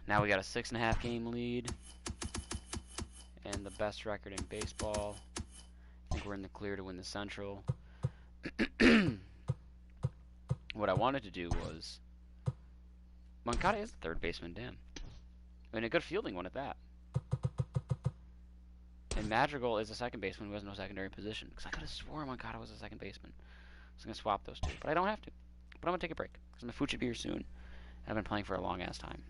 Now we got a 6.5 game lead and the best record in baseball. I think we're in the clear to win the Central. What I wanted to do was Moncada is the third baseman, damn. I mean, a good fielding one at that. Madrigal is a second baseman who has no secondary position. Because I could have sworn Moncada was a second baseman. I was going to swap those two. But I don't have to. But I'm going to take a break. Because Mafuchi will be here soon. And I've been playing for a long ass time.